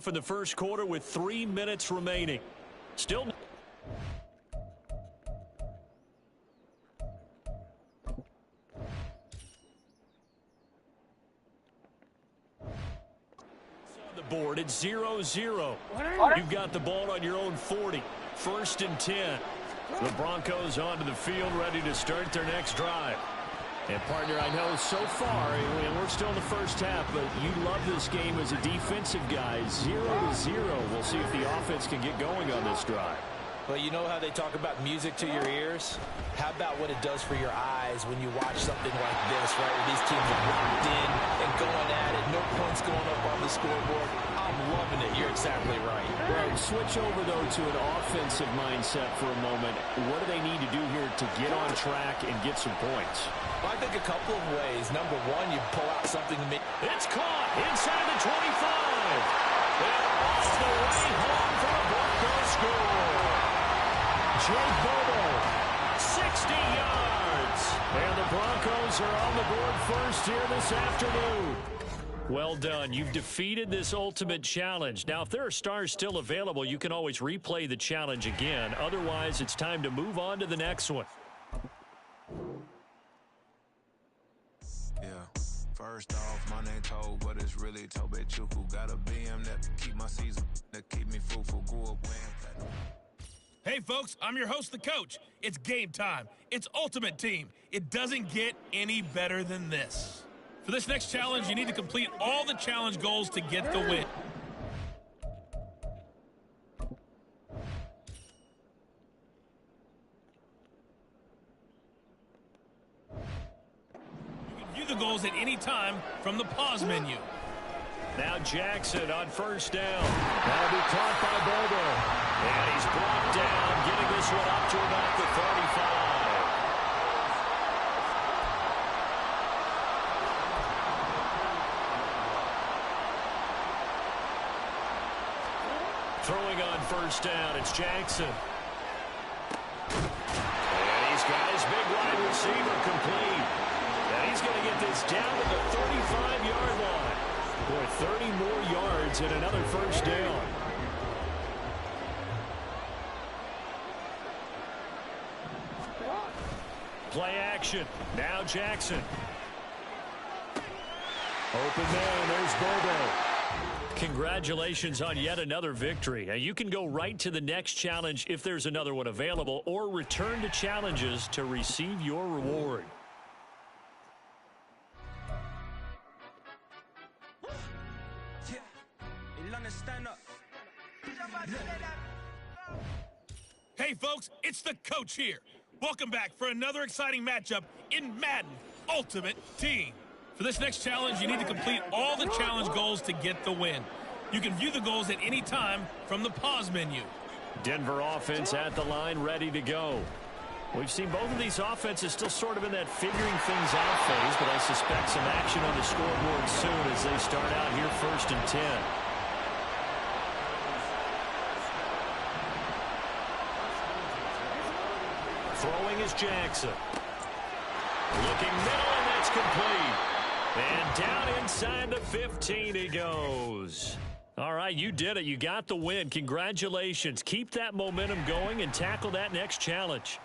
off in the first quarter with 3 minutes remaining. Still. On the board, it's 0-0. You've got the ball on your own 40. 1st and 10. The Broncos onto the field, ready to start their next drive. And, partner, I know so far, we're still in the first half, but you love this game as a defensive guy. 0-0. We'll see if the offense can get going on this drive. Well, you know how they talk about music to your ears? How about what it does for your eyes when you watch something like this, right, where these teams are locked in and going at it, no points going up on the scoreboard. I'm loving it. You're exactly right. Right. Switch over, though, to an offensive mindset for a moment. What do they need to do here to get on track and get some points? Well, I think a couple of ways. Number one, you pull out something to make. It's caught inside the 25. And off the way home for a Broncos score. Jake Bobo, 60 yards. And the Broncos are on the board first here this afternoon. Well done. You've defeated this ultimate challenge. Now, if there are stars still available, you can always replay the challenge again. Otherwise, it's time to move on to the next one. Yeah. First off, my name Toad, but it's really Tobe Chuku. Got a BM that keep my season, that keep me fruitful. Go up win. Hey, folks, I'm your host, the coach. It's game time. It's Ultimate Team. It doesn't get any better than this. For this next challenge, you need to complete all the challenge goals to get the win. You can view the goals at any time from the pause menu. Now Jackson on first down. That'll be caught by Bobo. And he's brought down, getting this one up to about the 35. Throwing on first down, it's Jackson. And he's got his big wide receiver complete. And he's going to get this down to the 35-yard line. Boy, 30 more yards and another first down. Play action. Now Jackson. Open man, there's Bobo. Congratulations on yet another victory. Now, you can go right to the next challenge if there's another one available, or return to challenges to receive your reward. Hey, folks, it's the coach here. Welcome back for another exciting matchup in Madden Ultimate Team. For this next challenge, you need to complete all the challenge goals to get the win. You can view the goals at any time from the pause menu. Denver offense at the line, ready to go. We've seen both of these offenses still sort of in that figuring things out phase, but I suspect some action on the scoreboard soon as they start out here 1st and 10. Throwing is Jackson. Looking middle, and that's complete. And down inside the 15 he goes. All right, you did it. You got the win. Congratulations. Keep that momentum going and tackle that next challenge.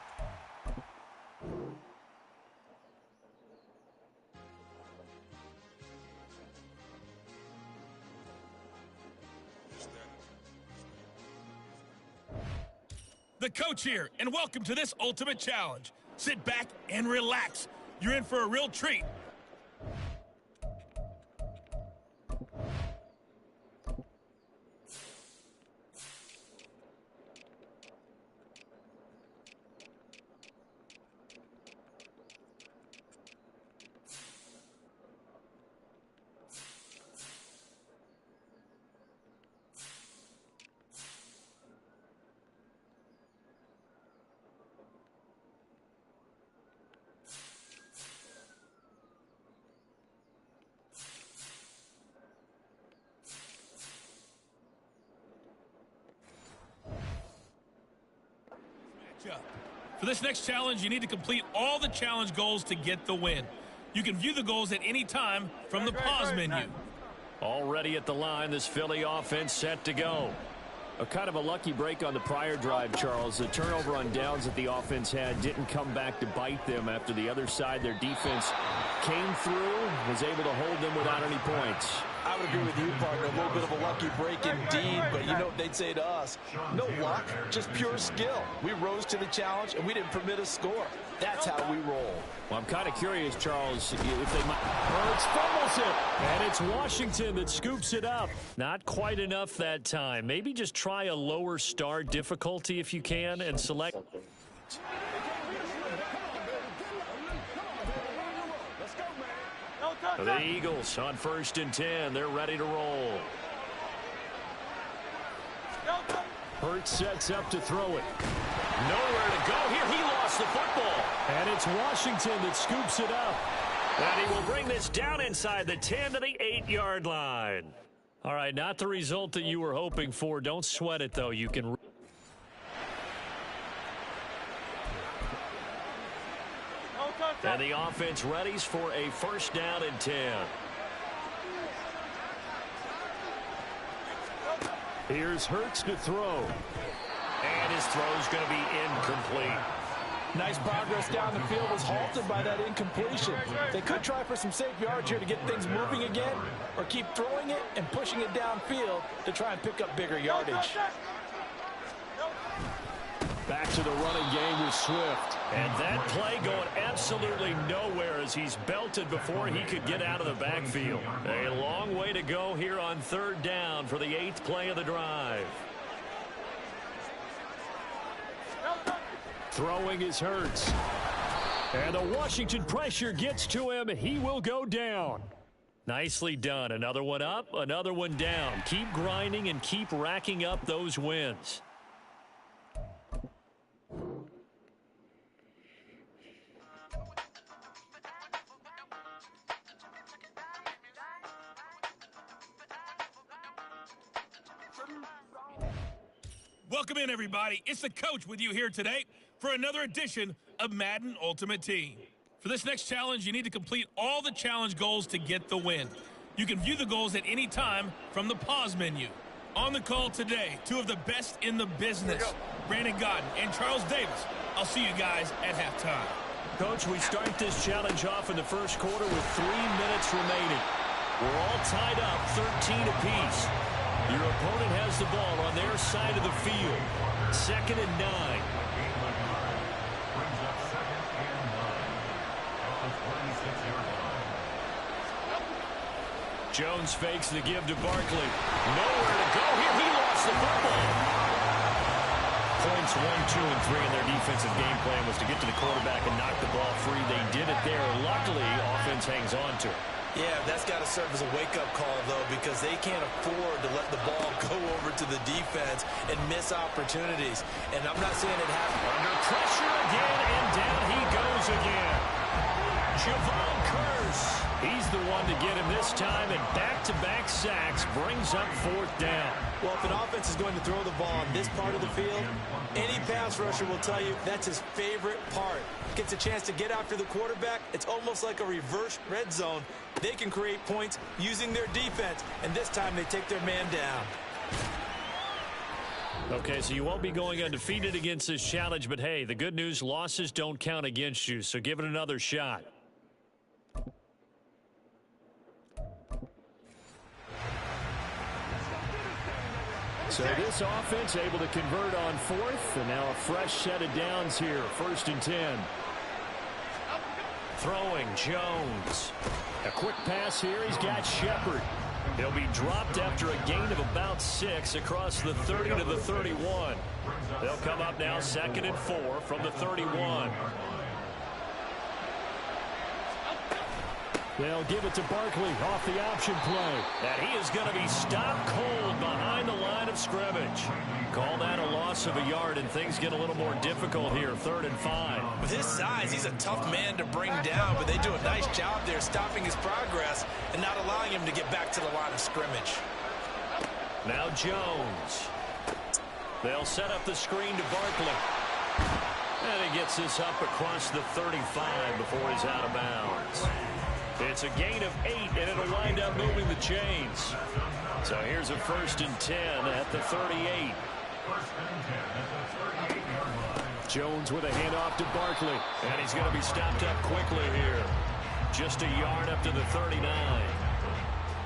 The coach here, and welcome to this ultimate challenge. Sit back and relax. You're in for a real treat. For this next challenge, you need to complete all the challenge goals to get the win. You can view the goals at any time from the pause menu. Already at the line, this Philly offense set to go. A kind of a lucky break on the prior drive, Charles. The turnover on downs that the offense had didn't come back to bite them after the other side. Their defense came through, was able to hold them without any points. I would agree with you, partner. A little bit of a lucky break indeed, but you know what they'd say to us? No luck, just pure skill. We rose to the challenge, and we didn't permit a score. That's how we roll. Well, I'm kind of curious, Charles, if they might... Hurts fumbles it, and it's Washington that scoops it up. Not quite enough that time. Maybe just try a lower star difficulty if you can and select... The Eagles on 1st and 10. They're ready to roll. Hurts sets up to throw it. Nowhere to go here. He lost the football. And it's Washington that scoops it up. And he will bring this down inside the 10 to the 8-yard line. All right, not the result that you were hoping for. Don't sweat it, though. You can... And the offense readies for a 1st down and 10. Here's Hurts to throw. And his throw's going to be incomplete. Nice progress down the field was halted by that incompletion. They could try for some safe yards here to get things moving again, or keep throwing it and pushing it downfield to try and pick up bigger yardage. Back to the running game with Swift. And that play going absolutely nowhere as he's belted before he could get out of the backfield. A long way to go here on 3rd down for the 8th play of the drive. Throwing is Hurts. And the Washington pressure gets to him. He will go down. Nicely done. Another one up, another one down. Keep grinding and keep racking up those wins. Welcome in, everybody. It's the coach with you here today for another edition of Madden Ultimate Team. For this next challenge, you need to complete all the challenge goals to get the win. You can view the goals at any time from the pause menu. On the call today, 2 of the best in the business, Brandon Godden and Charles Davis. I'll see you guys at halftime. Coach, we start this challenge off in the 1st quarter with 3 minutes remaining. We're all tied up, 13 apiece. Your opponent has the ball on their side of the field. 2nd and 9. Jones fakes the give to Barkley. Nowhere to go here. He lost the football. Points 1, 2, and 3 in their defensive game plan was to get to the quarterback and knock the ball free. They did it there. Luckily, offense hangs on to it. Yeah, that's got to serve as a wake-up call, though, because they can't afford to let the ball go over to the defense and miss opportunities. And I'm not saying it happened. Under pressure again, and down he goes again. Javon Curse. He's the one to get him this time, and back-to-back sacks brings up 4th down. Well, if an offense is going to throw the ball on this part of the field, any pass rusher will tell you that's his favorite part. Gets a chance to get after the quarterback. It's almost like a reverse red zone. They can create points using their defense, and this time they take their man down. Okay, so you won't be going undefeated against this challenge, but hey, the good news, losses don't count against you, so give it another shot. So this offense able to convert on 4th, and now a fresh set of downs here, 1st and 10. Throwing, Jones. A quick pass here, he's got Shepard. He'll be dropped after a gain of about 6 across the 30 to the 31. They'll come up now 2nd and 4 from the 31. They'll give it to Barkley off the option play. And he is going to be stopped cold behind the line of scrimmage. Call that a loss of a yard, and things get a little more difficult here, 3rd and 5. With his size, he's a tough man to bring down, but they do a nice job there stopping his progress and not allowing him to get back to the line of scrimmage. Now Jones. They'll set up the screen to Barkley. And he gets this up across the 35 before he's out of bounds. It's a gain of 8, and it'll wind up moving the chains. So here's a 1st and 10 at the 38. Jones with a handoff to Barkley, and he's going to be stopped up quickly here. Just a yard up to the 39.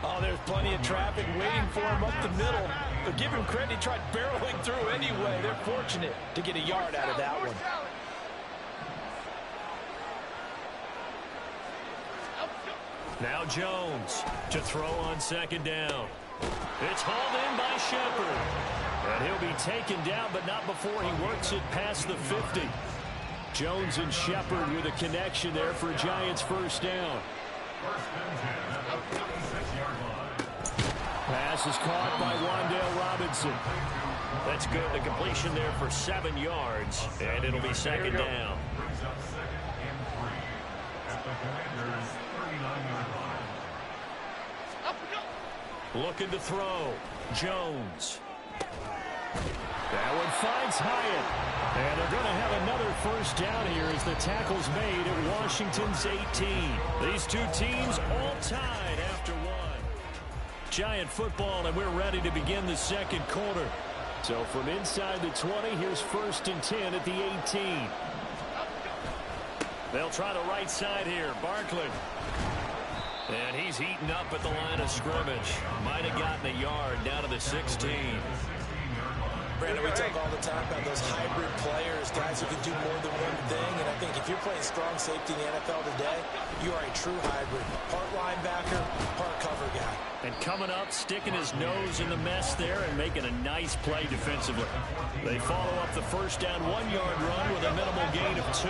Oh, there's plenty of traffic waiting for him up the middle. But give him credit, he tried barreling through anyway. They're fortunate to get a yard out of that one. Now Jones to throw on 2nd down. It's hauled in by Shepard. And he'll be taken down, but not before he works it past the 50. Jones and Shepard with a connection there for Giants 1st down. Pass is caught by Wan'Dale Robinson. That's good. The completion there for 7 yards, and it'll be 2nd down. Looking to throw. Jones. That one finds Hyatt. And they're going to have another 1st down here as the tackle's made at Washington's 18. These two teams all tied after 1. Giant football, and we're ready to begin the 2nd quarter. So from inside the 20, here's 1st and 10 at the 18. They'll try the right side here. Barkley. And he's heating up at the line of scrimmage. Might have gotten a yard down to the 16. Brandon, we talk all the time about those hybrid players, guys who can do more than one thing. And I think if you're playing strong safety in the NFL today, you are a true hybrid. Part linebacker, part cover guy. And coming up, sticking his nose in the mess there and making a nice play defensively. They follow up the 1st down 1-yard run with a minimal gain of 2.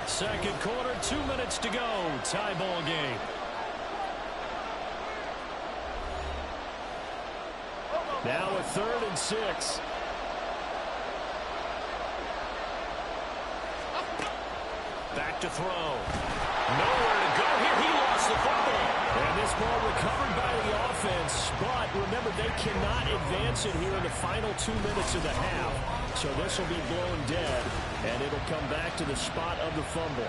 Second quarter, 2 minutes to go. Tie ball game. Now a 3rd and 6. Back to throw. Nowhere to go here. He lost the football. And this ball recovered by the offense. But remember, they cannot advance it here in the final 2 minutes of the half. So this will be blown dead. And it'll come back to the spot of the fumble.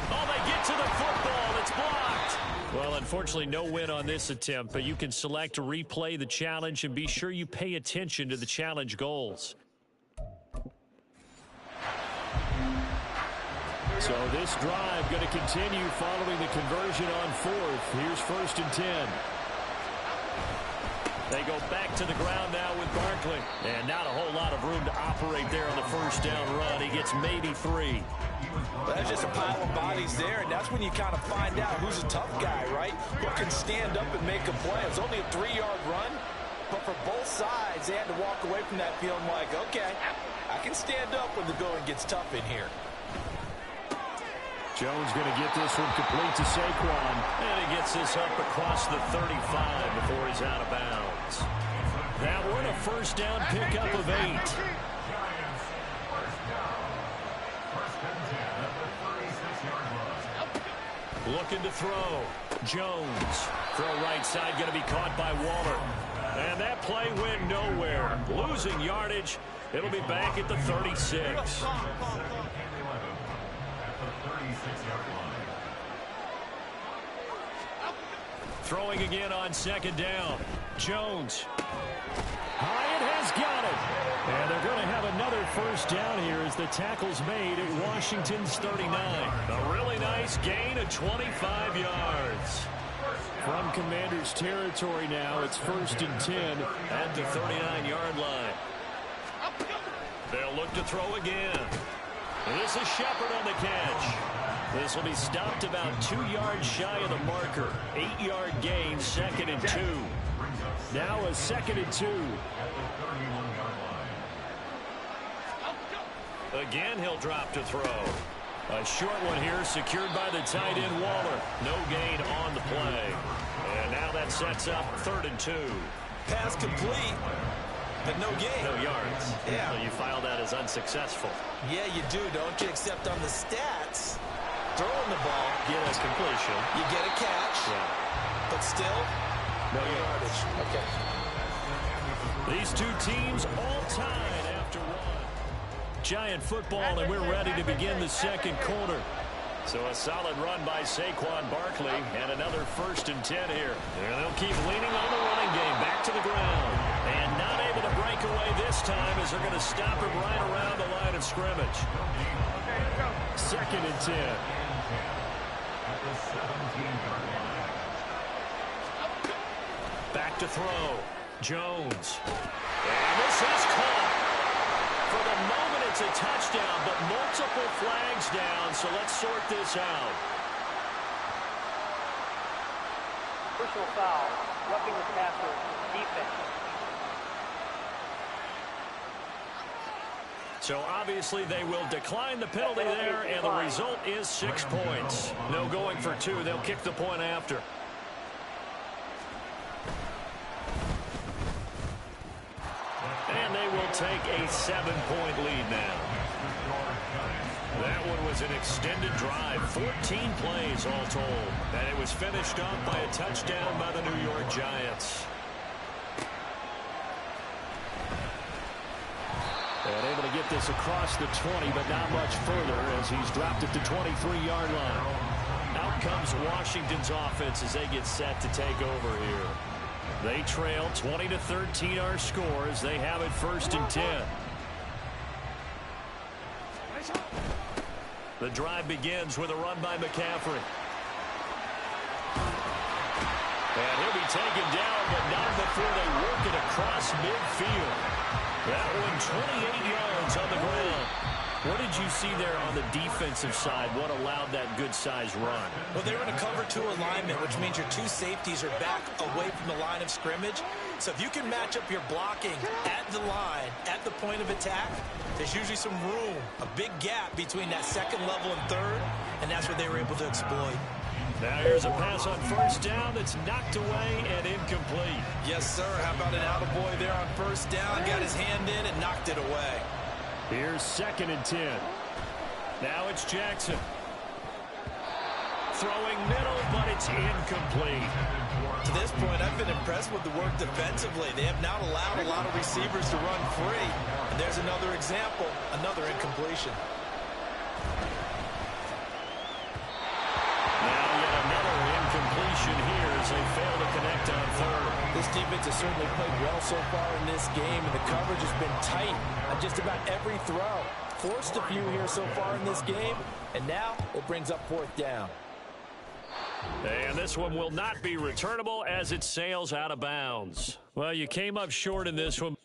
Oh, they get to the football. It's blocked. Well, unfortunately, no win on this attempt, but you can select to replay the challenge and be sure you pay attention to the challenge goals. So this drive going to continue following the conversion on 4th. Here's 1st and 10. They go back to the ground now with Barkley. And not a whole lot of room to operate there on the 1st down run. He gets maybe 3. That's just a pile of bodies there, and that's when you kind of find out who's a tough guy, right? Who can stand up and make a play. It was only a 3-yard run, but for both sides, they had to walk away from that feeling like, okay, I can stand up when the going gets tough in here. Jones going to get this one complete to Saquon. And he gets this up across the 35 before he's out of bounds. That one a 1st down pickup of 8. Looking to throw. Jones. Throw right side going to be caught by Waller. And that play went nowhere. Losing yardage. It'll be back at the 36. Throwing again on 2nd down. Jones. Hyatt has got it. And they're going to have another 1st down here as the tackle's made at Washington's 39. A really nice gain of 25 yards. From Commanders territory now, it's 1st and 10 at the 39-yard line. They'll look to throw again. This is Shepard on the catch. This will be stopped about 2 yards shy of the marker. 8-yard gain, 2nd and 2. Now a 2nd and 2. Again, he'll drop to throw. A short one here, secured by the tight end Waller. No gain on the play. And now that sets up 3rd and 2. Pass complete, but no gain. No yards. Yeah. So you file that as unsuccessful. Yeah, you do, don't you? Except on the stats, throwing the ball, Get a completion. you get a catch. Yeah. but still, no yardage. Okay. These two teams all tied after one. Giant football, and we're ready to begin the second quarter. So a solid run by Saquon Barkley, and another 1st and 10 here. And they'll keep leaning on the running game, back to the ground. And not able to break away this time as they're going to stop him right around the line of scrimmage. 2nd and 10. Back to throw. Jones. And this is caught. For the moment, it's a touchdown, but multiple flags down, so let's sort this out. Personal foul, roughing the passer, defense. So obviously they will decline the penalty there, and the result is 6 points. No going for 2. They'll kick the point after. And they will take a 7-point lead now. That one was an extended drive, 14 plays all told. And it was finished off by a touchdown by the New York Giants. And able to get this across the 20, but not much further as he's dropped it to 23-yard line. Out comes Washington's offense as they get set to take over here. They trail 20-13 our scores. They have it 1st and 10. The drive begins with a run by McCaffrey. And he'll be taken down, but not before they work it across midfield. That one 28 yards on the ground. What did you see there on the defensive side? What allowed that good-sized run? Well, they were in a cover 2 alignment, which means your 2 safeties are back away from the line of scrimmage. So if you can match up your blocking at the line, at the point of attack, there's usually some room, a big gap between that 2nd level and 3rd, and that's what they were able to exploit. Now here's a pass on 1st down that's knocked away and incomplete. Yes, sir. How about an attaboy there on 1st down? Got his hand in and knocked it away. Here's 2nd and 10. Now it's Jackson. Throwing middle, but it's incomplete. To this point, I've been impressed with the work defensively. They have not allowed a lot of receivers to run free. And there's another example, another incompletion. Now yet another incompletion here as they fail to connect on 3rd. This defense has certainly played well so far in this game, and the coverage has been tight on just about every throw. Forced a few here so far in this game, and now it brings up 4th down. And this one will not be returnable as it sails out of bounds. Well, you came up short in this one.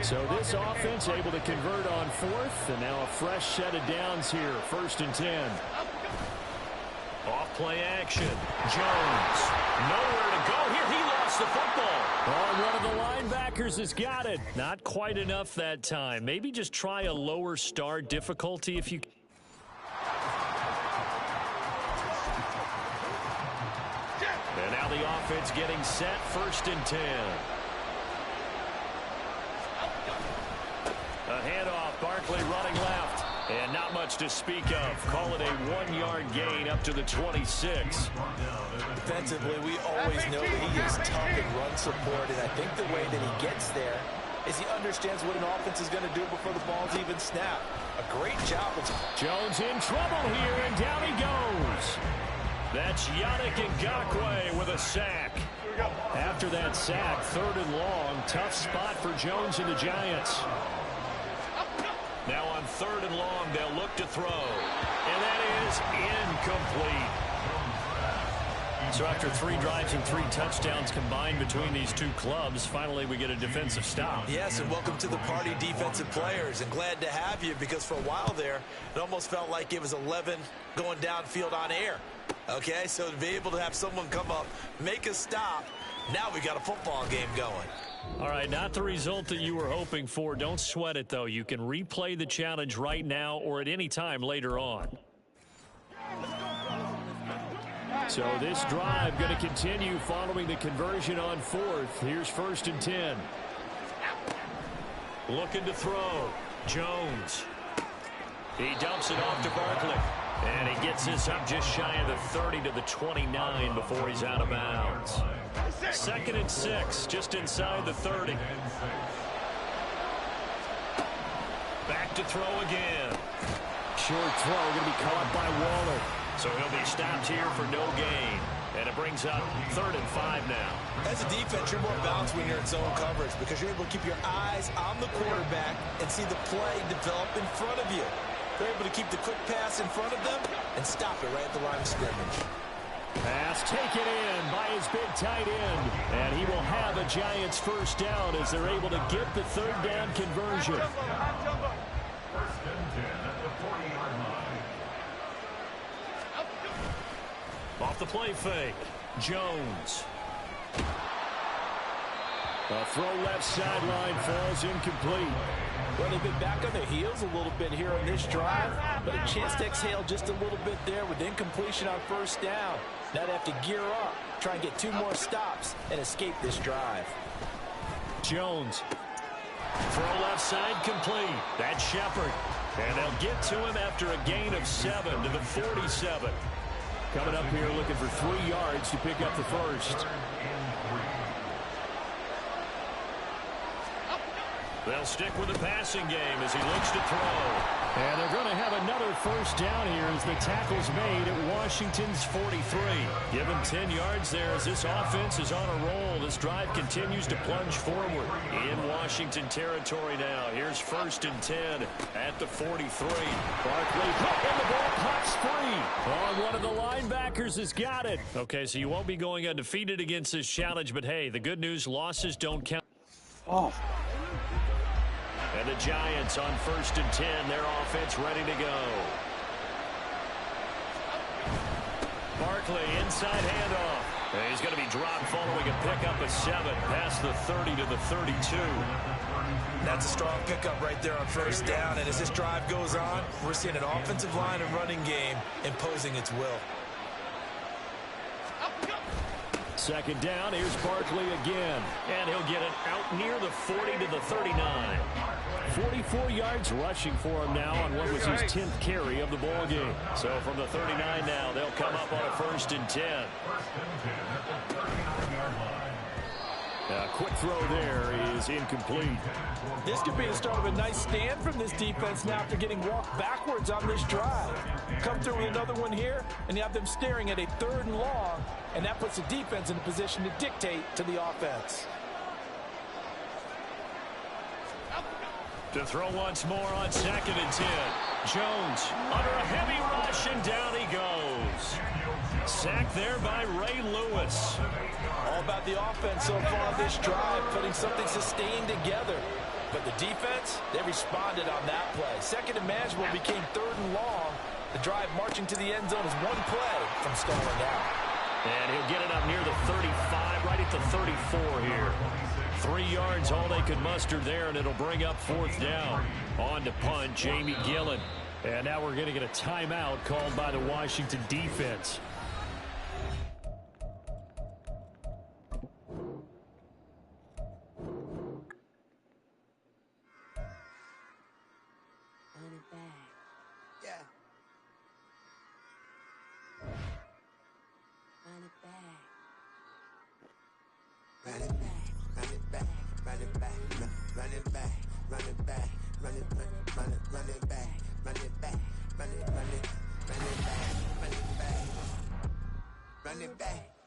So this offense able to convert on 4th, and now a fresh set of downs here, 1st and 10. Off play action. Jones. Nowhere to go here. He lost the football. Oh, one of the linebackers has got it. Not quite enough that time. Maybe just try a lower start difficulty if you... And now the offense getting set, 1st and 10. A handoff, Barkley running left. And not much to speak of. Call it a 1-yard gain up to the 26. Defensively, we always know that he is tough in run support, and I think the way that he gets there is he understands what an offense is going to do before the ball's even snapped. A great job. Jones in trouble here, and down he goes. That's Yannick Ngakoue with a sack. After that sack, 3rd and long, tough spot for Jones and the Giants. Now on 3rd and long, they'll look to throw. And that is incomplete. So after 3 drives and 3 touchdowns combined between these two clubs, finally we get a defensive stop. Yes, and welcome to the party, defensive players. And glad to have you, because for a while there, it almost felt like it was 11 going downfield on air. Okay, so to be able to have someone come up, make a stop, now we got a football game going. All right, not the result that you were hoping for. Don't sweat it, though. You can replay the challenge right now or at any time later on. So this drive going to continue following the conversion on 4th. Here's 1st and 10. Looking to throw. Jones. He dumps it off to Barkley. And he gets this up just shy of the 30 to the 29 before he's out of bounds. 2nd and 6, just inside the 30. Back to throw again. Short throw going to be caught by Waller. So he'll be stopped here for no gain. And it brings up 3rd and 5 now. As a defense, you're more balanced when you're in zone coverage because you're able to keep your eyes on the quarterback and see the play develop in front of you. They're able to keep the quick pass in front of them and stop it right at the line of scrimmage. Pass taken in by his big tight end. And he will have a Giants first down as they're able to get the 3rd down conversion. Off the play fake, Jones. A throw left sideline falls incomplete. Well, they've been back on their heels a little bit here on this drive, but a chance to exhale just a little bit there with incompletion on first down. Now they have to gear up, try and get 2 more stops, and escape this drive. Jones. Throw left side complete. That's Shepard. And they'll get to him after a gain of 7 to the 47. Coming up here looking for 3 yards to pick up the first. They'll stick with the passing game as he looks to throw. And they're going to have another first down here as the tackle's made at Washington's 43. Give him 10 yards there as this offense is on a roll. This drive continues to plunge forward in Washington territory now. Here's 1st and 10 at the 43. Barkley and the ball pops free. Oh, one of the linebackers has got it. Okay, so you won't be going undefeated against this challenge, but hey, the good news, losses don't count. Oh. And the Giants on 1st and 10, their offense ready to go. Barkley inside handoff. And he's going to be dropped following a pickup of 7 past the 30 to the 32. That's a strong pickup right there on first down, and as this drive goes on, we're seeing an offensive line and running game imposing its will. 2nd down, here's Barkley again. And he'll get it out near the 40 to the 39. 44 yards rushing for him now on what was his 10th carry of the ball game. So from the 39 now, they'll come up on a 1st and 10. A quick throw there is incomplete. This could be the start of a nice stand from this defense now after getting walked backwards on this drive. Come through with another one here, and you have them staring at a 3rd and long, and that puts the defense in a position to dictate to the offense. To throw once more on 2nd and 10. Jones under a heavy rush, and down he goes. Sacked there by Ray Lewis. All about the offense so far this drive, putting something sustained together. But the defense, they responded on that play. 2nd and manageable became 3rd and long. The drive marching to the end zone is one play from stalling out. And he'll get it up near the 35, right at the 34 here. 3 yards, all they could muster there, and it'll bring up 4th down. On to punt, Jamie Gillen. And now we're going to get a timeout called by the Washington defense.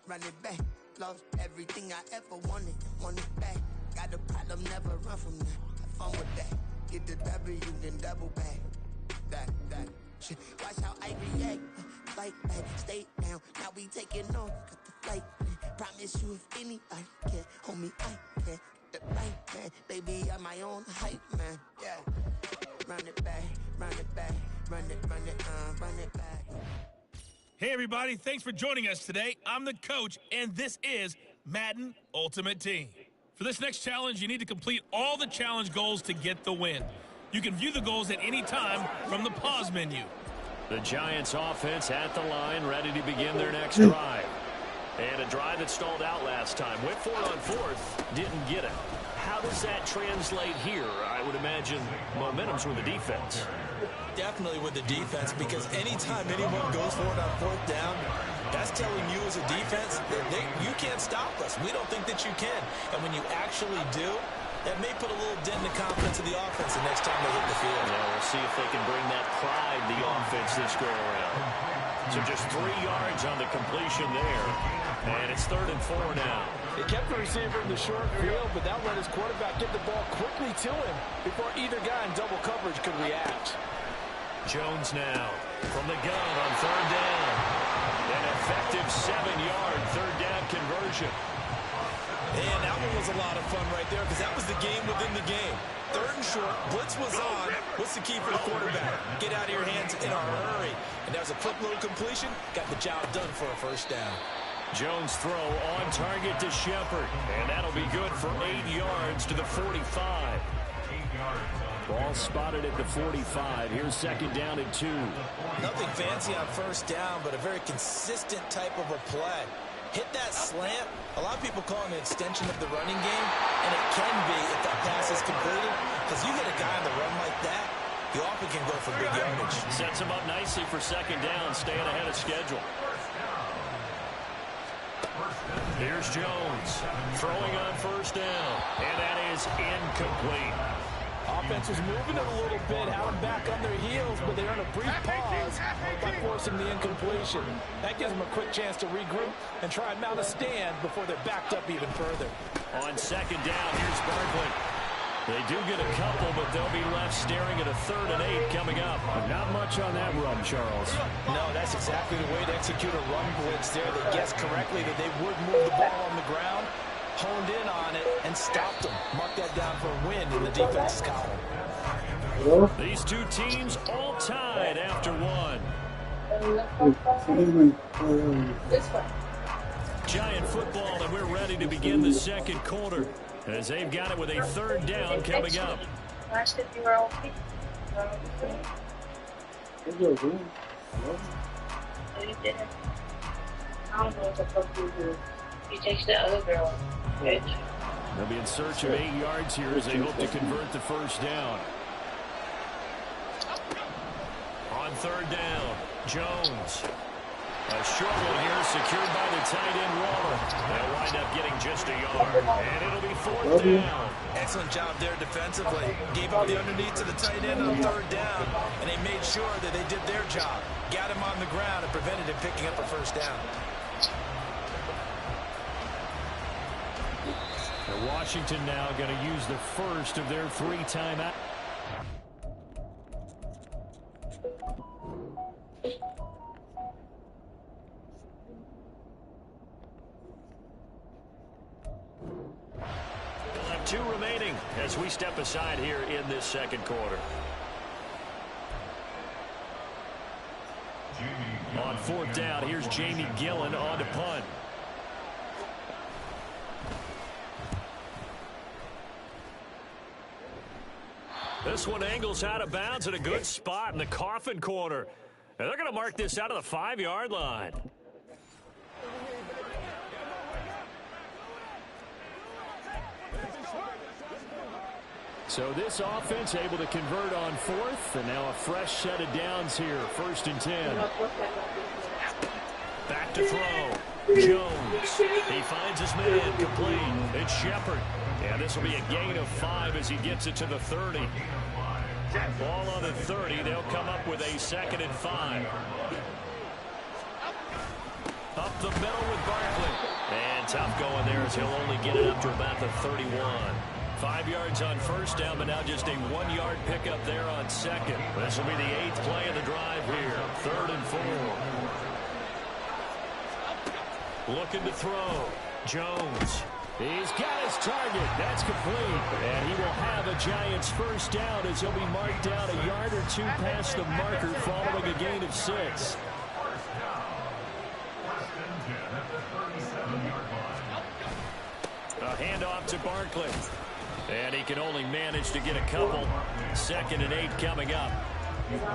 Run it back, lost everything I ever wanted it back. Got a problem, never run from that. Have fun with that. Get the W, then double back. That shit. Watch how I react. Fight back, stay down. Now we taking off, got the flight. Promise you if anybody can, homie, I can. The right man, baby, I'm my own hype man. Yeah. Run it back, run it back, run it back. Hey, everybody. Thanks for joining us today. I'm the coach, and this is Madden Ultimate Team. For this next challenge, you need to complete all the challenge goals to get the win. You can view the goals at any time from the pause menu. The Giants offense at the line, ready to begin their next drive. And a drive that stalled out last time. Went for it on 4th, didn't get it. How do does that translate here? I would imagine momentum's with the defense. Definitely with the defense, because anytime anyone goes for it on fourth down, that's telling you as a defense that you can't stop us. We don't think that you can. And when you actually do, that may put a little dent in the confidence of the offense the next time they hit the field. Yeah, we'll see if they can bring that pride the offense this go around. So just 3 yards on the completion there. And it's 3rd and 4 now. They kept the receiver in the short field, but that let his quarterback get the ball quickly to him before either guy in double coverage could react. Jones now from the gun on 3rd down. An effective 7-yard 3rd down conversion. And that one was a lot of fun right there, because that was the game within the game. 3rd and short, blitz was on. What's the key for the quarterback? Get out of your hands in a hurry. And that was a quick little completion. Got the job done for a 1st down. Jones throw on target to Shepard. And that'll be good for 8 yards to the 45. Ball spotted at the 45. Here's 2nd down and 2. Nothing fancy on 1st down, but a very consistent type of a play. Hit that slant. A lot of people call it an extension of the running game, and it can be if that pass is completed, because you hit a guy on the run like that, you often can go for big yardage. Sets him up nicely for 2nd down, staying ahead of schedule. Here's Jones throwing on 1st down, and that is incomplete. Offense was moving it a little bit, had them back on their heels, but they earned a brief pause by forcing the incompletion. That gives them a quick chance to regroup and try and mount a stand before they're backed up even further. On 2nd down, here's Barkley. They do get a couple, but they'll be left staring at a 3rd and 8 coming up. Not much on that run, Charles. No, that's exactly the way to execute a run blitz there. They guessed correctly that they would move the ball on the ground, honed in on it, and stopped them. Mark that down for a win in the defense's column. These two teams all tied after 1. Giant football, and we're ready to begin the 2nd quarter, as they've got it with a 3rd down coming up. He takes the other girl. They'll be in search of 8 yards here as they hope to convert the 1st down. On 3rd down, Jones. A short one here secured by the tight end Waller. They'll wind up getting just a yard, and it'll be 4th down. Excellent job there defensively. Gave up the underneath to the tight end on 3rd down, and they made sure that they did their job. Got him on the ground and prevented him picking up a 1st down. Washington now going to use the first of their 3 timeouts. We'll have 2 remaining as we step aside here in this 2nd quarter. On 4th down, here's Jamie Gillen on to punt. This one angles out of bounds at a good spot in the coffin corner. And they're going to mark this out of the 5-yard line. So this offense able to convert on 4th, and now a fresh set of downs here, 1st and 10. Back to throw. Jones. He finds his man complete. It's Shepard. And this will be a gain of 5 as he gets it to the 30. Ball on the 30. They'll come up with a 2nd and 5. Up the middle with Barkley. And tough going there as he'll only get it up to about the 31. 5 yards on 1st down, but now just a 1-yard pickup there on 2nd. This will be the 8th play of the drive here. 3rd and 4. Looking to throw. Jones. He's got his target. That's complete. And he will have a Giants 1st down as he'll be marked down a yard or 2 past the marker following a gain of 6. A handoff to Barkley. And he can only manage to get a couple. 2nd and 8 coming up.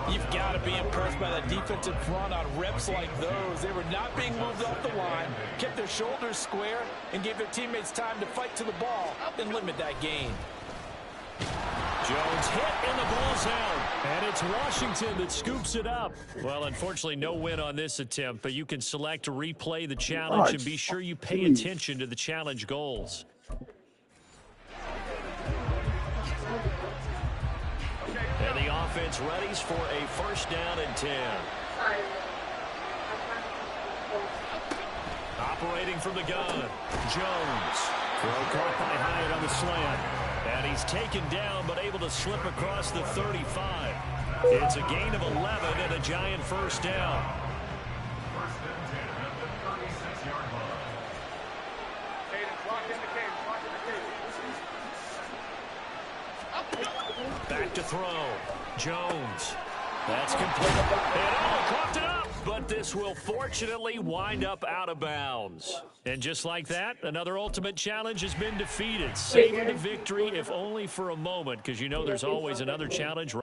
You've got to be impressed by that defensive front on reps like those. They were not being moved off the line, kept their shoulders square, and gave their teammates time to fight to the ball and limit that gain. Jones hit in the ball zone. And it's Washington that scoops it up. Well, unfortunately, no win on this attempt, but you can select to replay the challenge and be sure you pay attention to the challenge goals. And the offense readies for a first down and 10. Operating from the gun, Jones. Throw caught by Hyatt on the slant. And he's taken down, but able to slip across the 35. It's a gain of 11 and a giant first down. Back to throw. Jones. That's complete. And coughed it up. But this will fortunately wind up out of bounds. And just like that, another ultimate challenge has been defeated. Saving the victory, if only for a moment, because you know there's always another challenge.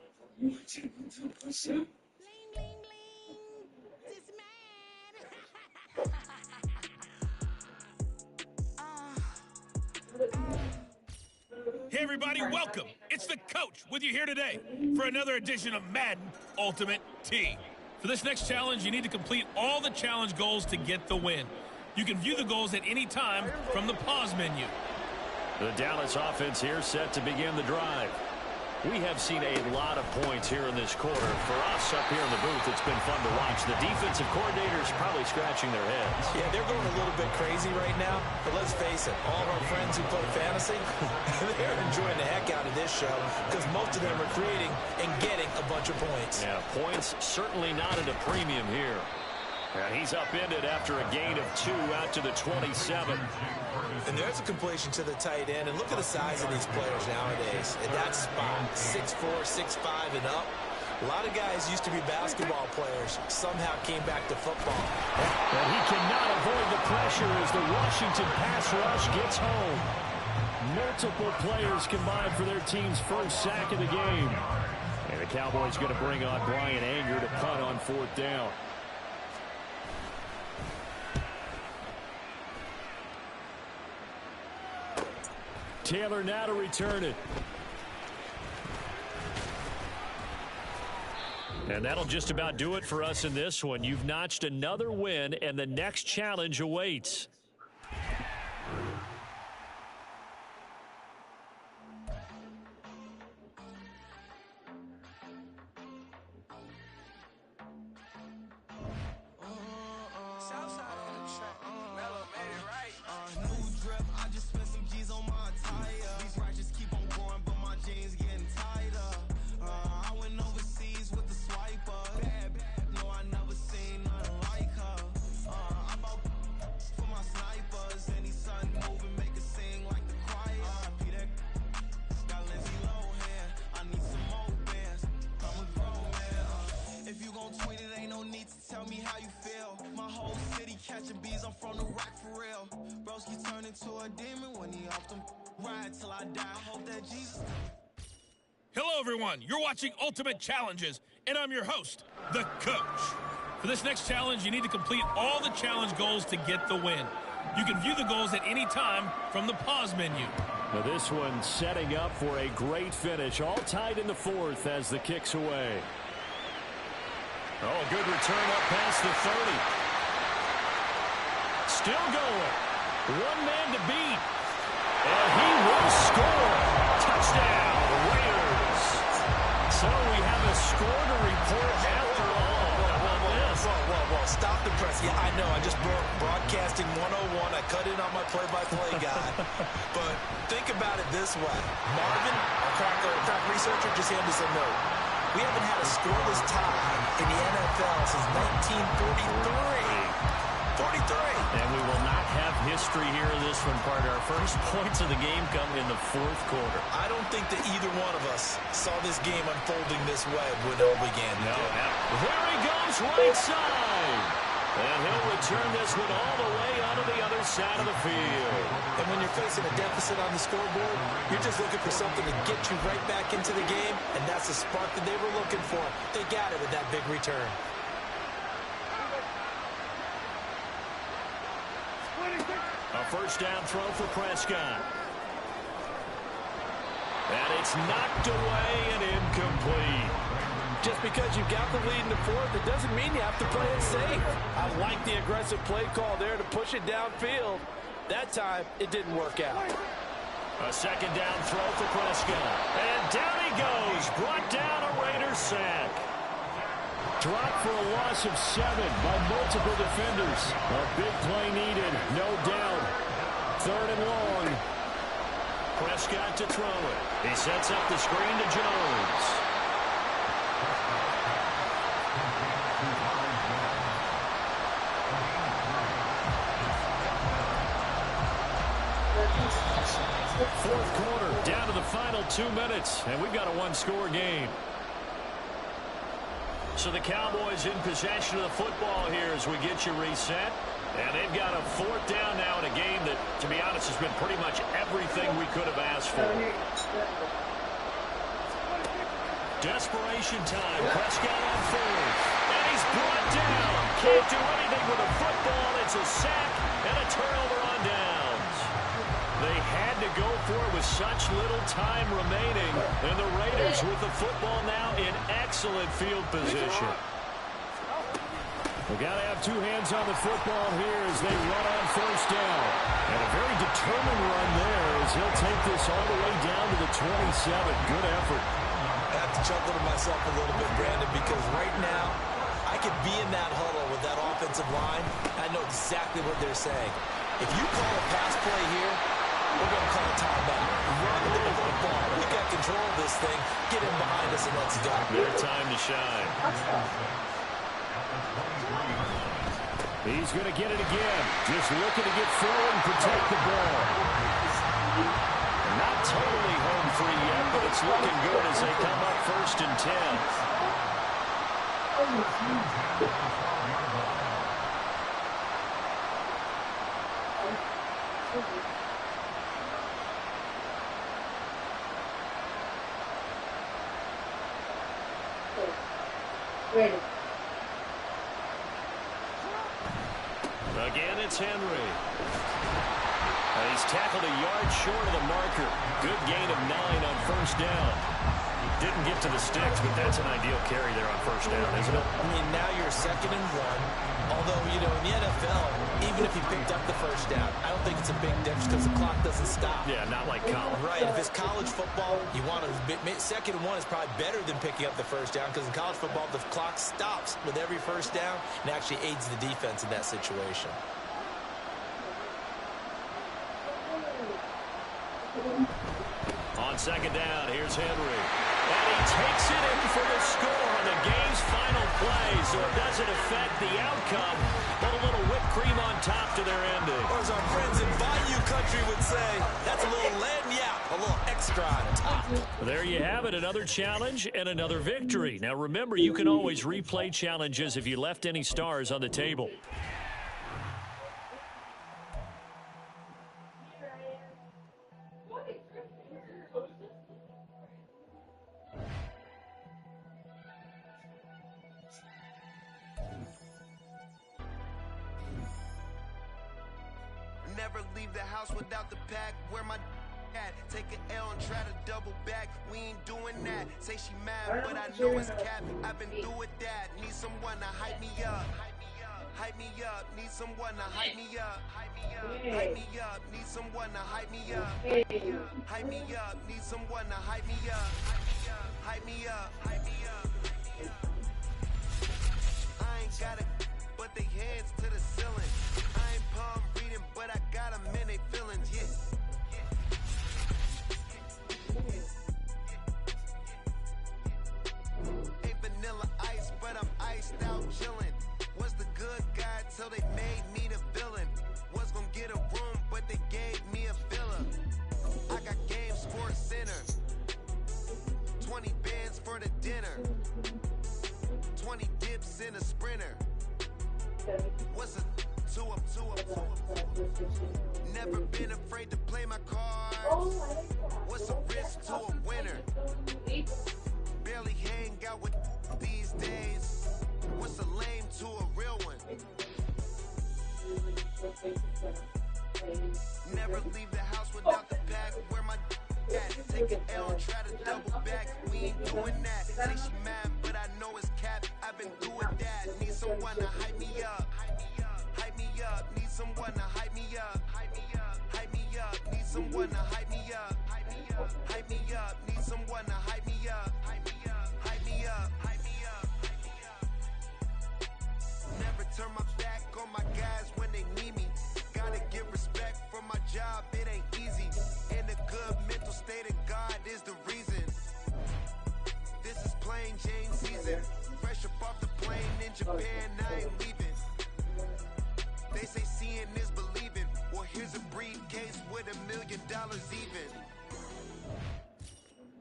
Hey, everybody, welcome. It's the coach with you here today for another edition of Madden Ultimate Team. For this next challenge, you need to complete all the challenge goals to get the win. You can view the goals at any time from the pause menu. The Dallas offense here set to begin the drive. We have seen a lot of points here in this quarter. For us up here in the booth, it's been fun to watch. The defensive coordinators probably scratching their heads. Yeah, they're going a little bit crazy right now. But let's face it, all of our friends who play fantasy, they're enjoying the heck out of this show because most of them are creating and getting a bunch of points. Yeah, points certainly not at a premium here. And he's upended after a gain of 2 out to the 27. And there's a completion to the tight end. And look at the size of these players nowadays. At that spot, 6'4", 6'5", and up. A lot of guys used to be basketball players. Somehow came back to football. And he cannot avoid the pressure as the Washington pass rush gets home. Multiple players combined for their team's first sack of the game. And the Cowboys going to bring on Brian Anger to punt on 4th down. Taylor now to return it. And that'll just about do it for us in this one. You've notched another win, and the next challenge awaits. Hello, everyone. You're watching Ultimate Challenges, and I'm your host, the coach. For this next challenge, you need to complete all the challenge goals to get the win. You can view the goals at any time from the pause menu. Now this one setting up for a great finish, all tied in the 4th as the kick's away. Oh, good return up past the 30. Still going. One man to beat. And he will score. Touchdown, Raiders. So we have a score to report after all. Whoa. Stop the press. Yeah, I know. I just broadcasting 101. I cut in on my play-by-play guy. But think about it this way. Marvin, our crack researcher, just handed us a note. We haven't had a scoreless tie in the NFL since 1943. 43. And we will not have history here in this one, partner. Our first points of the game come in the 4th quarter. I don't think that either one of us saw this game unfolding this way when it all began. No, there he goes right side. And he'll return this one all the way onto the other side of the field. And when you're facing a deficit on the scoreboard, you're just looking for something to get you right back into the game, and that's the spark that they were looking for. They got it with that big return. A first down throw for Prescott. And it's knocked away and incomplete. Just because you've got the lead in the fourth, it doesn't mean you have to play it safe. I like the aggressive play call there to push it downfield. That time, it didn't work out. A second down throw for Prescott. And down he goes. Brought down a Raiders sack. Dropped for a loss of 7 by multiple defenders. A big play needed, no doubt. Third and long. Prescott to throw it. He sets up the screen to Jones. Fourth quarter, down to the final 2 minutes, and we've got a one-score game. So the Cowboys in possession of the football here as we get you reset. And they've got a fourth down now in a game that, to be honest, has been pretty much everything we could have asked for. Desperation time. Prescott on fourth. And he's brought down. Can't do anything with a football. It's a sack and a turnover on downs. They had to go for it with such little time remaining. And the Raiders with the football now in excellent field position. We've got to have two hands on the football here as they run on first down. And a very determined run there as he'll take this all the way down to the 27. Good effort. I have to chuckle to myself a little bit, Brandon, because right now I could be in that huddle with that offensive line. I know exactly what they're saying. If you call a pass play here, we're going to call a timeout. Run the football. We got control of this thing. Get in behind us and let's go. Their time to shine. He's going to get it again. Just looking to get forward and protect the ball. Not totally home free yet, but it's looking good as they come up first and 10. Ready. Again, it's Henry. He's tackled a yard short of the marker. Good gain of 9 on first down. Didn't get to the sticks, but that's an ideal carry there on first down, isn't it? I mean, now you're 2nd and 1. Although, you know, in the NFL, even if you picked up the first down, I don't think it's a big difference because the clock doesn't stop. Yeah, not like college. Right. If it's college football, you want to 2nd and 1 is probably better than picking up the first down because in college football, the clock stops with every first down and actually aids the defense in that situation. On second down, here's Henry. And he takes it in for the score on the game's final play, so it doesn't affect the outcome, but a little whipped cream on top to their ending. Or as our friends in Bayou Country would say, that's a little lagniappe, a little extra on top. There you have it, another challenge and another victory. Now remember, you can always replay challenges if you left any stars on the table. Never leave the house without the pack. Where my at? Take an L and try to double back. We ain't doing that. Say she mad, but I know it's cap. I've been through with that. Need someone to hype me up. Hype me up. Need someone to hype me up. Hype me up. Need someone to hype me up. Hype me up. Need someone to hype me up. Hype me up. Hype me up. I ain't got it, but they hands to the ceiling. I ain't palm reading, but I got them in they feelings, yeah. Ain't vanilla ice, but I'm iced out chillin'. Was the good guy till they made me the villain. Was gonna get a room, but they gave me a villa. I got game Sports Center. 20 bands for the dinner. 20 dips in a Sprinter. What's a two up? Never been afraid to play my cards. What's a risk to a winner? Barely hang out with these days. What's a lame to a real one? Never leave the house without the pack. Where my at? Take an L, try to double back. We ain't doing that. Say she mad, but I know it's cap. I've been doing that. Need someone to hype me up. Hype me up. Need someone to hype me up. Hype me up. Need someone to hype me up. Hype me up. Need someone to hype me up. Hype me up. Never turn my back on my guys when they need me. Gotta give respect for my job, it ain't easy. In a good mental state of God is the reason. This is plain Jane season. Fresh up off the plane in Japan, I ain't leaving. They say seeing is believing. Well, here's a briefcase with $1 million even.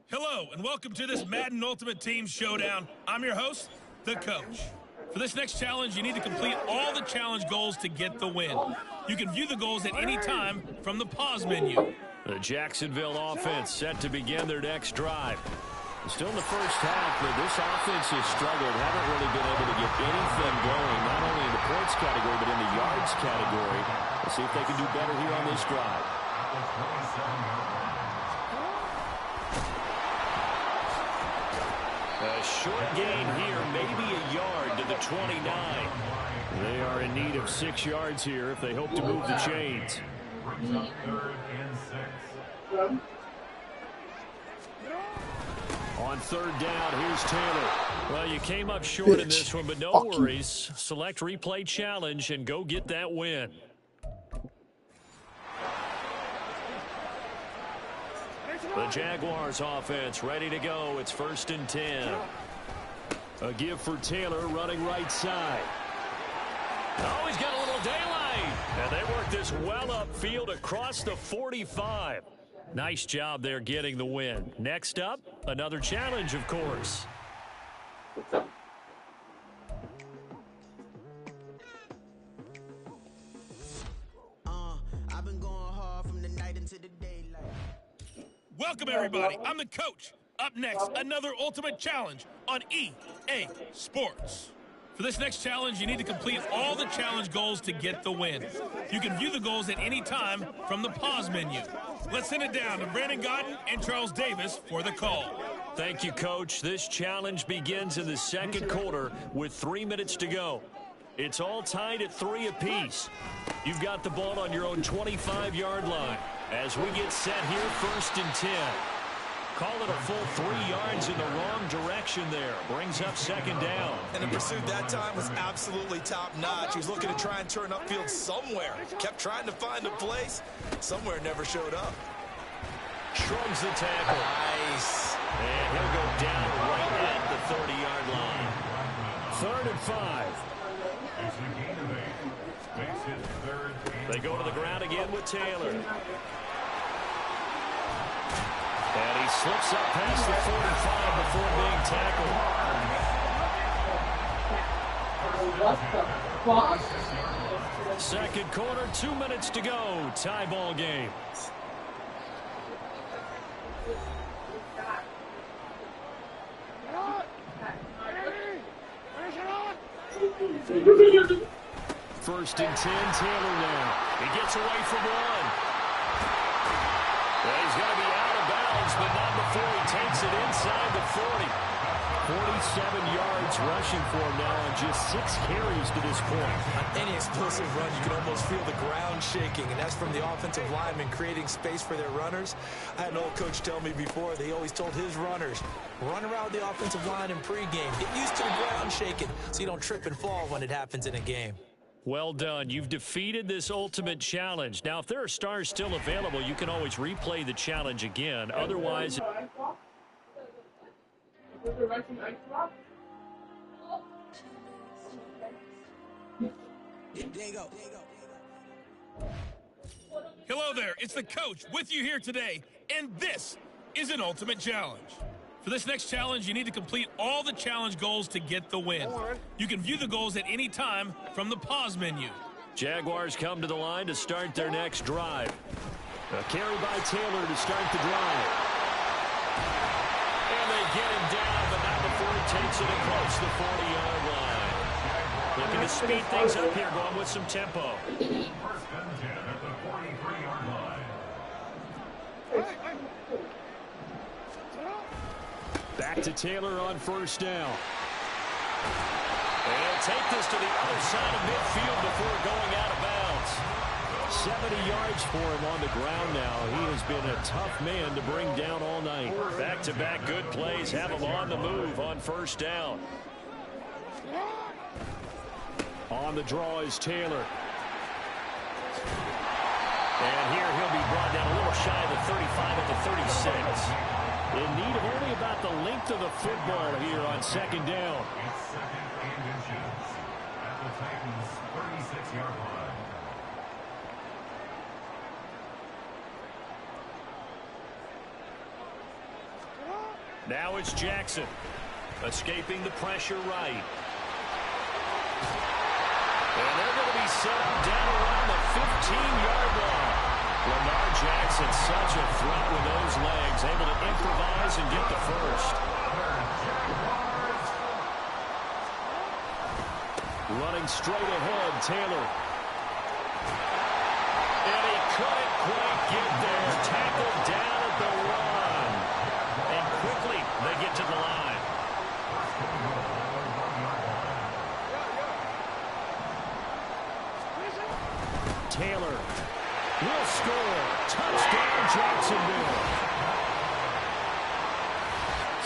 Hello, and welcome to this Madden Ultimate Team Showdown. I'm your host, the Coach. For this next challenge, you need to complete all the challenge goals to get the win. You can view the goals at any time from the pause menu. The Jacksonville offense set to begin their next drive. Still in the first half, but this offense has struggled. Haven't really been able to get anything going, not only in the points category, but in the yards category. Let's see if they can do better here on this drive. A short gain here, maybe a yard to the 29. They are in need of 6 yards here if they hope to move the chains. On third down, here's Taylor. Well, you came up short in this one, but no worries. Select replay challenge and go get that win. The Jaguars offense ready to go. It's 1st and 10. A give for Taylor running right side. Oh, he's got a little daylight. And they work this well upfield across the 45. Nice job there getting the win. Next up, another challenge, of course. I've been going hard from the night into the daylight. Welcome, everybody. I'm the Coach. Up next, another Ultimate Challenge on EA Sports. For this next challenge, you need to complete all the challenge goals to get the win. You can view the goals at any time from the pause menu. Let's send it down to Brandon Godden and Charles Davis for the call. Thank you, Coach. This challenge begins in the second quarter with 3 minutes to go. It's all tied at 3 apiece. You've got the ball on your own 25-yard line. As we get set here, 1st and 10. Call it a full 3 yards in the wrong direction there. Brings up 2nd down. And the pursuit that time was absolutely top-notch. He was looking to try and turn upfield somewhere. Kept trying to find a place. Somewhere never showed up. Shrugs the tackle. Nice. And he'll go down right at the 30-yard line. 3rd and 5. They go to the ground again with Taylor. And he slips up past the 45 before being tackled. Second quarter, 2 minutes to go. Tie ball game. First and 10, Taylor now. He gets away from one. Well, he's going to be out of bounds, but not before he takes it inside the 40. 47 yards rushing for him now on just 6 carries to this point. On any explosive run, you can almost feel the ground shaking, and that's from the offensive linemen creating space for their runners. I had an old coach tell me before, they always told his runners, run around the offensive line in pregame. Get used to the ground shaking so you don't trip and fall when it happens in a game. Well done. You've defeated this ultimate challenge. Now, if there are stars still available, you can always replay the challenge again. Otherwise... Hello there, it's the Coach with you here today, and this is an Ultimate Challenge. For this next challenge, you need to complete all the challenge goals to get the win. You can view the goals at any time from the pause menu. Jaguars come to the line to start their next drive. A carry by Taylor to start the drive. And they get him down, but not before he takes it across the 40-yard line. Looking to speed things up here, going with some tempo. First and 10 at the 43-yard line. Back to Taylor on first down. And he'll take this to the other side of midfield before going out of bounds. 70 yards for him on the ground now. He has been a tough man to bring down all night. Back-to-back good plays have him on the move on first down. On the draw is Taylor. And here he'll be brought down a little shy of the 35 at the 36. In need of only about the length of the football here on second down. It's second and inches at the Titans' 36-yard line. Now it's Jackson. Escaping the pressure right. And they're going to be set up down around the 15-yard line. Lamar Jackson, such a threat with those legs, able to improvise and get the first. Running straight ahead, Taylor. And he couldn't quite get there. Tackled down at the one. And quickly, they get to the line. Taylor will score. Touchdown, Jacksonville.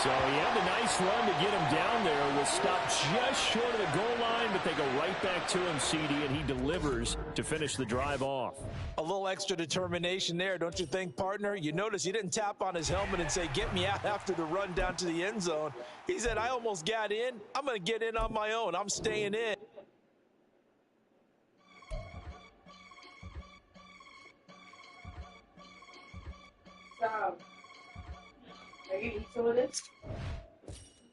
So he had a nice run to get him down there. Was stopped just short of the goal line, but they go right back to him, CD, and he delivers to finish the drive off. A little extra determination there, don't you think, partner? You notice he didn't tap on his helmet and say, get me out after the run down to the end zone. He said, I almost got in. I'm going to get in on my own. I'm staying in. Are you eating some of this?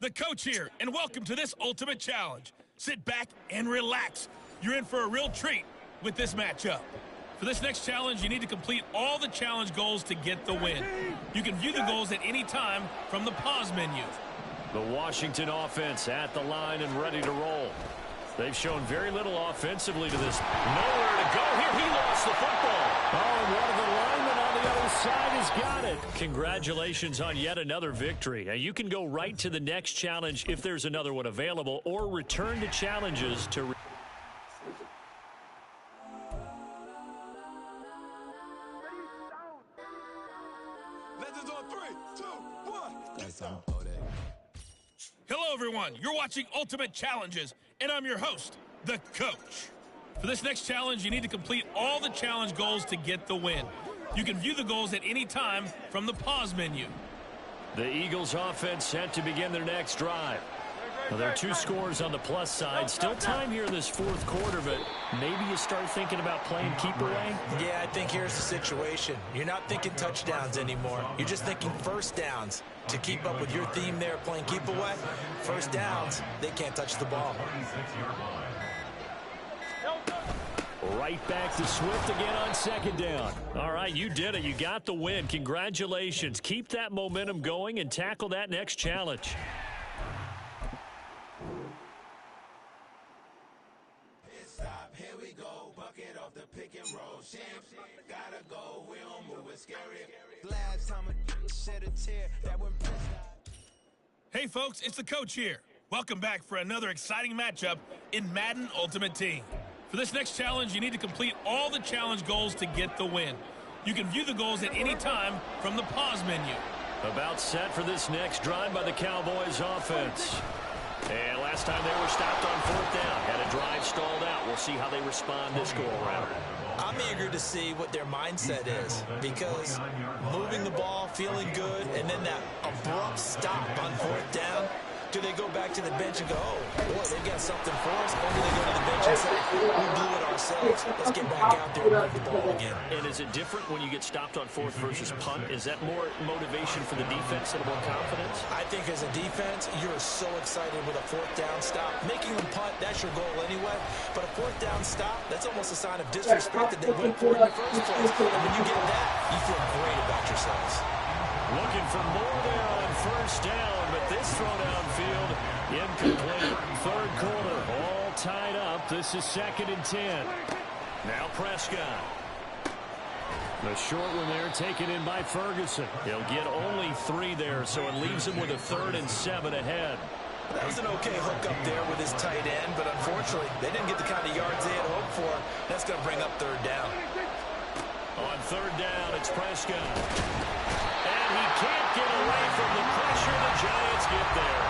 The coach here, and welcome to this ultimate challenge. Sit back and relax. You're in for a real treat with this matchup. For this next challenge, you need to complete all the challenge goals to get the win. You can view the goals at any time from the pause menu. The Washington offense at the line and ready to roll. They've shown very little offensively to this. Nowhere to go here. He lost the football. Oh, and one of the linemen on the other side has got it. Congratulations on yet another victory. Now, you can go right to the next challenge if there's another one available, or return to challenges to... Legends on 3, 2, 1. That's on. Hello, everyone. You're watching Ultimate Challenges, and I'm your host, the coach. For this next challenge, you need to complete all the challenge goals to get the win. You can view the goals at any time from the pause menu. The Eagles offense set to begin their next drive. Well, there are two scores on the plus side. Still time here in this fourth quarter, but maybe you start thinking about playing keep away? Yeah, I think here's the situation. You're not thinking touchdowns anymore. You're just thinking first downs. To keep up with your theme there, playing keep away, first downs, they can't touch the ball. Right back to Swift again on second down. All right, you did it. You got the win. Congratulations. Keep that momentum going and tackle that next challenge. Here we go, bucket off the pick and roll. Gotta go, we don't move it scary. Last time I shed a tear that went pressed. Hey, folks, it's the coach here. Welcome back for another exciting matchup in Madden Ultimate Team. For this next challenge, you need to complete all the challenge goals to get the win. You can view the goals at any time from the pause menu. About set for this next drive by the Cowboys offense. And last time they were stopped on fourth down. Had a drive stalled out. We'll see how they respond this go-around. I'm eager to see what their mindset is, because moving the ball, feeling good, and then that abrupt stop on fourth down, Do they go back to the bench and go, oh, boy, they've got something for us? Or do they go to the bench and say, we blew it ourselves. Let's get back out there and move the ball again. And is it different when you get stopped on fourth versus punt? Is that more motivation for the defense and more confidence? I think as a defense, you're so excited with a fourth down stop. Making them punt, that's your goal anyway. But a fourth down stop, that's almost a sign of disrespect that they went for it in the first place. And when you get that, you feel great about yourselves. Looking for more there on first down, but this throw downfield incomplete. Third quarter, all tied up. This is 2nd and 10. Now Prescott. The short one there taken in by Ferguson. He'll get only 3 there, so it leaves him with a 3rd and 7 ahead. That was an okay hook up there with his tight end, but unfortunately, they didn't get the kind of yards they had hoped for. That's going to bring up 3rd down. On 3rd down, it's Prescott. And he can't get away from the pressure. The Giants get there.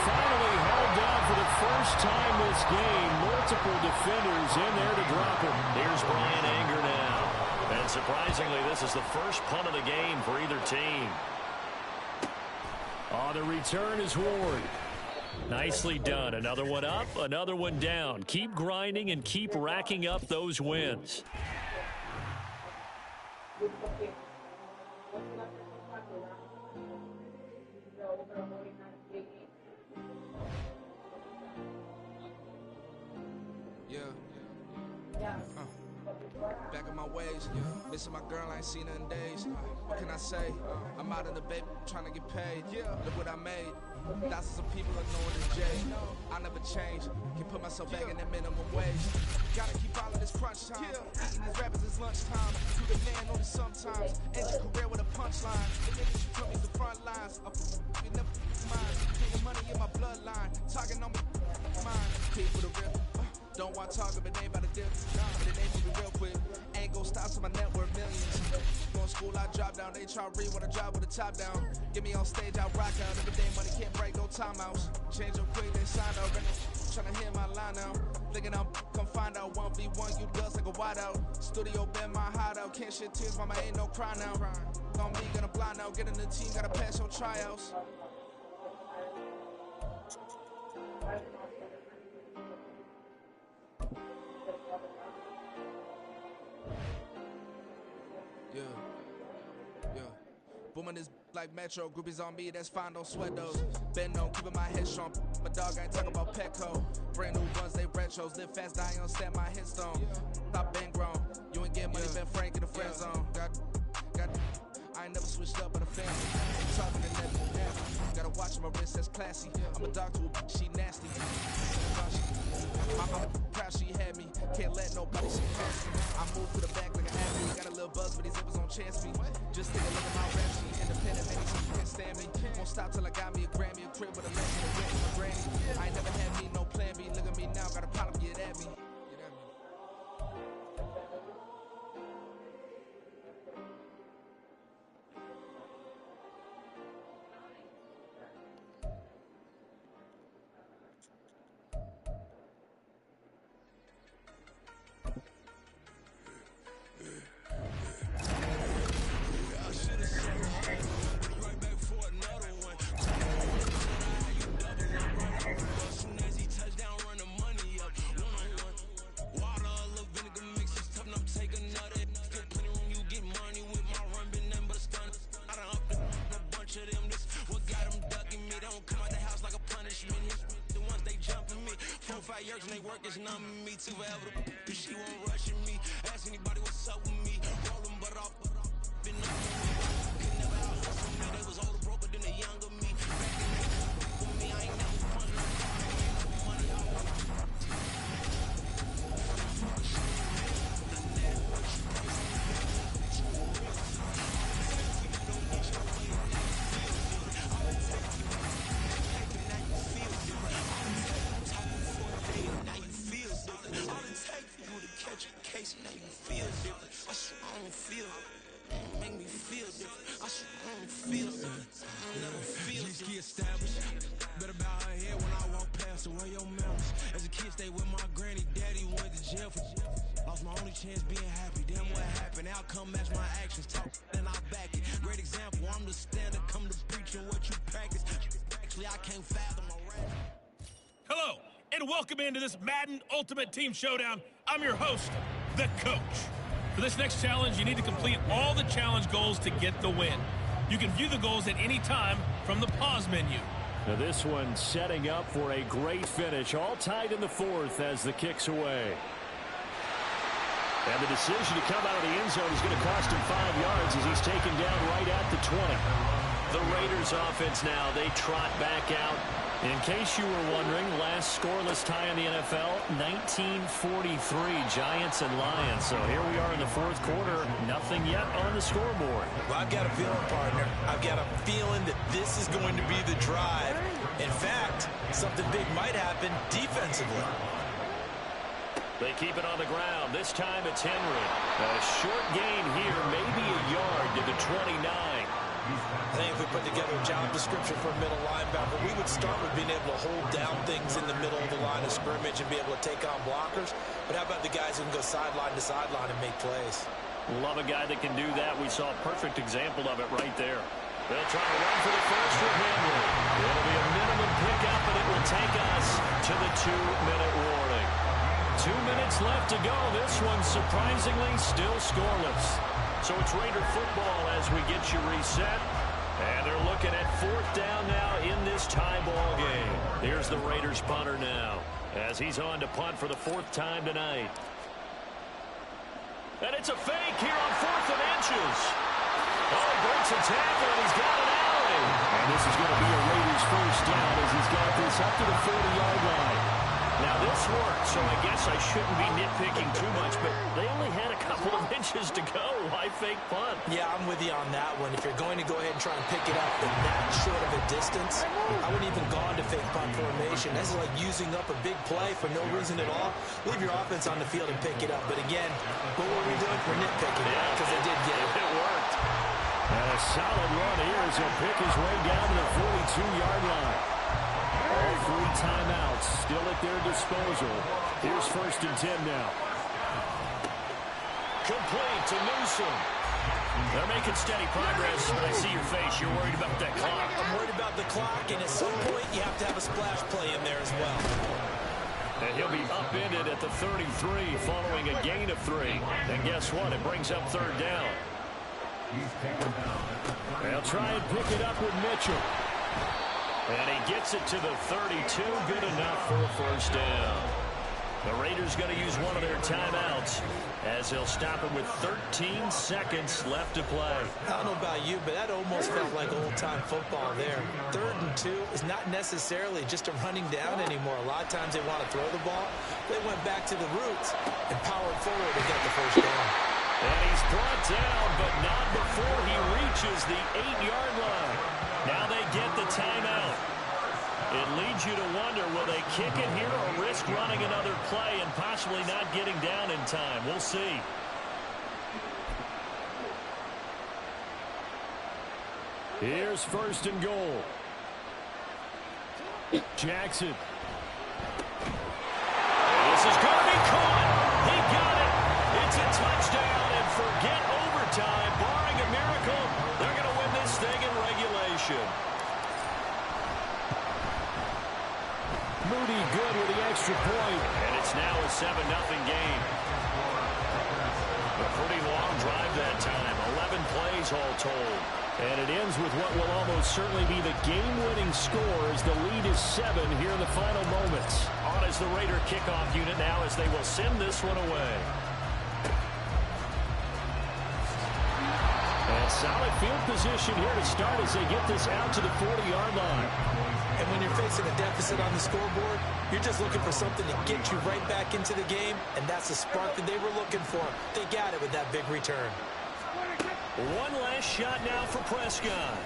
Finally held down for the first time this game. Multiple defenders in there to drop him. Here's Brian Anger now. And surprisingly, this is the first punt of the game for either team. On the return is Ward. Nicely done. Another one up, another one down. Keep grinding and keep racking up those wins. Back in my ways, missing my girl, I ain't seen her in days. What can I say? I'm out in the baby, trying to get paid. Look what I made. Thousands of people are knowing it's Jay. I never change. Can put myself back in that minimum wage. Gotta keep all of this crunch time. Eating these rappers is lunchtime. You the man on it sometimes. End your career with a punchline. The niggas you put me the front lines. You never mind. Getting money in my bloodline. Talking on me, mine. People the real. Don't want to talk if it ain't about a dip. But it ain't moving real quick. Ain't gon' stop till my net worth millions. Going to school, I drop down. They try to read when I drop with the top down. Get me on stage, I rock out. Every day money can't break, no timeouts. Change up quick, they sign up. Tryna hear my line now. Thinking I'm come find out 1v1, you dust like a wideout. Studio been my hideout. Can't shed tears, mama ain't no cry now. Gonna be gonna blind out. Get in the team, gotta pass your tryouts. Booming this like Metro, groupies on me, that's fine, don't sweat those. Bend on, keeping my head strong. My dog ain't talking about Petco. Brand new ones, they retros. Live fast, I ain't on set my headstone. Stop been grown. You ain't getting money, been Frank in the friend zone. Got I ain't never switched up on the family. Talking to never. Gotta watch my wrist, that's classy. I'm a dog to a she nasty. I'm proud she had me. Can't let nobody see past me. I move to the back like an athlete. Got a little buzz, but these zippers on chance me. Just take a look at my rap sheet. Independent, many people can't stand me. Won't stop till I got me a Grammy, a crib with a lens and a ring for my granny. I ain't never had me, no plan B. Look at me now, got a problem, get at me. And they work is numbing me too forever. She won't rush me. Ask anybody what's up with me. Rollin' but off. Been up with me. Can never out hustle me. They was older broke, but then they younger me. Back in the with me, I ain't never punch no money. Now you feel different. I swear I don't feel different. Make me feel different. I swear I don't feel different. I don't never feel different. Just established. Better bow her head when I walk past her. Where your memories? As a kid, stay with my granny. Daddy went to jail for lost my only chance being happy. Damn, what happened? Outcome match my actions. Talk and I'll back it. Great example. I'm the standard. Come to preaching what you practice. Actually, I can't fathom a rap. Hello, and welcome into this Madden Ultimate Team Showdown. I'm your host, the Coach. For this next challenge, you need to complete all the challenge goals to get the win. You can view the goals at any time from the pause menu. Now this one setting up for a great finish, all tied in the fourth as the kick's away. And the decision to come out of the end zone is going to cost him 5 yards as he's taken down right at the 20. The Raiders offense now, they trot back out. In case you were wondering, last scoreless tie in the NFL, 1943, Giants and Lions. So here we are in the fourth quarter, nothing yet on the scoreboard. Well, I've got a feeling, partner. I've got a feeling that this is going to be the drive. In fact, something big might happen defensively. They keep it on the ground. This time it's Henry. A short gain here, maybe a yard to the 29. I think if we put together a job description for a middle linebacker, we would start with being able to hold down things in the middle of the line of scrimmage and be able to take on blockers. But how about the guys who can go sideline to sideline and make plays? Love a guy that can do that. We saw a perfect example of it right there. They'll try to run for the first with Henry. It'll be a minimum pickup, and it will take us to the 2-minute warning. 2 minutes left to go. This one surprisingly still scoreless. So it's Raider football as we get you reset. And they're looking at fourth down now in this tie ball game. Here's the Raiders punter now as he's on to punt for the fourth time tonight. And it's a fake here on 4th and inches. Oh, he breaks a tackle and he's got an alley. And this is going to be a Raiders first down as he's got this up to the 40-yard line. Now, this worked, so I guess I shouldn't be nitpicking too much, but they only had a couple of inches to go. Why fake punt? Yeah, I'm with you on that one. If you're going to go ahead and try and pick it up in that short of a distance, I wouldn't even gone to fake punt formation. This is like using up a big play for no reason at all. Leave your offense on the field and pick it up. But again, what were we doing? We're nitpicking because they did get it. It worked. And a solid run here as he'll pick his way down to the 42-yard line. All 3 timeouts still at their disposal. Here's 1st and 10 now. Complete to Newsom. They're making steady progress, but I see your face. You're worried about that clock. I'm worried about the clock, and at some point you have to have a splash play in there as well. And he'll be upended at the 33 following a gain of 3. And guess what? It brings up 3rd down. They'll try and pick it up with Mitchell. And he gets it to the 32. Good enough for a first down. The Raiders going to use one of their timeouts as he'll stop it with 13 seconds left to play. I don't know about you, but that almost felt like old-time football there. 3rd and 2 is not necessarily just a running down anymore. A lot of times they want to throw the ball. They went back to the roots and powered forward to get the first down. And he's brought down, but not before he reaches the 8-yard line. Now they get the timeout. It leads you to wonder, will they kick it here or risk running another play and possibly not getting down in time? We'll see. Here's 1st and goal. Jackson. This is going to be caught. He got it. It's a touchdown, and forget overtime. Barring a miracle, they're going to win this thing in regulation. Moody good with the extra point, and it's now a 7-0 game. A pretty long drive that time, 11 plays all told. And it ends with what will almost certainly be the game-winning score as the lead is 7 here in the final moments. On as the Raider kickoff unit now as they will send this one away. And solid field position here to start as they get this out to the 40-yard line. And when you're facing a deficit on the scoreboard, you're just looking for something to get you right back into the game, and that's the spark that they were looking for. They got it with that big return. One last shot now for Prescott.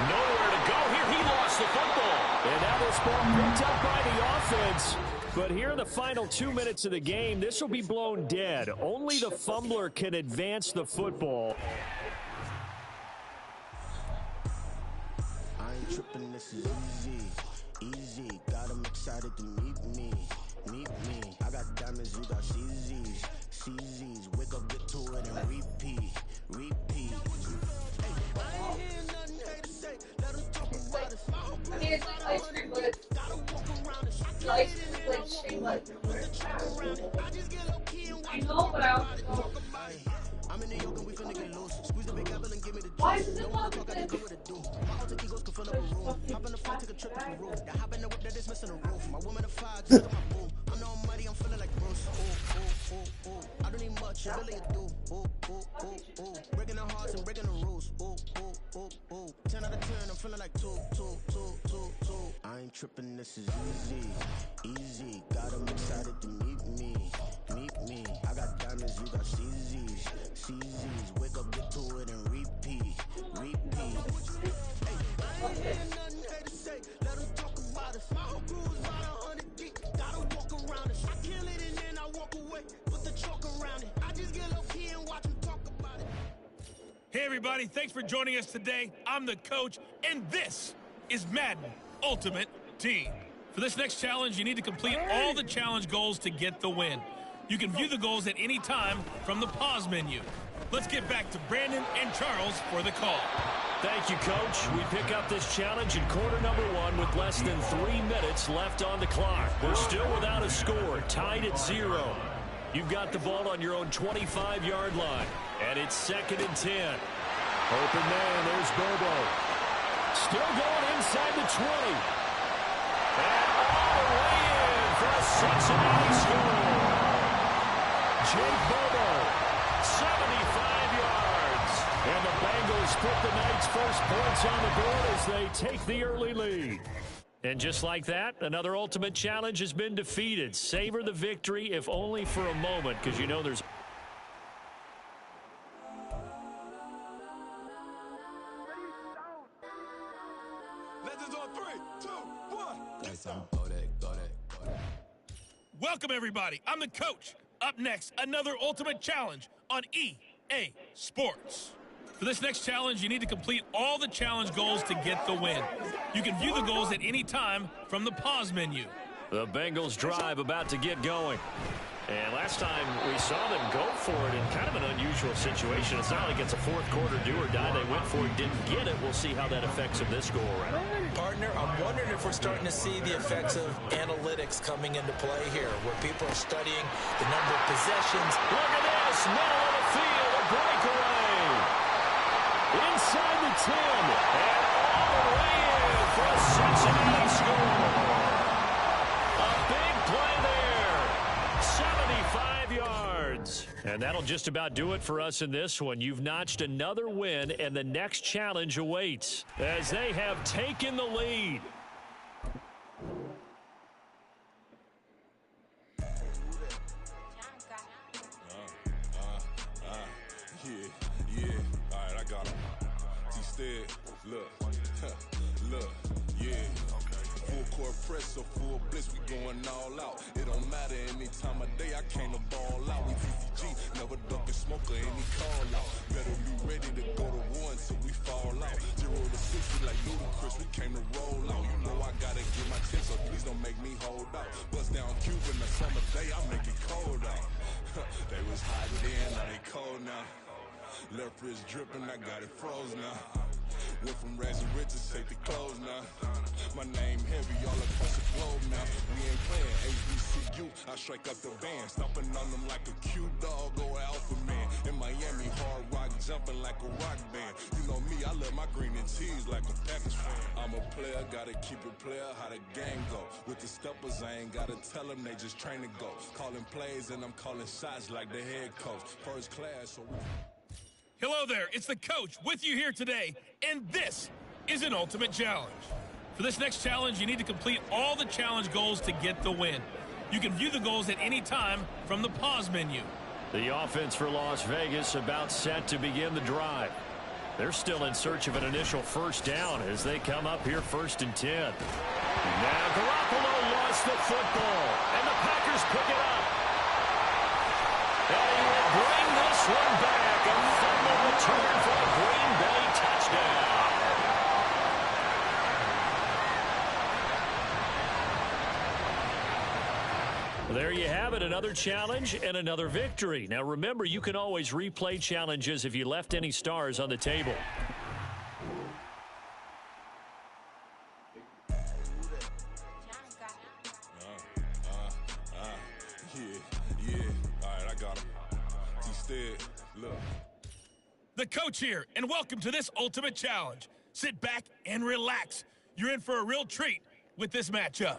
Nowhere to go here. He lost the football. And now this ball picked up by the offense. But here in the final 2 minutes of the game, this will be blown dead. Only the fumbler can advance the football. I ain't tripping, this is easy. Got them excited to meet me. I got diamonds, you got CZs. Wake up, get to it, and repeat. Hey, I ain't hearing nothing hate to say. Let them talk it's ice cream, but it's the ice cream is like shaped like I know, but I also don't. I'm in New York and we finna get loose. Squeeze the big apple and give me the Why juice. is it Don't wanna talk, I just do what it do. My alter egos can fill up a room. Hop in the flight, take a trip to Peru. Now hop in the whip that is missing a roof. My woman a fire, just look at my boo. I'm no money, I'm feeling like Bruce. Ooh, ooh, ooh, ooh. I don't need much, I really do. Ooh, ooh, ooh, ooh. Breaking the hearts and breaking the rules. Ooh, ooh, ooh, ooh. 10 out of 10, I'm feeling like 2, 2, 2, 2, 2. I ain't tripping, this is easy, easy. Got 'em excited to meet me, meet me. I got diamonds, you got CZs, CZs. Wake up, get to it and repeat, repeat. Hey, I ain't hearing nothing hate to say. Let 'em talk about us. My whole crew is about 100 deep. Gotta walk around it. I kill it and then I walk away. Put the chalk around it. I just get low key and watch 'em talk about it. Hey, everybody. Thanks for joining us today. I'm the coach, and this is Madden Ultimate Team. For this next challenge, you need to complete all the challenge goals to get the win. You can view the goals at any time from the pause menu. Let's get back to Brandon and Charles for the call. Thank you, Coach. We pick up this challenge in quarter number 1 with less than 3 minutes left on the clock. We're still without a score, tied at 0. You've got the ball on your own 25-yard line, and it's 2nd and 10. Open man, there's Bobo. Still going inside the 20. And all the way in for a Cincinnati score. Jake Bobo, 75 yards. And the Bengals put the night's first points on the board as they take the early lead. And just like that, another ultimate challenge has been defeated. Savor the victory, if only for a moment, because you know there's... Legends on 3, 2, 1. Yes, sir. Welcome, everybody. I'm the coach. Up next, another ultimate challenge on EA Sports. For this next challenge, you need to complete all the challenge goals to get the win. You can view the goals at any time from the pause menu. The Bengals drive about to get going. And last time we saw them go for it in kind of an unusual situation. It's not like it's a fourth quarter do or die. They went for it, didn't get it. We'll see how that affects them this go around. Partner, I'm wondering if we're starting to see the effects of analytics coming into play here, where people are studying the number of possessions. Look at this, middle of the field, a breakaway. Inside the 10, and all the way in for a Cincinnati score. A big play there, 75 yards. And that'll just about do it for us in this one. You've notched another win, and the next challenge awaits as they have taken the lead. Yeah, all right, I got him. Instead, look, look, yeah. Full court press, so full blitz, we going all out. It don't matter any time of day, I came to ball out. We TCG, never ducking smoker, any call out. Better be ready to go to war until we fall out. 0 to 60 like ludicrous, we came to roll out. You know I gotta get my tip, so please don't make me hold out. Bust down Cuban, the summer day, I make it cold out. They was hot then, now they cold now. Left wrist dripping, I got it froze now. Went from rags to riches, take the clothes now. My name heavy all across the globe now. We ain't playing HBCU, I strike up the band. Stomping on them like a cute dog or alpha man. In Miami, hard rock jumping like a rock band. You know me, I love my green and cheese like a Packers fan. I'm a player, gotta keep it player, how the game go. With the steppers, I ain't gotta tell them, they just train to go. Calling plays and I'm calling shots like the head coach. First class, so we... Hello there, it's the coach with you here today, and this is an ultimate challenge. For this next challenge, you need to complete all the challenge goals to get the win. You can view the goals at any time from the pause menu. The offense for Las Vegas about set to begin the drive. They're still in search of an initial first down as they come up here 1st and 10. Now Garoppolo lost the football, and the Packers pick it up. And he will bring this one back. A fumble return for a Green Bay touchdown. Well, there you have it, another challenge and another victory. Now remember, you can always replay challenges if you left any stars on the table. got him. Instead, look. The coach here, and welcome to this Ultimate Challenge. Sit back and relax. You're in for a real treat with this matchup.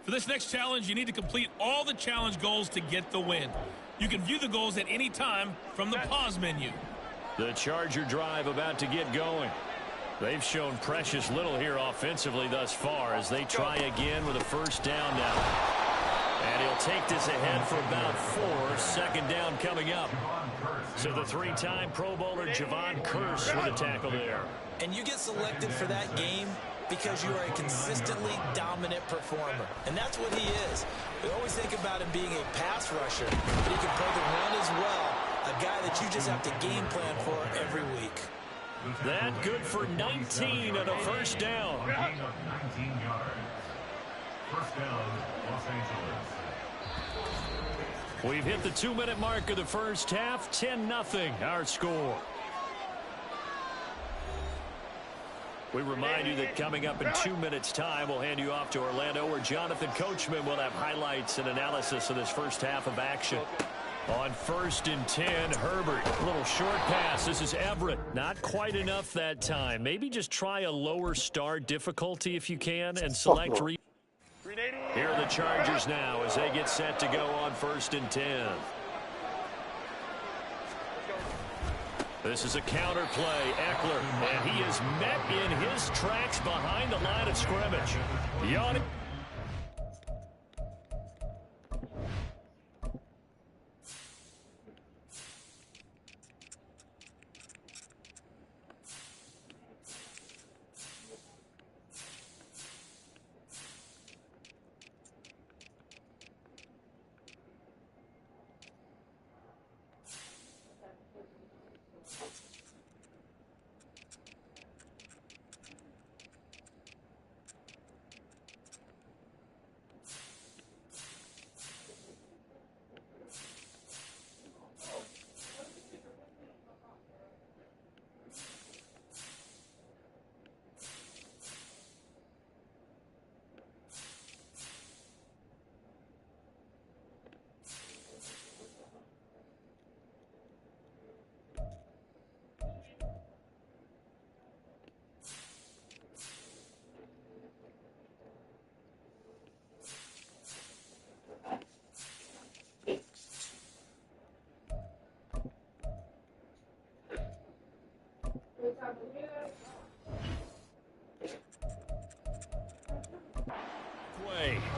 For this next challenge, you need to complete all the challenge goals to get the win. You can view the goals at any time from the pause menu. The Charger drive about to get going. They've shown precious little here offensively thus far as they try again with a first down now. And he'll take this ahead for about 4. Second down coming up. So the 3-time Pro Bowler Javon Curse with a tackle there. And you get selected for that game because you are a consistently dominant performer. And that's what he is. We always think about him being a pass rusher, but he can play the run as well. A guy that you just have to game plan for every week. That good for 19 and a first down. 19 yards. First down, Los Angeles. We've hit the 2-minute mark of the first half. 10-0 our score. We remind you that coming up in 2 minutes' time, we'll hand you off to Orlando, where Jonathan Coachman will have highlights and analysis of this first half of action. On 1st and 10, Herbert. A little short pass. This is Everett. Not quite enough that time. Maybe just try a lower start difficulty if you can and select Here are the Chargers now as they get set to go on 1st and 10. This is a counter play. Eckler, and he is met in his tracks behind the line of scrimmage. Yawning.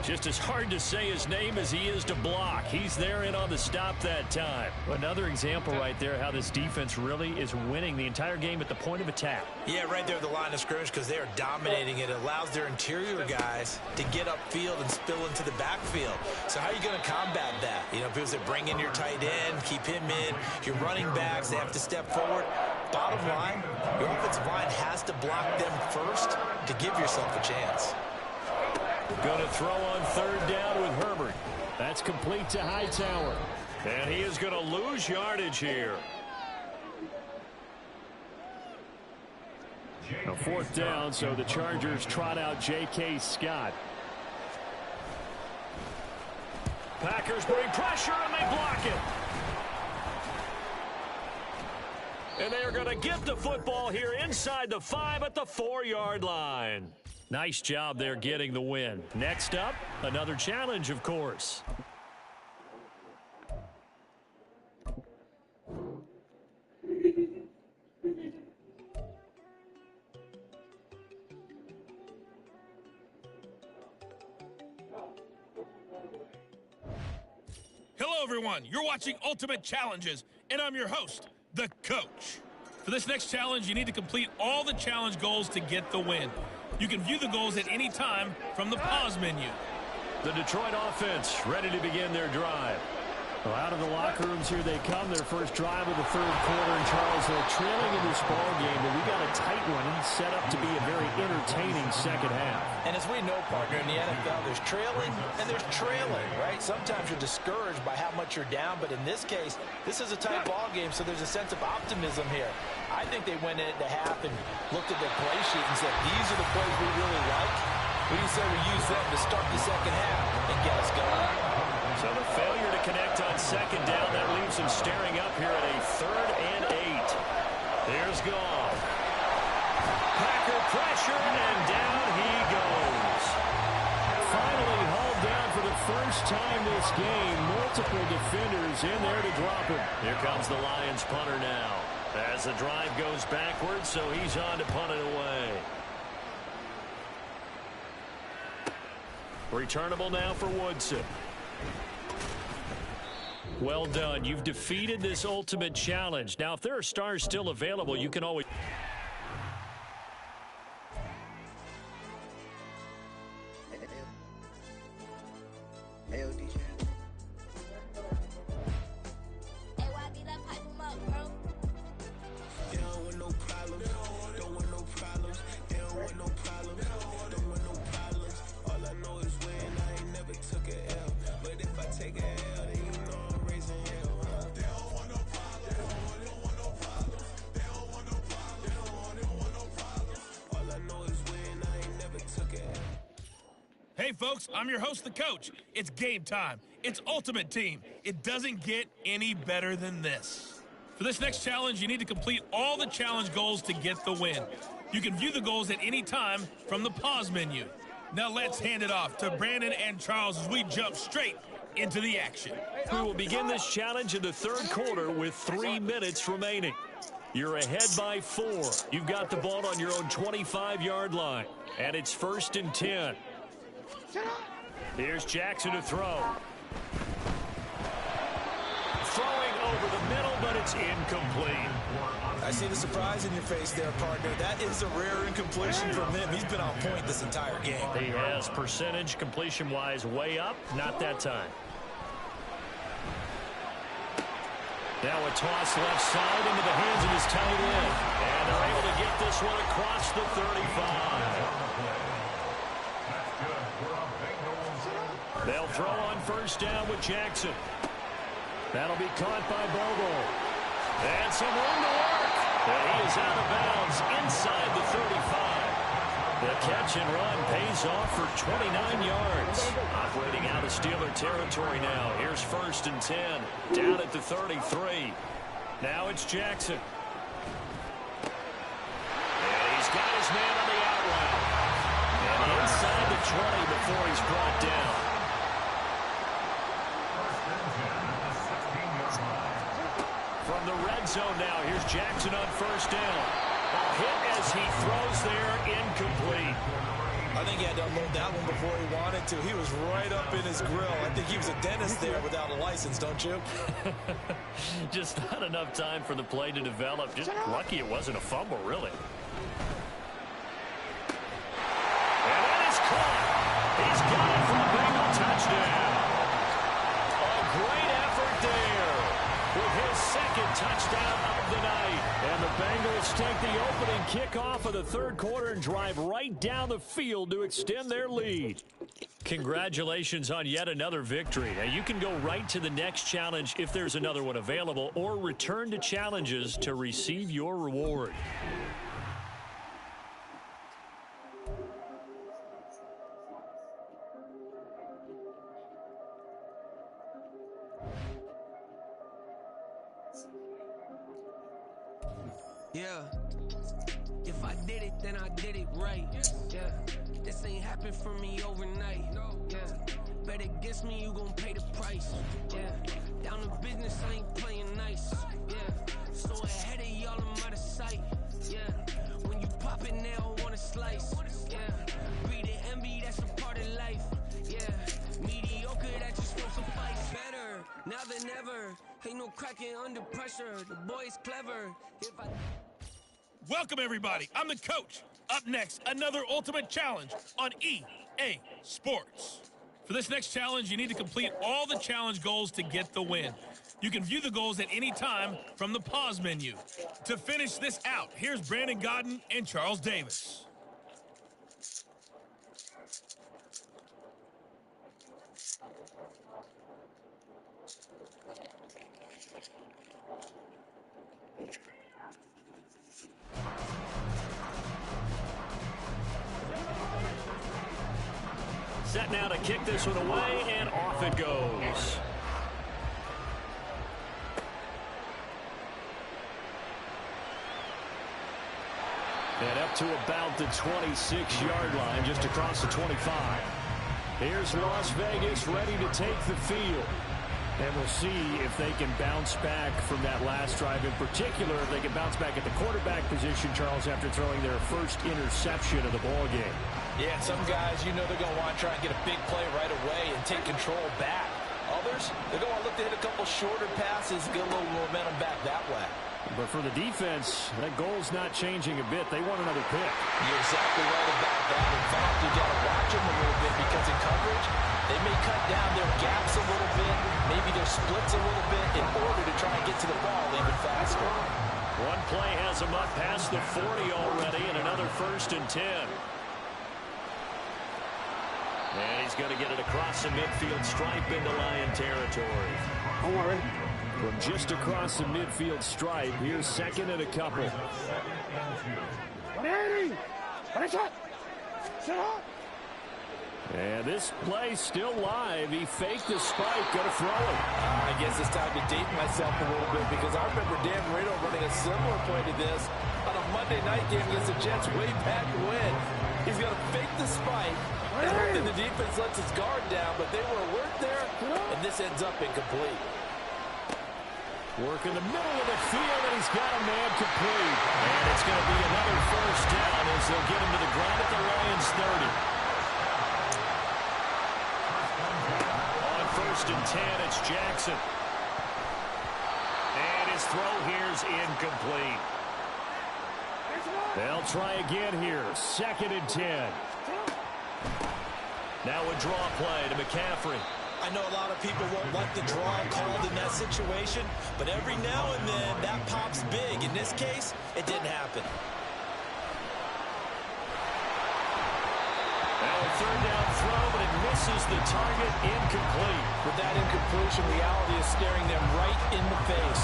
Just as hard to say his name as he is to block. He's there in on the stop that time. Another example right there how this defense really is winning the entire game at the point of attack. Yeah, right there at the line of scrimmage because they are dominating it. It allows their interior guys to get upfield and spill into the backfield. So how are you going to combat that? You know, people say bring in your tight end, keep him in. Your running backs, they have to step forward. Bottom line, your offensive line has to block them first to give yourself a chance. Going to throw on 3rd down with Herbert. That's complete to Hightower. And he is going to lose yardage here. A 4th down, so the Chargers trot out J.K. Scott. Packers bring pressure, and they block it. And they are going to get the football here inside the 5 at the 4-yard line. Nice job there getting the win. Next up, another challenge, of course. Hello, everyone. You're watching Ultimate Challenges, and I'm your host, the coach. For this next challenge, you need to complete all the challenge goals to get the win. You can view the goals at any time from the pause menu. The Detroit offense ready to begin their drive. Well, out of the locker rooms here they come. Their first drive of the 3rd quarter. And Charles, they're trailing in this ball game, but we got a tight one set up to be a very entertaining second half. And as we know, partner, in the NFL, there's trailing and there's trailing, right? Sometimes you're discouraged by how much you're down, but in this case, this is a tight ball game, so there's a sense of optimism here. I think they went into half and looked at their play sheet and said, these are the plays we really like. What do you say we use them to start the second half and get us going? So the failure to connect on second down, that leaves him staring up here at a 3rd and 8. Here's Goff. Packer pressure, and down he goes. Finally hauled down for the first time this game. Multiple defenders in there to drop him. Here comes the Lions punter now. As the drive goes backwards, so he's on to punt it away. Returnable now for Woodson. Well done. You've defeated this ultimate challenge. Now, if there are stars still available, you can always... Hey, folks, I'm your host, the coach. It's game time. It's Ultimate Team. It doesn't get any better than this. For this next challenge, you need to complete all the challenge goals to get the win. You can view the goals at any time from the pause menu. Now let's hand it off to Brandon and Charles as we jump straight into the action. We will begin this challenge in the 3rd quarter with 3 minutes remaining. You're ahead by 4. You've got the ball on your own 25-yard line, and it's 1st and 10. Here's Jackson to throw. Throwing over the middle, but it's incomplete. I see the surprise in your face there, partner. That is a rare incompletion from him. He's been on point this entire game. He has percentage completion-wise way up. Not that time. Now a toss left side into the hands of his tight end. And they're able to get this one across the 35. They'll throw on 1st down with Jackson. That'll be caught by Bogle. And some room to work. And he is out of bounds inside the 35. The catch and run pays off for 29 yards. Operating out of Steeler territory now. Here's 1st and 10. Down at the 33. Now it's Jackson. And he's got his man on the out route. And inside the 20 before he's brought down. From the red zone now, here's Jackson on 1st down. A hit as he throws there, incomplete. I think he had to unload that one before he wanted to. He was right up in his grill. I think he was a dentist there without a license, don't you? Just not enough time for the play to develop. Just lucky it wasn't a fumble, really. And that is caught. He's got it for a Bengal touchdown. A great effort there with his 2nd touchdown of the night. And the Bengals take the opening kickoff of the 3rd quarter and drive right down the field to extend their lead. Congratulations on yet another victory. Now, you can go right to the next challenge if there's another one available, or return to challenges to receive your reward. Yeah, if I did it, then I did it right. Yeah, this ain't happened for me overnight. Yeah, bet against me, you gon' pay the price. Yeah, down to business, I ain't playing nice. Yeah, so ahead of y'all, I'm out of sight. Yeah, when you pop it, they don't wanna slice. Yeah, greed and envy, that's a part of life. Yeah, mediocre, that just won't suffice. Better now than ever. Ain't no cracking under pressure. The boy's clever. If I Welcome, everybody. I'm the coach. Up next, another Ultimate Challenge on EA Sports. For this next challenge, you need to complete all the challenge goals to get the win. You can view the goals at any time from the pause menu. To finish this out, here's Brandon Godden and Charles Davis. Set now to kick this one away, and off it goes. And up to about the 26-yard line, just across the 25. Here's Las Vegas ready to take the field. And we'll see if they can bounce back from that last drive. In particular, if they can bounce back at the quarterback position, Charles, after throwing their first interception of the ball game. Yeah, some guys, you know they're going to want to try and get a big play right away and take control back. Others, they're going to look to hit a couple shorter passes, get a little momentum back that way. But for the defense, that goal's not changing a bit. They want another pick. You're exactly right about that. In fact, you've got to watch them a little bit because in coverage, they may cut down their gaps a little bit, maybe their splits a little bit in order to try and get to the ball even faster. One play has them up past the 40 already, and another 1st and 10. And he's going to get it across the midfield stripe into Lion territory. Don't worry. From just across the midfield stripe, here's 2nd and a couple. 180! And this play still live. He faked the spike, going to throw it. I guess it's time to date myself a little bit because I remember Dan Marino running a similar play to this on a Monday night game against the Jets way back when. He's going to fake the spike, and then the defense lets his guard down, but they were alert there, and this ends up incomplete. Work in the middle of the field, and he's got a man complete. And it's going to be another 1st down as they'll get him to the ground at the Lions 30. On 1st and 10, it's Jackson. And his throw here's incomplete. They'll try again here. 2nd and 10. Now a draw play to McCaffrey. I know a lot of people won't like the draw called in that situation, but every now and then that pops big. In this case, it didn't happen. Now a 3rd down throw, but it misses the target, incomplete. With that incompletion, reality is staring them right in the face.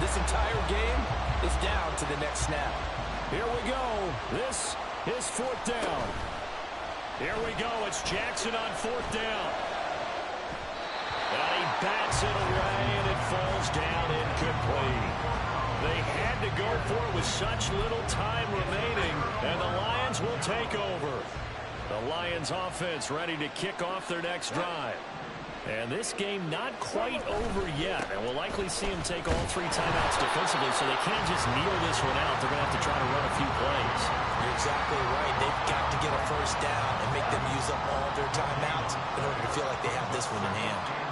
This entire game is down to the next snap. Here we go. This is 4th down. Here we go. It's Jackson on 4th down. And he bats it away, and it falls down incomplete. They had to go for it with such little time remaining, and the Lions will take over. The Lions offense ready to kick off their next drive. And this game not quite over yet, and we'll likely see them take all 3 timeouts defensively, so they can't just kneel this one out. They're going to have to try to run a few plays. You're exactly right. They've got to get a 1st down and make them use up all their timeouts in order to feel like they have this one in hand.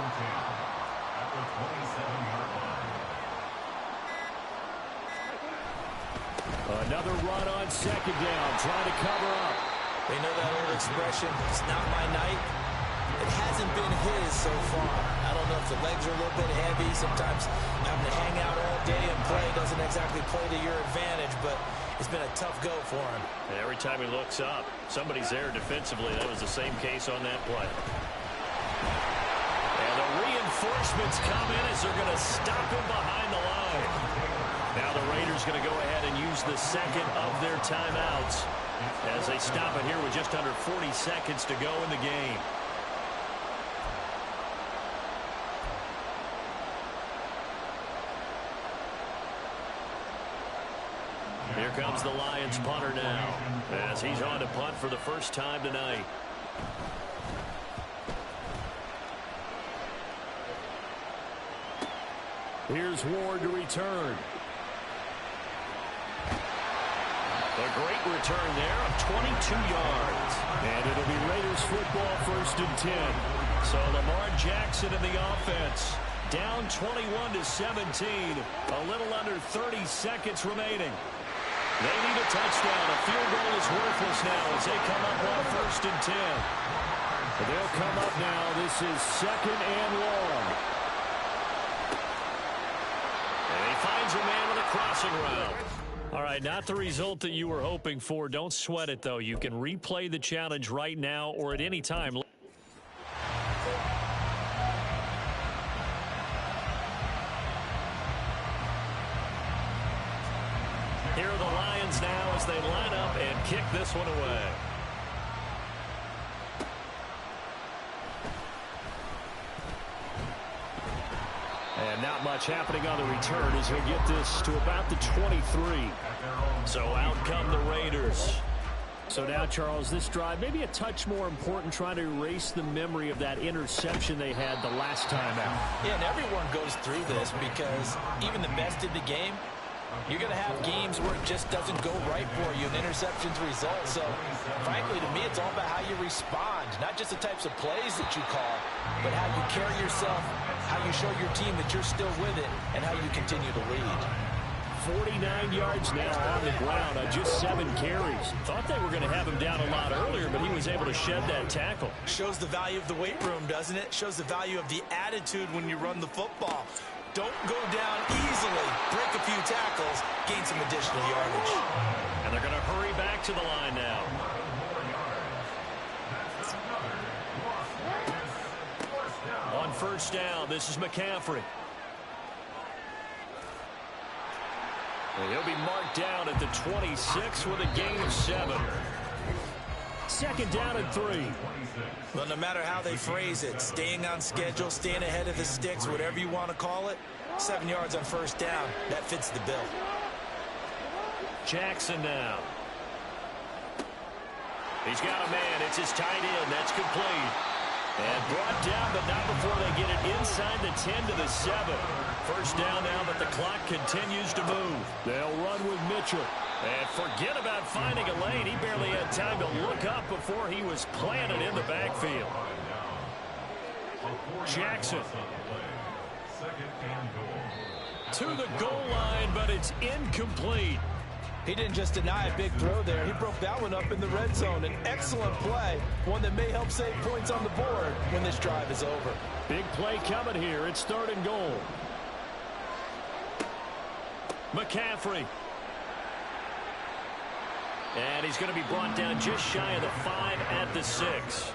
Another run on 2nd down, trying to cover up. They know that old expression, it's not my night. It hasn't been his so far. I don't know if the legs are a little bit heavy. Sometimes having to hang out all day and play doesn't exactly play to your advantage, but it's been a tough go for him. And every time he looks up, somebody's there defensively. That was the same case on that play. And the reinforcements come in as they're going to stop him behind the line. Now the Raiders going to go ahead and use the 2nd of their timeouts as they stop it here with just under 40 seconds to go in the game. Here comes the Lions punter now as he's on to punt for the first time tonight. Here's Ward to return. A great return there of 22 yards. And it'll be Raiders football 1st and 10. So Lamar Jackson in the offense. Down 21-17. A little under 30 seconds remaining. They need a touchdown. A field goal is worthless now as they come up on 1st and 10. They'll come up now. This is 2nd and long. And he finds a man with a crossing route. All right, not the result that you were hoping for. Don't sweat it, though. You can replay the challenge right now or at any time. Here are the Lions now as they line up and kick this one away. And not much happening on the return as he'll get this to about the 23. So out come the Raiders. So now, Charles, this drive maybe a touch more important, trying to erase the memory of that interception they had the last time out. Yeah, and everyone goes through this because even the best in the game, you're going to have games where it just doesn't go right for you, and interceptions result. So, frankly, to me, it's all about how you respond, not just the types of plays that you call, but how you carry yourself, how you show your team that you're still with it, and how you continue to lead. 49 yards now on the ground on just 7 carries. Thought they were going to have him down a lot earlier, but he was able to shed that tackle. Shows the value of the weight room, doesn't it? Shows the value of the attitude when you run the football. Don't go down easily. Break a few tackles. Gain some additional yardage. And they're going to hurry back to the line now. On first down, this is McCaffrey. And he'll be marked down at the 26 with a gain of 7. Second down and 3. Well, no matter how they phrase it, staying on schedule, staying ahead of the sticks, whatever you want to call it, 7 yards on first down, that fits the bill. Jackson now. He's got a man. It's his tight end. That's complete. And brought down, but not before they get it inside the 10 to the 7. First down now, but the clock continues to move. They'll run with Mitchell. And forget about finding a lane. He barely had time to look up before he was planted in the backfield. Jackson. To the goal line, but it's incomplete. He didn't just deny a big throw there. He broke that one up in the red zone. An excellent play, one that may help save points on the board when this drive is over. Big play coming here. It's 3rd and goal. McCaffrey. And he's going to be brought down just shy of the 5 at the 6.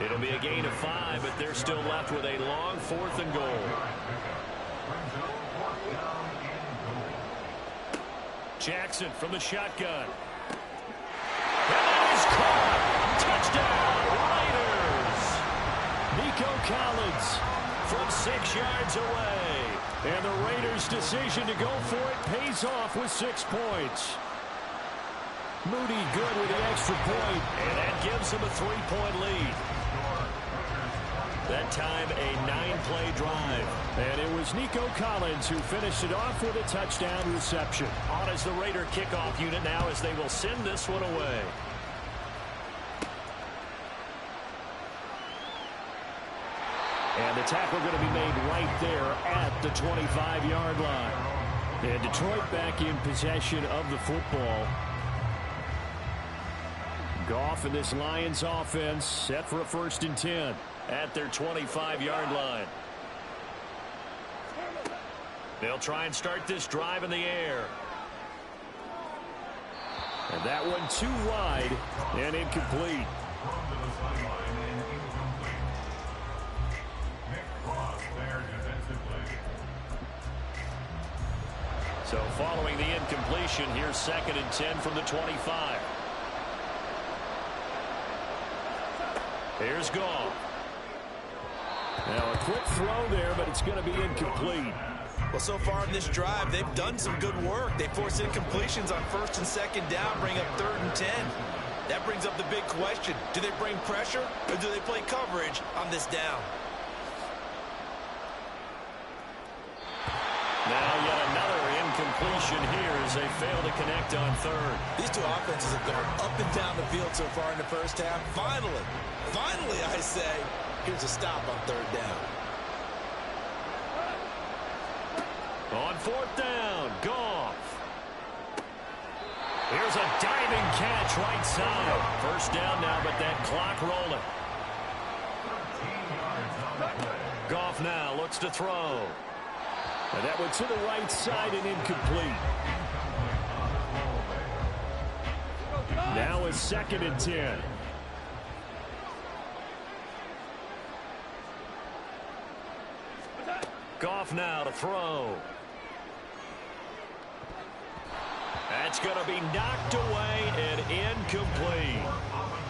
It'll be a gain of 5, but they're still left with a long 4th and goal. Jackson from the shotgun. And that is caught. Touchdown, Raiders. Nico Collins from 6 yards away. And the Raiders' decision to go for it pays off with 6 points. Moody good with the extra point, and that gives them a 3-point lead. That time a 9-play drive. And it was Nico Collins who finished it off with a touchdown reception. On as the Raider kickoff unit now as they will send this one away. And the tackle going to be made right there at the 25-yard line. And Detroit back in possession of the football. Goff and this Lions offense set for a 1st and 10 at their 25-yard line. They'll try and start this drive in the air. And that one too wide and incomplete. So following the incompletion, here's 2nd and 10 from the 25. Here's Goff. Now a quick throw there, but it's going to be incomplete. Well, so far in this drive, they've done some good work. They force incompletions on 1st and 2nd down, bring up 3rd and 10. That brings up the big question. Do they bring pressure or do they play coverage on this down? Now yet another incompletion here as they fail to connect on 3rd. These two offenses have gone up and down the field so far in the first half. Finally, I say, here's a stop on 3rd down. On 4th down, Goff. Here's a diving catch right side. First down now, but that clock rolling. Goff now looks to throw. And that one to the right side and incomplete. Now is 2nd and 10. Goff now to throw. That's going to be knocked away and incomplete.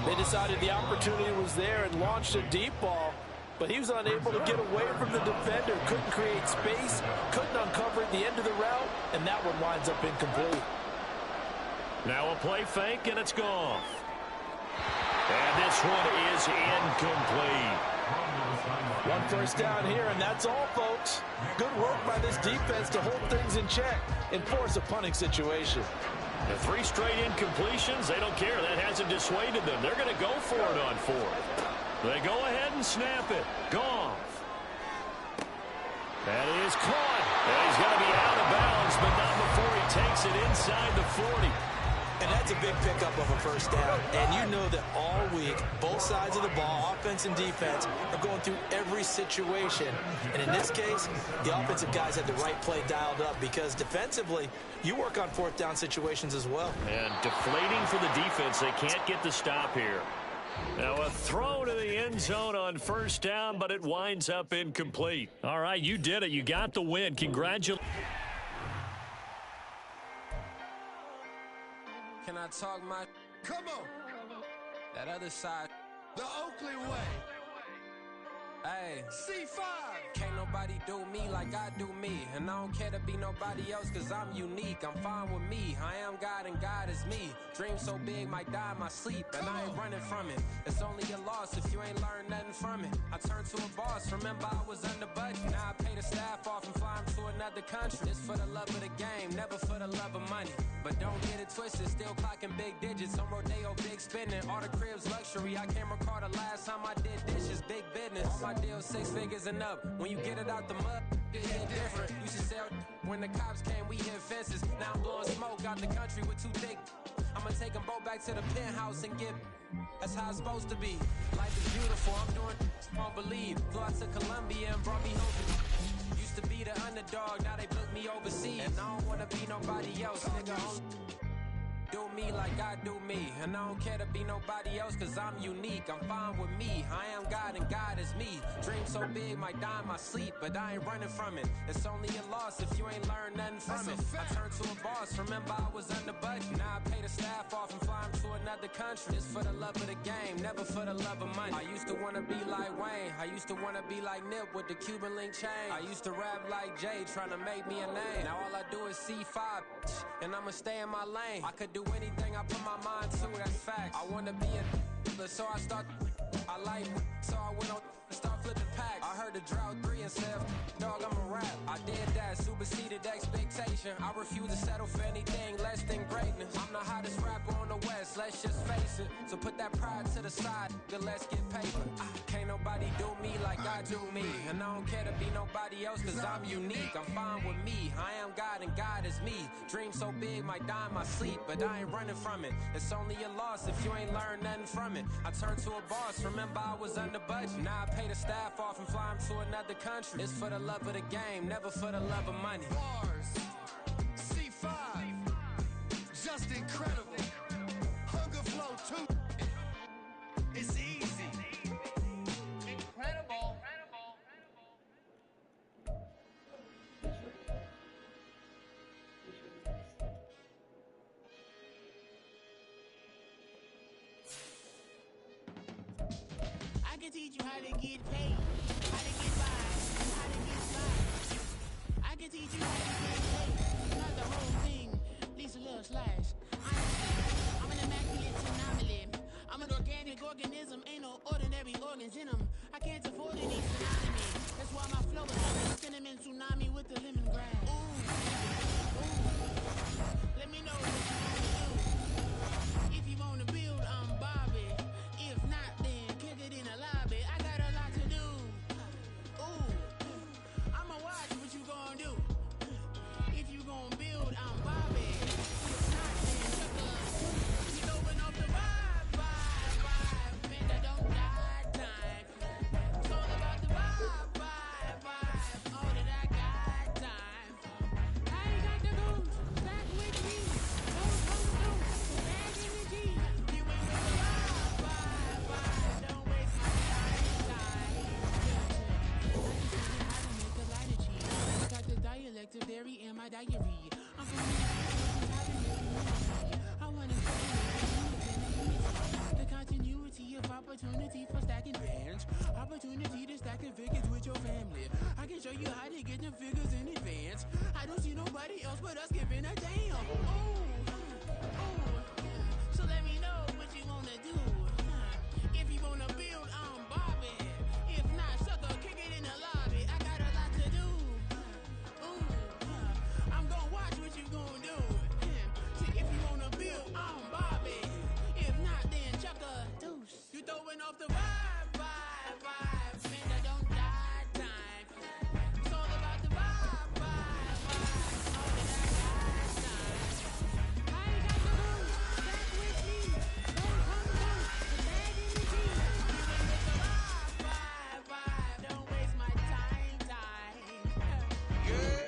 They decided the opportunity was there and launched a deep ball. but he was unable to get away from the defender. Couldn't create space, couldn't uncover the end of the route, and that one winds up incomplete. Now a play fake, and it's gone. And this one is incomplete. One first down here, and that's all, folks. Good work by this defense to hold things in check and force a punting situation. The 3 straight incompletions, they don't care. That hasn't dissuaded them. They're going to go for it on 4th. They go ahead and snap it. Goff. That is caught. And he's going to be out of bounds, but not before he takes it inside the 40. And that's a big pickup of a first down. And you know that all week, both sides of the ball, offense and defense, are going through every situation. And in this case, the offensive guys had the right play dialed up because defensively, you work on 4th down situations as well. And deflating for the defense. They can't get the stop here. Now a throw to the end zone on first down, but it winds up incomplete. All right, you did it. You got the win. Congratulations. Can I talk my... Come on! That other side. The Oakley way. Hey. C5! Can't nobody do me like I do me. And I don't care to be nobody else cause I'm unique. I'm fine with me. I am God and God is me. Dream so big might die in my sleep. And I ain't running from it. It's only a loss if you ain't learned nothing from it. I turned to a boss. Remember I was under budget. Now I pay the staff off and fly them to another country. It's for the love of the game, never for the love of money. But don't get it twisted, still clocking big digits. On Rodeo, big spending. All the cribs luxury. I can't recall the last time I did dishes. Big business. All my deals 6 figures and up. When you get it out the mud, it hit different. Used to sell when the cops came, we hit fences. Now I'm blowing smoke out the country with 2 thick. I'ma take them both back to the penthouse and get. That's how it's supposed to be. Life is beautiful. I'm doing. Won't believe. Flew out to Colombia and brought me home. Used to be the underdog. Now they book me overseas. And I don't wanna be nobody else, nigga. Do me like I do me. And I don't care to be nobody else cause I'm unique. I'm fine with me. I am God and God is me. Dream so big might die in my sleep, but I ain't running from it. It's only a loss if you ain't learned nothing from it. I turned to a boss. Remember I was under budget. Now I pay the staff off and fly them to another country. It's for the love of the game, never for the love of money. I used to wanna be like Wayne. I used to wanna be like Nip with the Cuban link chain. I used to rap like Jay trying to make me a name. Now all I do is C5 and I'ma stay in my lane. I could do anything I put my mind to, that's facts. I wanna be a so I start. I like so I went on and start flipping packs. I heard the drought 3 and said, dog, I'm a rap. I did that, superseded expectation. I refuse to settle for anything less than greatness. I'm the hottest rapper on the West, let's just face it. So put that pride to the side, then let's get paper. Can't nobody do me like I do me. And I don't care to be nobody else cause I'm unique. I'm fine with me, I am God and God is me. Dream so big might die in my sleep, but I ain't running from it. It's only a loss if you ain't learned nothing from it. I turned to a boss, remember I was under budget. Now I pay the staff off and fly them to another country. It's for the love of the game, never for the love of money. Bars, C5, just incredible. Hunger flow too. It's easy. Incredible. I can teach you how to get paid, how to get by, and how to get by. I can teach you how to get paid, not the whole thing, at least a little slash. I'm an immaculate anomaly. I'm an organic organism, ain't no ordinary organs in them. I can't afford any synonymy. That's why my flow is like a cinnamon tsunami with the lemongrass. Ooh, let me know what you want to do. If you want to build, I'm Bobby. If not, then kick it in the lobby. I got a lot to do. Ooh, I'ma watch what you gonna do. If you gonna build, I'm Bobby. If not, then sucker. You throwing off the vibe. Man, I don't die time. It's all about the vibe. All that I got time. I ain't got the goons back with me. Don't come through. Bag in the G. You ain't with the vibe. Don't waste my time. I can make a lot of cheese. Got the dialect of dairy in my diary. I'm from I wanna the continuity of opportunity for stacking bands. Opportunity to stack show you how to get them figures in advance. I don't see nobody else but us giving a damn. Oh, so let me know what you wanna do. If you wanna build, I'm Bobby. If not, sucker, kick it in the lobby. I got a lot to do. I'm gonna watch what you gonna do. See, if you wanna build, I'm Bobby. If not, then chuck a deuce. You throwing off the vibe, vibe, vibe. Man, I don't die time. It's all about the vibe, vibe, vibe. All that I got time. I ain't got the booze. Back with me. Don't come down. The bad energy. You ain't with the vibe, vibe, vibe. Don't waste my time. Yeah.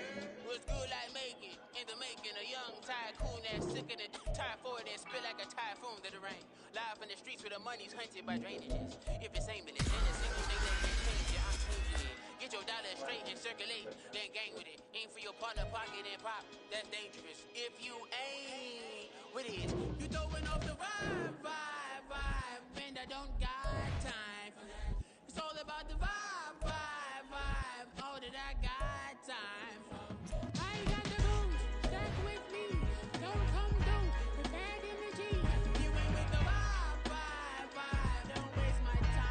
What's good like making? In the making, a young tycoon that's sick of it. Tired for it and spit like a typhoon to the rain. Live in the streets where the money's hunted by drainages. If it's aimless, then a single thing that can change it, I'm changing it. Get your dollar straight and circulate, then gang with it. Aim for your partner, pocket and pop. That's dangerous. If you ain't with it, you throwing off the vibe, vibe, vibe. And I don't got time for that. It's all about the vibe, vibe, vibe. All that I got time for. I ain't got the booze, stack with me. Don't come through the bad energy. You ain't with the vibe, vibe, vibe. Don't waste my time.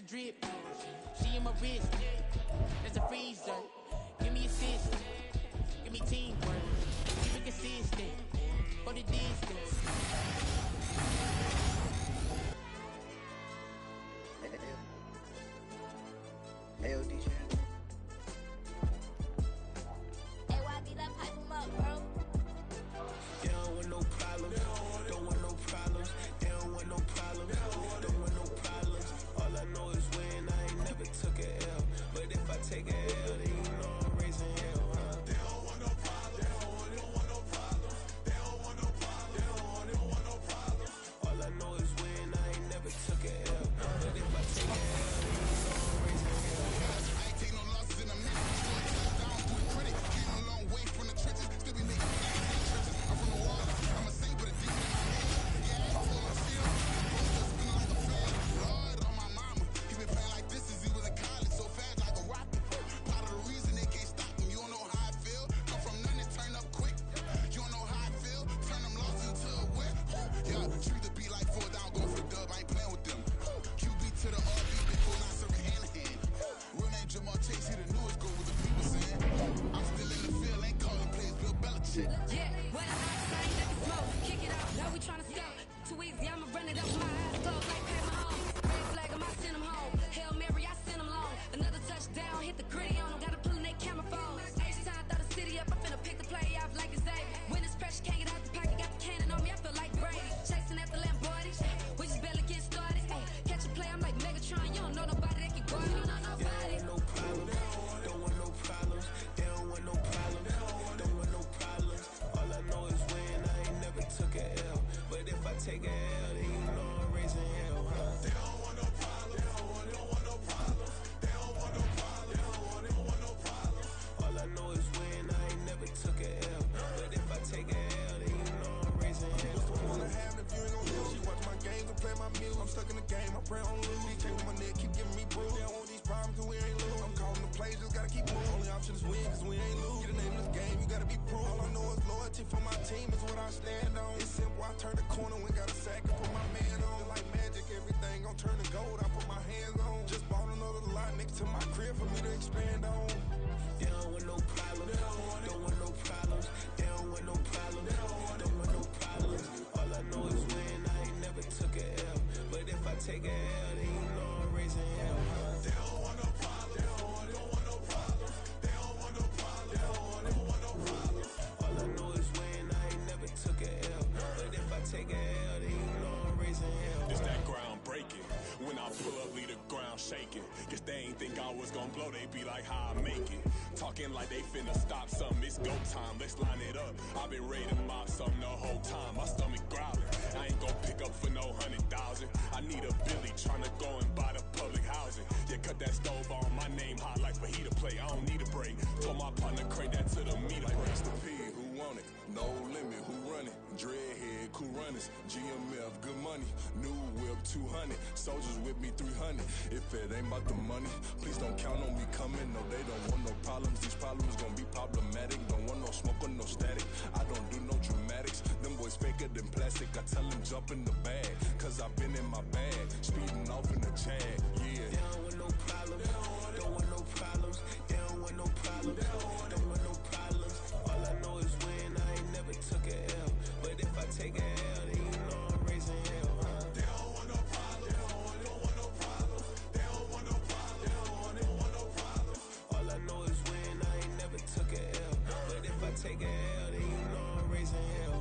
Drip, she in my wrist, that's a freezer. Give me assist, give me teamwork, keep it consistent, for the distance. Ayo, DJ. Hey, why be like pipe 'em up, bro? They don't want no problems, don't want no problems. They don't want no problems, don't want no problems. All I know is when I ain't never took a L. But if I take a L, then you know I'm raising hell, huh? They don't want no problems, they don't want no problems. They don't want no problems, they don't want no problems. All I know is when I ain't never took a L. But if I take a L, then you know I'm raising hell. I ain't take no losses in a minute. Scored touchdown through the credit. Came a long way from the trenches. Still be making plays in the trenches. I'm from the water. I'm a saint, but a demon in my head. Yeah, I told him still. I'm still spinning like a fan. Lord on my mama. He been playing like this since he was in college. So fast like a rocket. Part of the reason they can't stop him. You don't know how I feel. Come from nothing, turn up quick. You don't know how I feel. Turn them losses into a win. Yeah, treat the beat like 4 down. Go for the dub. I ain't playing with them. QB to the RB. Big bull, not serving hand to hand. Real name Jamal Chase. He the newest. Go with the people saying. I'm still in the field. Ain't calling plays. Bill Belichick. Yeah, when I outside, let me smoke. Kick it out, now we tryna scout. Too easy, I'ma run it up my eyes closed like Pat Mahomes. Red flag, I send him home. Hail Mary, I send him long. Another touchdown, hit the gritty on him. Gotta pull in that camera phone. H-time, throw the city up. I'm finna pick the play off like it's Xavier. When it's pressure, can't get out the pocket. Got the cannon on me, I feel like Brady. Chasing at the Lamborghini. We just barely get started. Ay, catch a play, I'm like Megatron. You don't know nobody that can guard me. You don't know nobody. No problems, don't want no problems. They don't want no problems, don't want no problems. All I know is when I ain't never took a L. But if I take a L, then you know I'm raising hell, huh? They don't want no problems, they don't want no problems. They don't want no problems, they don't want no problems. All I know is when I ain't never took a L. But if I take a L, then you know I'm raising hell. What's the point of having if you ain't gon' live? She watch my games and play my music. I'm stuck in the game. I'm pray on lose. These chains on my neck keep giving me bruise. They don't want these problems cause we ain't lose. I'm calling the plays, just gotta keep moving. Only option is win cause we ain't lose. Get a name in this game, you gotta be proof. All I know is loyalty for my team is what I stand on. It's simple, I turn the corner when got a sack and put my man on. Like magic, everything gon' turn to gold, I put my hands on. Just bought another lot next to my crib for me to expand on. They don't want no problems. Don't want no problems. They don't want no problems. Don't want no problems. All I know is win. I ain't never took a L. But if I take a L, then you know I'm raising hell. They don't want no problems. They don't want no problems. They don't want no problems. They don't want no problems. All I know is win. I ain't never took a L. But if I take a L, then you know I'm raising hell. It's that ground breaking. When I pull up, leave the ground shaking. Guess they ain't think I was gonna blow. They be like, how I make it. Talking like they finna stop something. It's go time. Let's line it up. I've been ready to mop something the whole time. My stomach growling. I ain't gon' pick up for no 100,000. I need a Billy tryna go and buy the public housing. Yeah, cut that stove on. My name hot like fajita play. I don't need a break. Told my partner crank that to the meter. Like Rest the P, who want it? No limit, who run it? Dreadhead, cool runners. GMF, good money. New whip, 200. Soldiers with me, 300. If it ain't about the money, please don't count on me coming. No, they don't want no problems. These problems gon' be problematic. Don't want no smoke or no static. I don't do no dramatics. Them boys faker than plastic. I tell them jump in the bag, cause I've been in my bag. Speeding off in the Jag, yeah. They don't want no problems. Don't want no problems. They don't want no problems. Don't want no problems. All I know is win. I ain't never took a L. But if I take a L, then you know I'm raising hell. They don't want no problems. They don't want no problems. They don't want no problems. They don't want no problems. All I know is win. I ain't never took a L. But if I take a L, then you know I'm raising hell.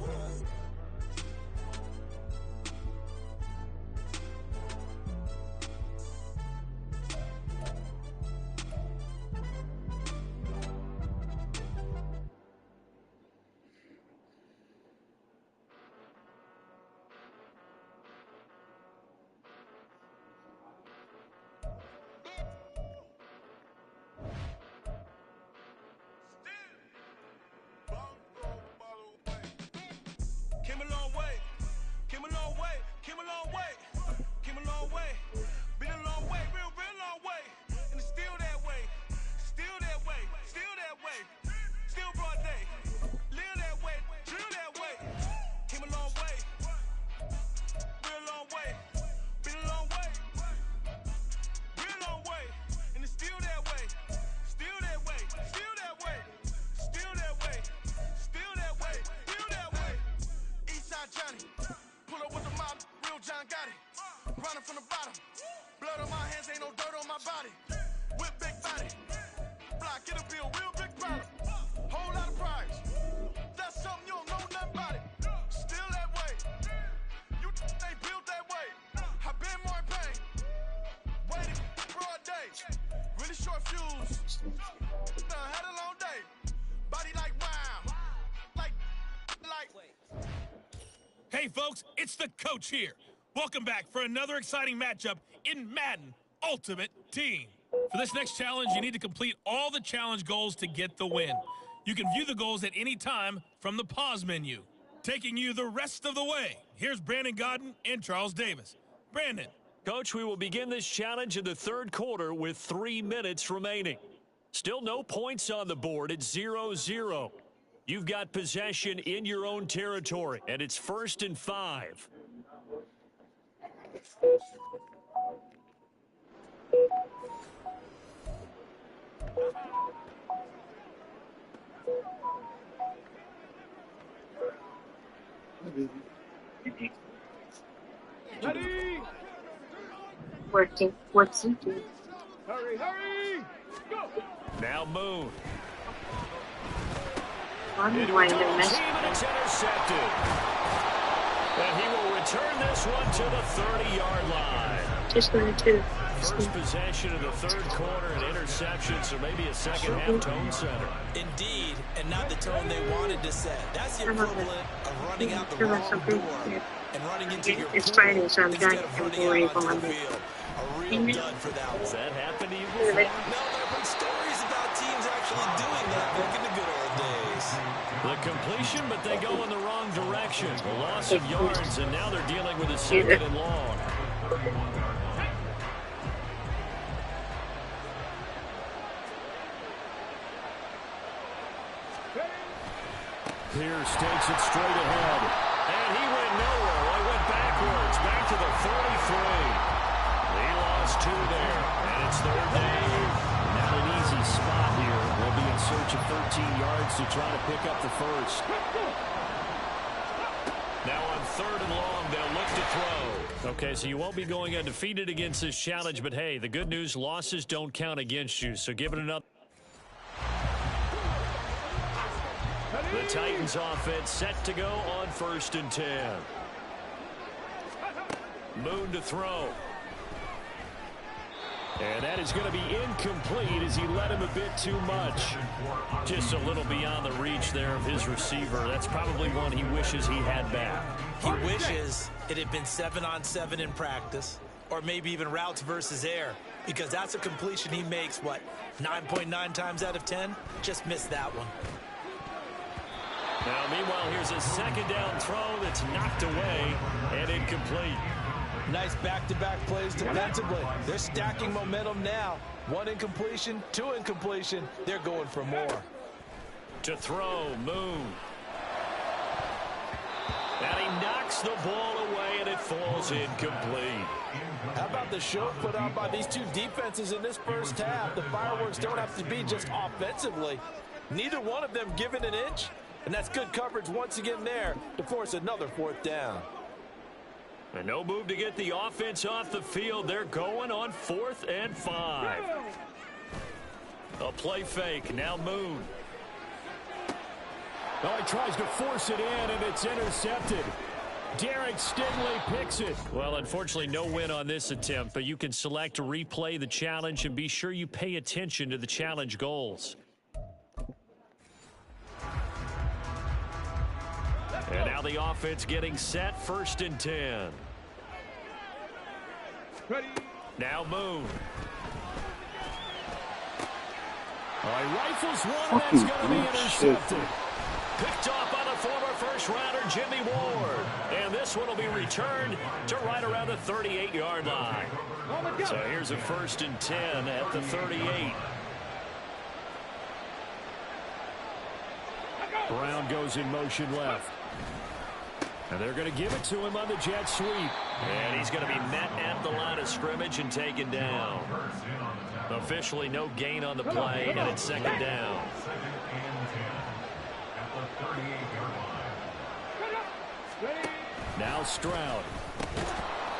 Came a long way, came a long way, came a long way, came a long way, been a long way, real long way, and it's still that way, still that way, still that way, still broad day, live that way, drill that way, came a long way, real long way, been a long way, real long way, and it's still that way, still that way, still that way, still that way, still that way, still that way. Eastside Johnny, pull up with the mob, real John got it. Running from the bottom, blood on my hands, ain't no dirt on my body. With big body, block, get a bill, real big problem. Whole lot of prize, that's something you don't know nothing about it. Still that way, you they built that way. I been more in pain, waiting broad day, really short fuse. Had a long day, body like wow, like. Hey, folks, it's the coach here. Welcome back for another exciting matchup in Madden Ultimate Team. For this next challenge, you need to complete all the challenge goals to get the win. You can view the goals at any time from the pause menu. Taking you the rest of the way, here's Brandon Godden and Charles Davis. Brandon. Coach, we will begin this challenge in the third quarter with 3 minutes remaining. Still no points on the board. It's 0-0. You've got possession in your own territory, and it's 1st and 5. Ready? Working. What's he doing? Hurry, hurry! Go! Now Moon. I'm winding the mess. And it's intercepted. And he will return this one to the 30-yard line. Just going to. First possession of the third quarter, an interception, so maybe a second-half tone setter. Indeed, and not the tone they wanted to set. That's the equivalent of running out the wrong door and running into your It's Friday, so I'm instead done. of I'm running worried out onto about the it. field. A real dud for that one. Has that happened to you Really? before? No, there have been stories about teams actually doing that back in the good old days. The completion, but they go in the wrong direction. A loss of yards, and now they're dealing with a second and long. Pierce takes it straight ahead. And he went nowhere. Well, he went backwards, back to the 33. He lost 2 there, and it's 3rd down. Not an easy spot here. We'll be in search of 13 yards to try to pick up the first. Now on 3rd and long, they'll look to throw. Okay, so you won't be going undefeated against this challenge, but hey, the good news, losses don't count against you, so give it another. The Titans offense set to go on 1st and 10. Moon to throw. And that is going to be incomplete as he led him a bit too much. Just a little beyond the reach there of his receiver. That's probably one he wishes he had back. He wishes it had been 7-on-7 in practice, or maybe even routes versus air, because that's a completion he makes, what, 9.9 times out of 10? Just missed that one. Now, meanwhile, here's a 2nd down throw that's knocked away and incomplete. Nice back-to-back plays defensively. They're stacking momentum now. 1 incompletion, 2 incompletion. They're going for more. To throw, Moon. And he knocks the ball away, and it falls incomplete. How about the show put out by these 2 defenses in this first half? The fireworks don't have to be just offensively. Neither one of them given an inch, and that's good coverage once again there to force another 4th down. And no move to get the offense off the field. They're going on 4th and 5. A play fake. Now Moon. Oh, he tries to force it in, and it's intercepted. Derek Stingley picks it. Well, unfortunately, no win on this attempt, but you can select to replay the challenge and be sure you pay attention to the challenge goals. And now the offense getting set, 1st and 10. Ready. Now Moon. Oh, he rifles one, and that's going to be intercepted. Picked off by the former first-rounder Jimmy Ward. And this one will be returned to right around the 38-yard line. So here's a 1st and 10 at the 38. Brown goes in motion left. And they're going to give it to him on the jet sweep. And he's going to be met at the line of scrimmage and taken down. Officially no gain on the play, and it's 2nd down. Now Stroud.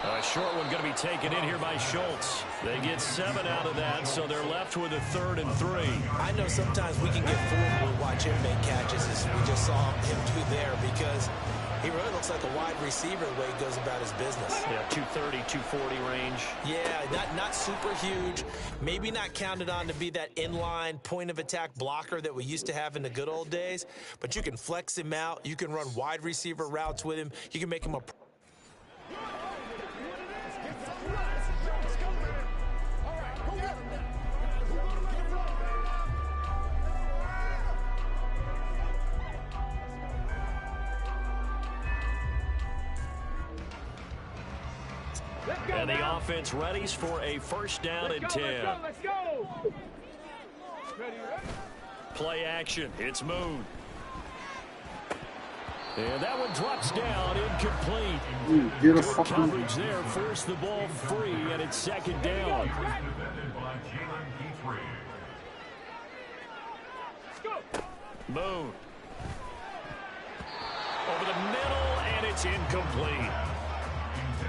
A short one going to be taken in here by Schultz. They get 7 out of that, so they're left with a 3rd and 3. I know sometimes we can get fooled when we watch him make catches, as we just saw him do there, because he really looks like a wide receiver the way he goes about his business. Yeah, 230, 240 range. Yeah, not super huge. Maybe not counted on to be that inline point-of-attack blocker that we used to have in the good old days. But you can flex him out. You can run wide receiver routes with him. You can make him a... And the offense readies for a 1st down and 10. Let's go. Play action. It's Moon. And that one drops down, incomplete. Good coverage there. Force the ball free, and it's 2nd down. Moon. Over the middle, and it's incomplete.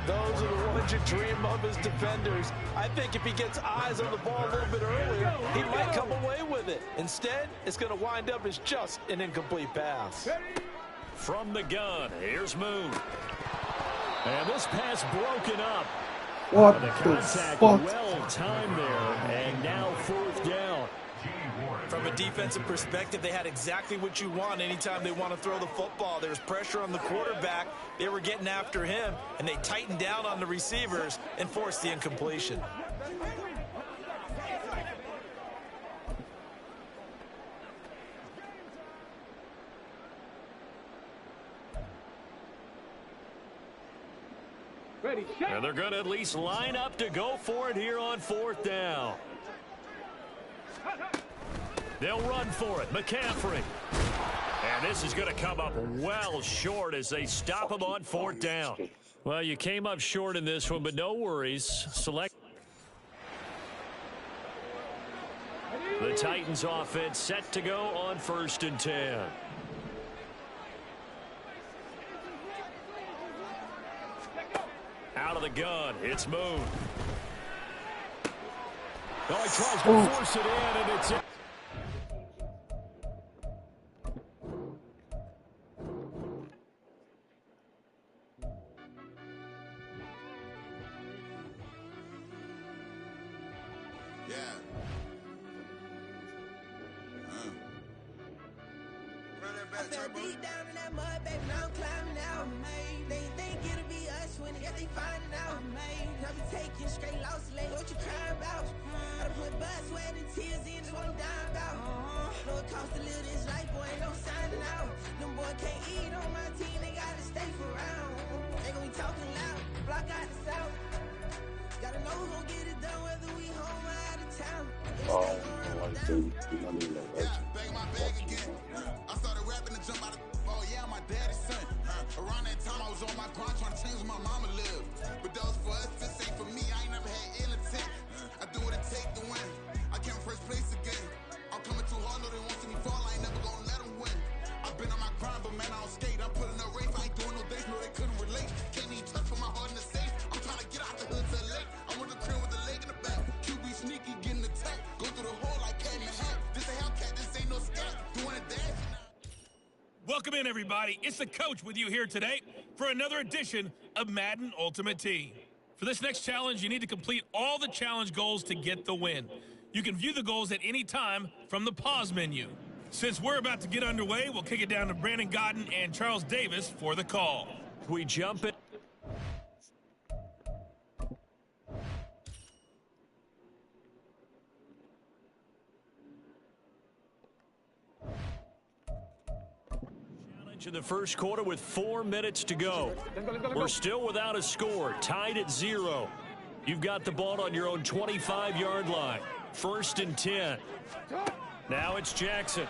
Those are the ones you dream of as defenders. I think if he gets eyes on the ball a little bit earlier, he might come away with it. Instead, it's going to wind up as just an incomplete pass. From the gun, here's Moon. And this pass broken up. What the contact well timed there, and now 4th down. From a defensive perspective, they had exactly what you want anytime they want to throw the football. There was pressure on the quarterback. They were getting after him, and they tightened down on the receivers and forced the incompletion. Ready, and they're going to at least line up to go for it here on 4th down. They'll run for it. McCaffrey. And And this is going to come up well short as they stop him on 4th down. Well, you came up short in this one, but no worries. Select. The Titans offense set to go on 1st and 10. Out of the gun, it's Moon. Oh, he tries to force it in, and it's in. I fell deep down in that mud, baby, now I'm climbing out. They think it'll be us when they finding out. I be taking straight losses, like what you crying about? I done put blood, sweat, and tears in, just what I'm dying about. Know it costs to live this life, boy, ain't no signing out. Them boy can't eat on my team, they gotta stay for round. They gon' be talking loud, block out the south. Gotta know who gon' get it done, whether we home or out of town. Bag my bag again. I started rapping to jump out of I'm my daddy's son. Around that time, I was on my grind trying to change where my mama lived. But that was for us, this ain't for me. I ain't never had ill intent. I do what it take to win. I came first place again. I'm coming too hard, no, they won't see me fall. I ain't never gonna let them win. I've been on my grind, but man, I don't skate. I'm pulling a race, I ain't doing no days, no, they couldn't relate. Can't even touch for my heart in the safe. I'm trying to get out the hood to the lake. I'm with the crib with the leg in the back. QB sneaky, getting attacked. Go through the hole like cat in the hat. This a Hellcat, this ain't no scat. Doing a dash. Welcome in, everybody. It's the coach with you here today for another edition of Madden Ultimate Team. For this next challenge, you need to complete all the challenge goals to get the win. You can view the goals at any time from the pause menu. Since we're about to get underway, we'll kick it down to Brandon Godden and Charles Davis for the call. We jump it. In the first quarter with 4 minutes to go. We're still without a score, tied at 0. You've got the ball on your own 25-yard line. 1st and 10. Now it's Jackson.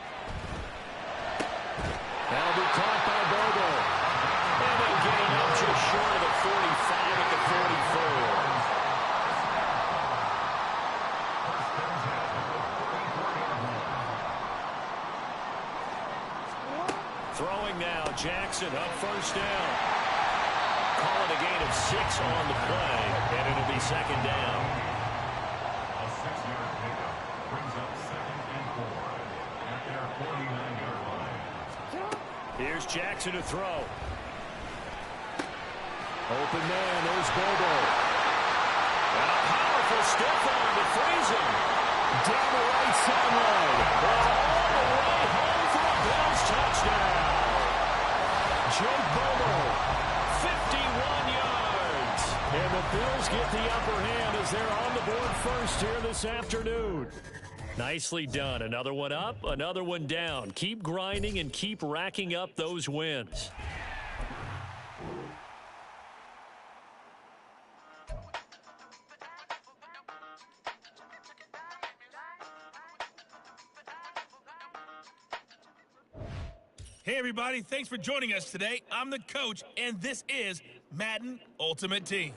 That'll be caught by Bobo. And they'll get it up just short of the 45 at the 44. Throwing now, Jackson up 1st down. Call it a gain of 6 on the play, and it'll be 2nd down. A 6-yard pickup brings up 2nd and 4 at their 49-yard line. Here's Jackson to throw. Open man, there's Bobo. And a powerful stiff arm to freeze him. Down the right sideline. And all the way home for a Bills touchdown. Jake Bobo, 51 yards. And the Bills get the upper hand as they're on the board first here this afternoon. Nicely done. Another one up, another one down. Keep grinding and keep racking up those wins. Hey, everybody. Thanks for joining us today. I'm the coach, and this is Madden Ultimate Team.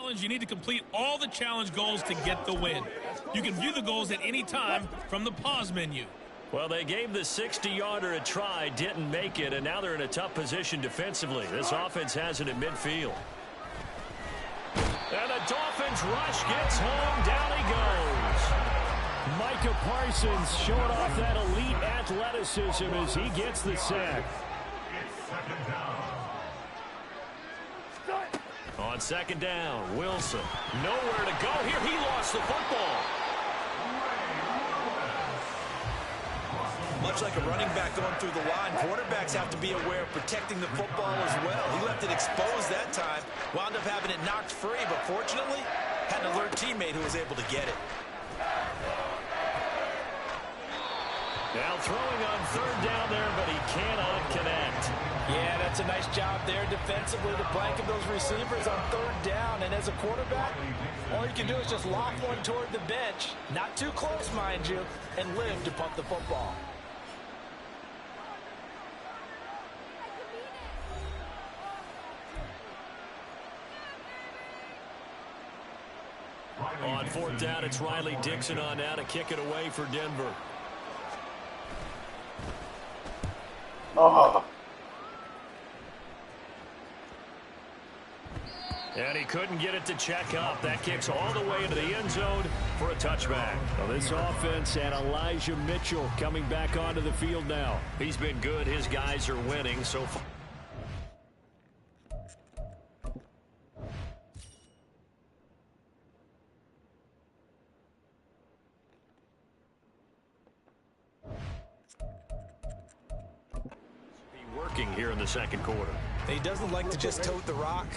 challenge, you need to complete all the challenge goals to get the win. You can view the goals at any time from the pause menu. Well, they gave the 60-yarder a try, didn't make it, and now they're in a tough position defensively. This offense has it at midfield. And the Dolphins rush gets home. Down he goes. Micah Parsons showing off that elite athleticism as he gets the sack. On second down, Wilson. Nowhere to go here. He lost the football. Much like a running back going through the line, quarterbacks have to be aware of protecting the football as well. He left it exposed that time, wound up having it knocked free, but fortunately, had an alert teammate who was able to get it. Now throwing on third down there, but he cannot connect. Yeah, that's a nice job there defensively to blanket those receivers on third down. And as a quarterback, all you can do is just lob one toward the bench, not too close, mind you, and live to punt the football. On fourth down, it's Riley Dixon on now to kick it away for Denver. Oh. And he couldn't get it to check up. That kicks all the way into the end zone for a touchback. Well, this offense and Elijah Mitchell coming back onto the field now. He's been good. His guys are winning so far. Here in the second quarter. He doesn't like to just tote the rock.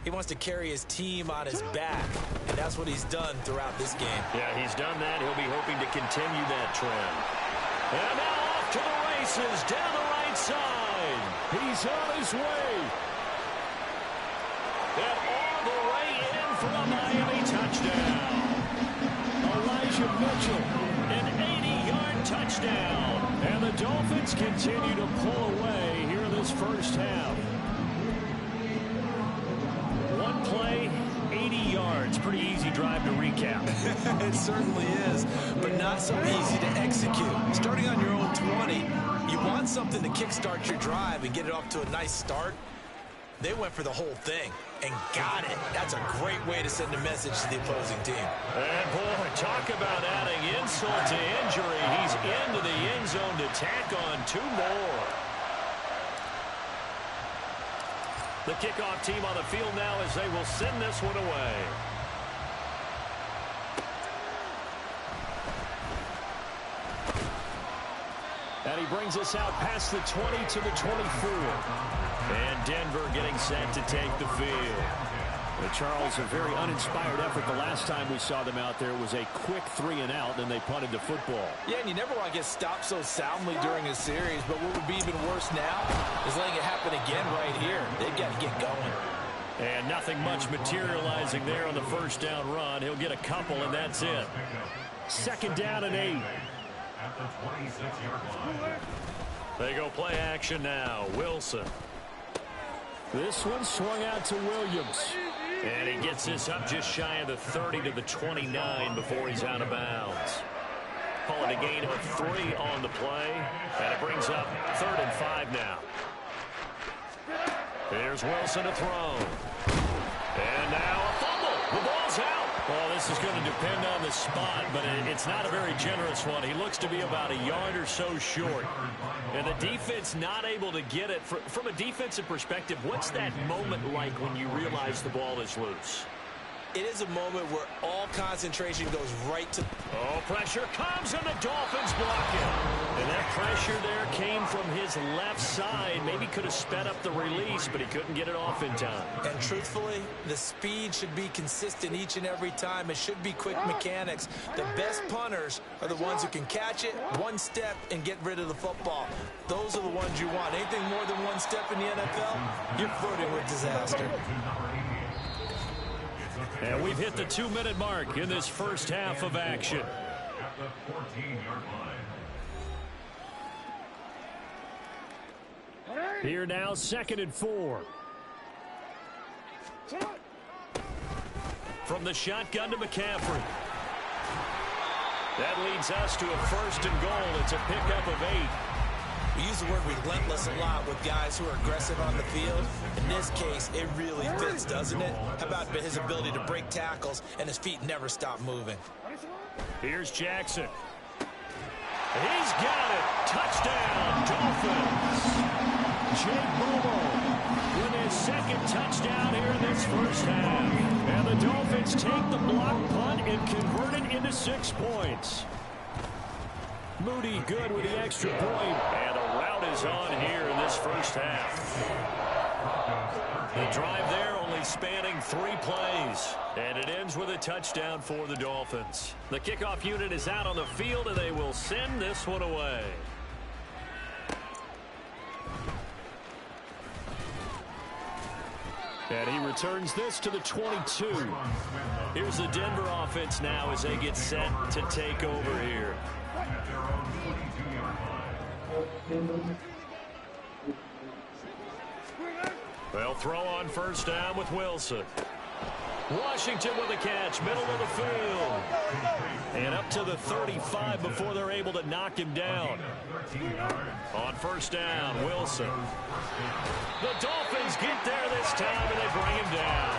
He wants to carry his team on his back, and that's what he's done throughout this game. Yeah, he's done that. He'll be hoping to continue that trend. And now off to the races down the right side. He's on his way. And all the way in for a Miami touchdown. Elijah Mitchell, an 80-yard touchdown. And the Dolphins continue to pull away here in this first half. One play, 80 yards. Pretty easy drive to recap. It certainly is, but not so easy to execute. Starting on your own 20, you want something to kickstart your drive and get it off to a nice start. They went for the whole thing and got it. That's a great way to send a message to the opposing team. And boy, talk about adding insult to injury. He's into the end zone to tack on two more. The kickoff team on the field now as they will send this one away. And he brings us out past the 20 to the 24. And Denver getting set to take the field. But Charles, a very uninspired effort. The last time we saw them out there was a quick 3-and-out, and they punted the football. Yeah, and you never want to get stopped so soundly during a series, but what would be even worse now is letting it happen again right here. They've got to get going. And nothing much materializing there on the first down run. He'll get a couple, and that's it. Second down and 8. At the 26-yard line. They go play action now. Wilson. This one swung out to Williams. And he gets this up just shy of the 30 to the 29 before he's out of bounds. Call it a gain of 3 on the play. And it brings up 3rd and 5 now. Here's Wilson to throw. And now a fumble. The ball's out. Well, this is going to depend on the spot, but it's not a very generous one. He looks to be about a yard or so short. And the defense not able to get it. From a defensive perspective, what's that moment like when you realize the ball is loose? It is a moment where all concentration goes right to... Oh, pressure comes, and the Dolphins block it. And that pressure there came from his left side. Maybe could have sped up the release, but he couldn't get it off in time. And truthfully, the speed should be consistent each and every time. It should be quick mechanics. The best punters are the ones who can catch it, one step, and get rid of the football. Those are the ones you want. Anything more than one step in the NFL, you're flirting with disaster. And we've hit the 2-minute mark in this first half of action. At the 14-yard line. Here now, 2nd and 4. from the shotgun to McCaffrey. That leads us to a 1st and goal. It's a pickup of 8. We use the word relentless a lot with guys who are aggressive on the field. In this case, it really fits, doesn't it? How about his ability to break tackles and his feet never stop moving? Here's Jackson. He's got it. Touchdown, Dolphins. Jake Bobo with his 2nd touchdown here in this first half. And the Dolphins take the block punt and convert it into 6 points. Moody good with the extra point. And a rout is on here in this first half. The drive there only spanning 3 plays. And it ends with a touchdown for the Dolphins. The kickoff unit is out on the field, and they will send this one away. And he returns this to the 22. Here's the Denver offense now as they get set to take over here. They'll throw on 1st down with Wilson. Washington with a catch, middle of the field. And up to the 35 before they're able to knock him down. On 1st down, Wilson. The Dolphins get there this time, and they bring him down.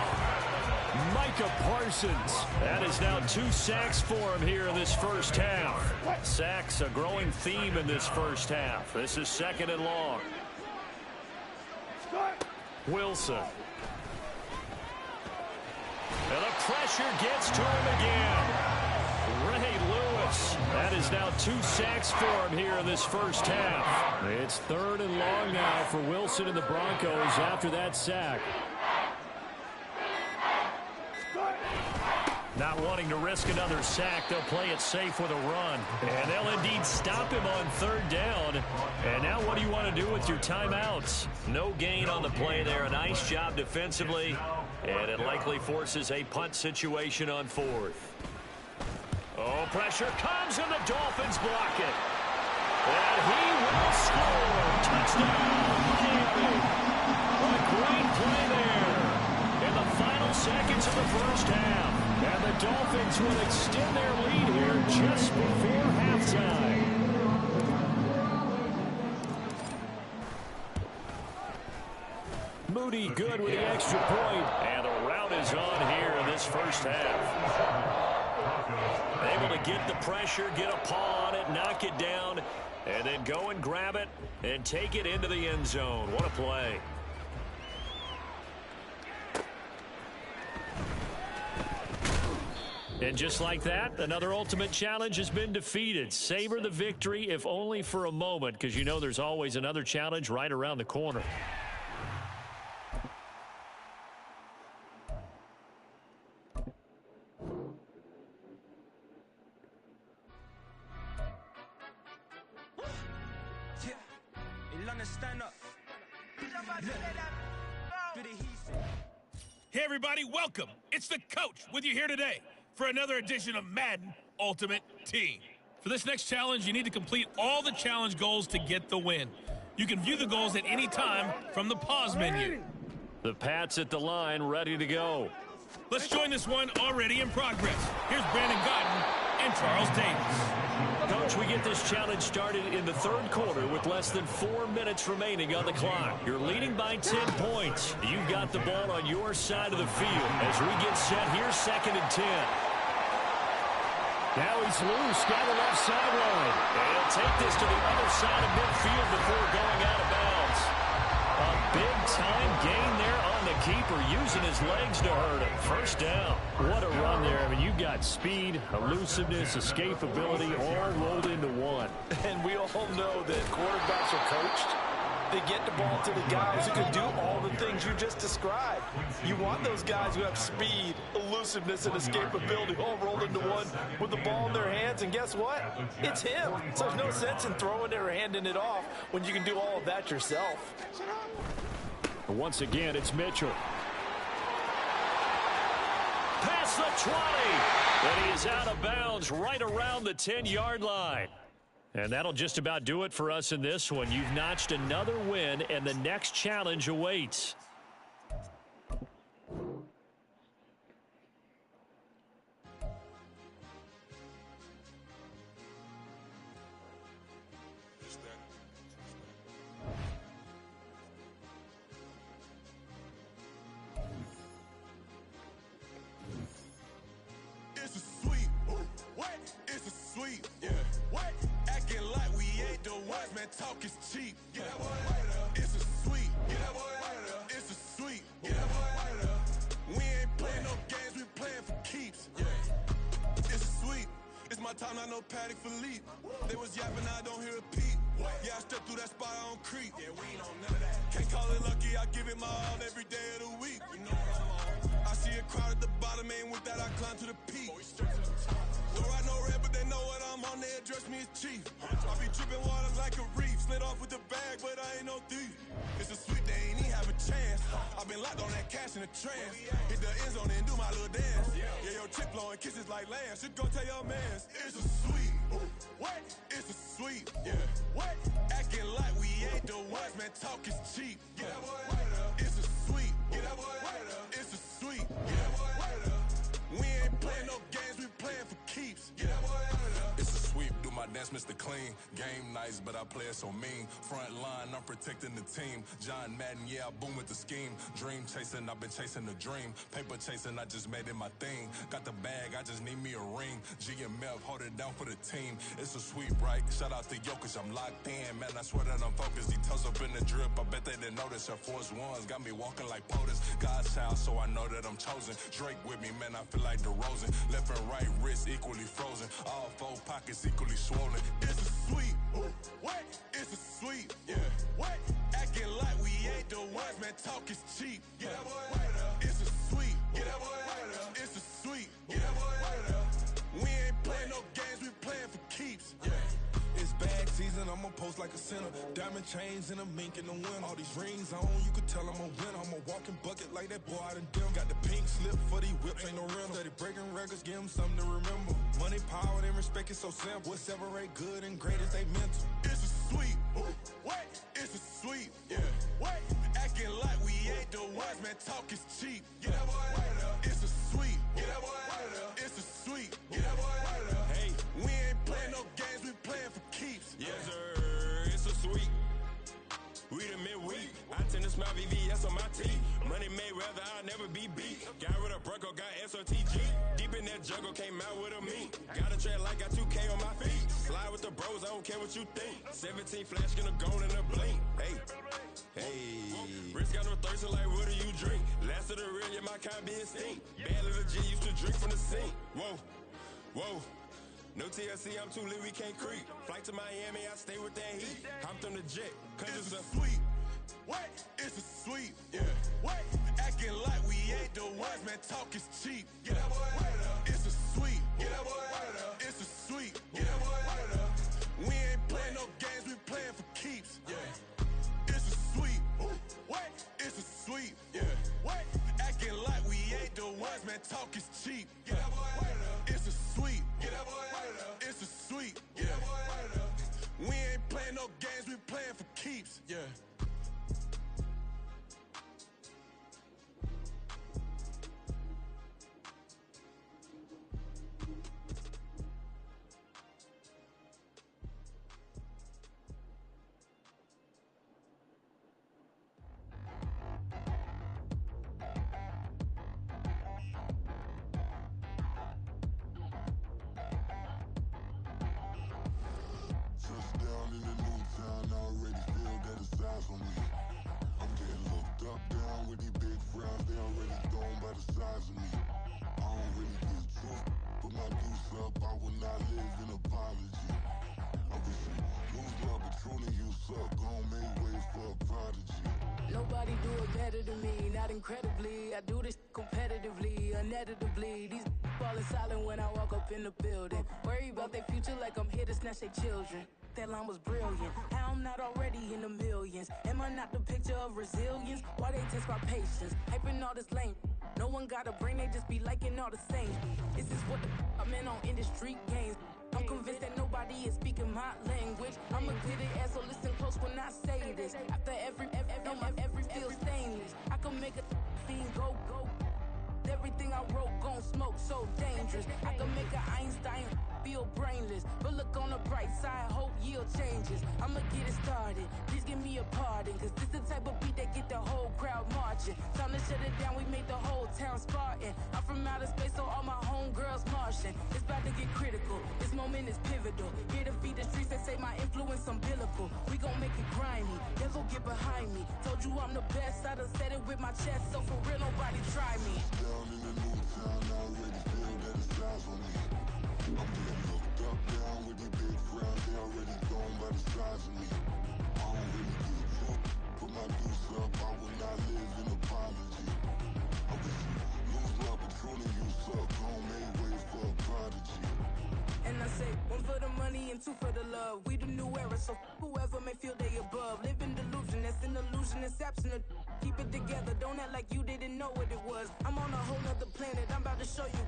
Micah Parsons. That is now 2 sacks for him here in this first half. Sacks, a growing theme in this first half. This is 2nd and long. Wilson. And the pressure gets to him again. Ray Lewis. That is now 2 sacks for him here in this first half. It's 3rd and long now for Wilson and the Broncos after that sack. Not wanting to risk another sack, they'll play it safe with a run. And they'll indeed stop him on 3rd down. And now what do you want to do with your timeouts? No gain on the play there. A nice job defensively. And it likely forces a punt situation on 4th. Oh, pressure comes, and the Dolphins block it. And he will score. Touchdown, Miami. A great play there in the final seconds of the first half. And the Dolphins will extend their lead here just before halftime. Moody good with the extra point. And the rout is on here in this first half. Able to get the pressure, get a paw on it, knock it down, and then go and grab it and take it into the end zone. What a play. And just like that, another ultimate challenge has been defeated. Savor the victory, if only for a moment, because you know there's always another challenge right around the corner. Hey, everybody, welcome. It's the coach with you here today for another edition of Madden Ultimate Team. For this next challenge, you need to complete all the challenge goals to get the win. You can view the goals at any time from the pause menu. The Pats at the line, ready to go. Let's join this one already in progress. Here's Brandon Godden and Charles Davis. Coach, we get this challenge started in the 3rd quarter with less than 4 minutes remaining on the clock. You're leading by 10 points. You've got the ball on your side of the field. As we get set, here's 2nd and 10. Now he's loose down the left sideline. And he'll take this to the other side of midfield before going out of bounds. A big-time gain there on the keeper, using his legs to hurt him. 1st down. What a run there. I mean, you've got speed, elusiveness, escapability, all rolled into one. And we all know that quarterbacks are coached. They get the ball to the guys who can do all the things you just described. You want those guys who have speed, elusiveness, and escapability all rolled into one with the ball in their hands. And guess what? It's him. So there's no sense in throwing it or handing it off when you can do all of that yourself. Once again, it's Mitchell. Past the 20. And he is out of bounds right around the 10-yard line. And that'll just about do it for us in this one. You've notched another win, and the next challenge awaits. It's a sweep. What? It's a sweep. Yeah. What? Acting like we ain't the ones, man. Talk is cheap. Get that boy right up. It's a sweep. Get that boy right up. It's a sweep. Get that boy right up. We ain't playing no games, we playing for keeps. Yeah. It's a sweep. It's my time, not no Patty Philippe. They was yapping, I don't hear a peep. Yeah, I step through that spot, I don't creep. Yeah, we ain't on none of that. Can't call it lucky, I give it my all every day of the week. You know what I'm on. I see a crowd at the bottom, and with that I climb to the peak. Don't ride no red, but they know what I'm on, they address me as chief. I be dripping water like a reef, slid off with the bag, but I ain't no thief. It's a sweep, they ain't even have a chance. I been locked on that cash in a trance. Hit the end zone and do my little dance. Yeah, your chick blowing kisses like lambs. Should go tell your mans. It's a sweep. What? It's a sweep. Yeah. What? Acting like we ain't the ones, man. Talk is cheap. Get that boy right up. It's a sweep. Get that boy right up. It's a sweep. Get that boy right up. We ain't playing no games, we playing for keeps. Get that boy right up. It's a sweep, do my dance, Mr. Clean. Game nice, but I play it so mean. Front line, I'm protecting the team. John Madden, yeah, I boom with the scheme. Dream chasing, I've been chasing the dream. Paper chasing, I just made it my thing. Got the bag, I just need me a ring. G and Mev, hold it down for the team. It's a sweep, right? Shout out to Jokic, I'm locked in. Man, I swear that I'm focused. He toes up in the drip, I bet they didn't notice. Air Force Ones got me walking like POTUS. God's child, so I know that I'm chosen. Drake with me, man, I feel like DeRozan. Left and right wrist equally frozen. All four pockets equally swollen. It's a sweep. What? It's a sweep. Yeah. What? Acting like we ain't the ones, man. Talk is cheap. Get that boy right up. It's a sweep. Get that boy right up. It's a sweep. Get that boy right up. We ain't playing no games, we playing for keeps. Yeah. It's bag season, I'ma post like a sinner. Diamond chains and a mink in the wind. All these rings on, you could tell I'm a winner. I'm a walking bucket like that boy out in dim. Got the pink slip for these whips, ain't no rental. Steady breaking records, give them something to remember. Money, power, and respect is so simple. What separate good and great is they mental. It's a sweep. What? It's a sweep. Yeah. What? Acting like we ain't the ones, man. Talk is cheap. Get that boy right up. It's a sweep. Get that boy right up. It's a sweep. Get that boy right up. Hey, we ain't playing no games, we playing for keeps. Yes, sir. It's a sweep. We the midweek. I tend to smile VVS on my teeth. Money made rather I'll never be beat. Got rid of Bronco, got SOTG. Deep in that jungle, came out with a meat. Got a trail like got 2K on my feet. Slide with the bros, I don't care what you think. 17 flash, gonna go in a blink. Hey, hey. Wrist got no thirst, like what do you drink? Last of the real, yeah, my kind be extinct. Bad little G used to drink from the sink. Whoa, whoa. No TLC, I'm too lit, we can't creep. Flight to Miami, I stay with that heat. Hopped on the jet, cause it's a sweep. What? It's a sweep. Yeah. What? Acting like we ain't the ones, man. Talk is cheap. Get that boy right up. It's a sweep. Get that boy right up. It's a sweep. Get that boy right up. We ain't playing no games, we playing for keeps. Yeah. It's a sweep. What? It's a sweep. Yeah. What? Acting like we ain't the ones, man. Talk is cheap. Get that boy right up. It's a sweep. Get that boy right up. It's a sweep. Get that boy right up. We ain't playing no games, we playing for keeps. Yeah. Touchdown in the new town, I already feel that it's eyes on me. I'm getting looked up, down with these big frowns, they already gone by the size of me. I don't really get truth, put my deuce up, I will not live in apology. I wish you lose love, but truly you suck, gon' make way for a prodigy. Nobody do it better than me, not incredibly. I do this competitively, uneditably. These falling silent when I walk up in the building. Worry about their future like I'm here to snatch their children. That line was brilliant. How I'm not already in the millions? Am I not the picture of resilience? Why they test my patience? Hyping all this lame. No one got a brain, they just be liking all the same. This is what I'm in on industry games. I'm convinced that nobody is speaking my language. I'ma get it as so listen close when I say this. After every feel stainless. I can make a fiend go. Everything I wrote gon' smoke, so dangerous. I can make an Einstein feel brainless. But look on the bright side, hope yield changes. I'ma get it started, please give me a pardon. Cause this the type of beat that get the whole crowd marching. Time to shut it down, we made the whole town Spartan. I'm from outer space, so all my homegirls Martian. to get critical. This moment is pivotal. Here to feed the streets that say my influence umbilical. We gon' make it grimy, never get behind me. Told you I'm the best, I done said it with my chest. So for real, nobody try me. Down in the new town, I already feel that it's eyes on me. I'm getting looked up, down with these big frowns. They already gone by the size of me. I don't really give a fuck. Put my deuce up, I will not live in apology. I wish you lose the opportunity, you suck. Gon' make way for a prodigy. And I say, one for the money and two for the love. We the new era, so whoever may feel they above. Live in delusion, that's an illusion, it's absent. Keep it together, don't act like you didn't know what it was. I'm on a whole nother planet, I'm about to show you.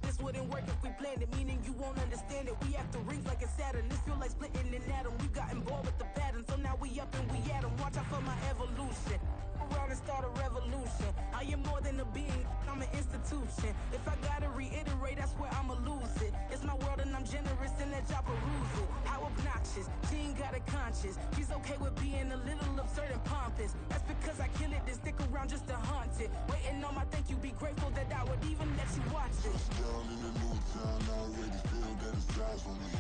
This wouldn't work if we planned it, meaning you won't understand it. We after rings like a Saturn, this feel like splitting an atom. You got involved with the pattern, so now we up and we at 'em. Watch out for my evolution. Around and start a revolution. I am more than a being, I'm an institution. If I gotta reiterate, that's where I'ma lose it. It's my world and I'm generous and let y'all peruse it. How obnoxious, she ain't got a conscience. She's okay with being a little absurd and pompous. That's because I kill it, then stick around just to haunt it. Waiting on my thank you, be grateful that I would even let you watch this. Down in the new town, I already feel that it's eyes on me.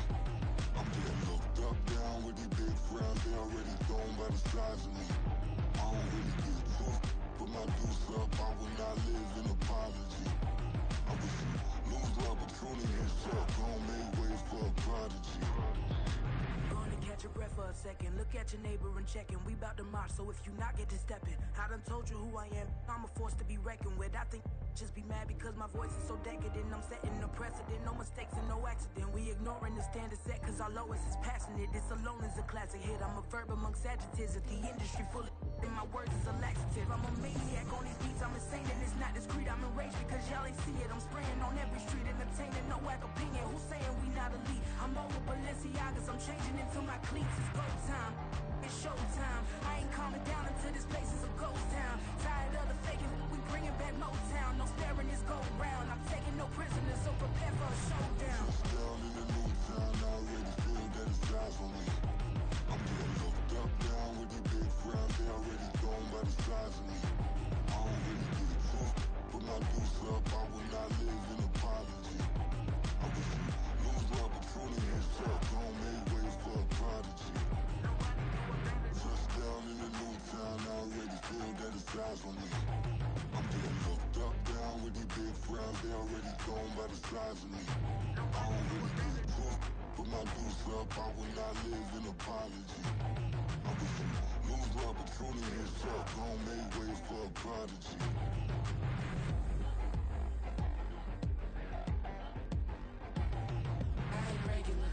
I'm getting looked up, down with these big frowns. They already gone by the size of me. I don't really give a fuck. Put my deuce up, I will not live in apology. I wish you lose the opportunity, you suck. Gon' make way for a prodigy. Gonna catch your breath for a second. Look at your neighbor and check in. We bout to march, so if you not get to stepping. I done told you who I am. I'm a force to be reckoned with. I think just be mad because my voice is so decadent. I'm setting a precedent, no mistakes and no accident. We ignoring the standard set cause our lowest is passionate. This alone is a classic hit. I'm a verb amongst adjectives. If the industry full of and my words is a laxative. I'm a maniac on these beats. I'm insane and it's not discreet. I'm enraged because y'all ain't see it. I'm spraying on every street, entertaining no whack opinion. Who's saying we not elite? I'm over Balenciagas. I'm changing into my cleats. It's go time. It's showtime. I ain't calming down until this place is a ghost town. Tired of the faking, we bringing back Motown. No sparing this go round. I'm taking no prisoners, so prepare for a showdown. Down in the new town, I already feel that it's eyes on me. I'm getting looked up, down with these big frowns. They already gone by the size of me. I don't really give a fuck. Put my deuce up, I will not live in apology. I wish you lose the opportunity, you suck. Gon' make way for a prodigy. Touchdown in the new town, I already feel that it's eyes on me. I'm getting looked up, down with these big frowns. They already gone by the size of me. I don't really give a fuck. Put my deuce up, I will not live in apology. I wish you lose the opportunity, you suck. Gon' make way for a prodigy. I ain't regular.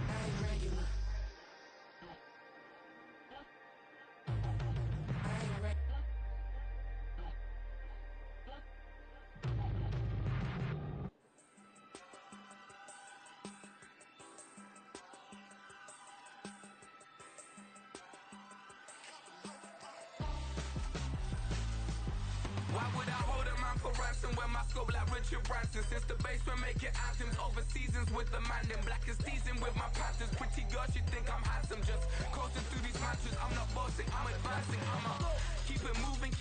I ain't regular. I ain't regular. Why would I hold a man for ransom when my scope like Richard Branson? Since the basement making anthems over seasons with the man in black is seasoned with my patterns. Pretty girls, you think I'm handsome, just coasting through these mantras. I'm not bossing, I'm advancing. I'ma keep it moving,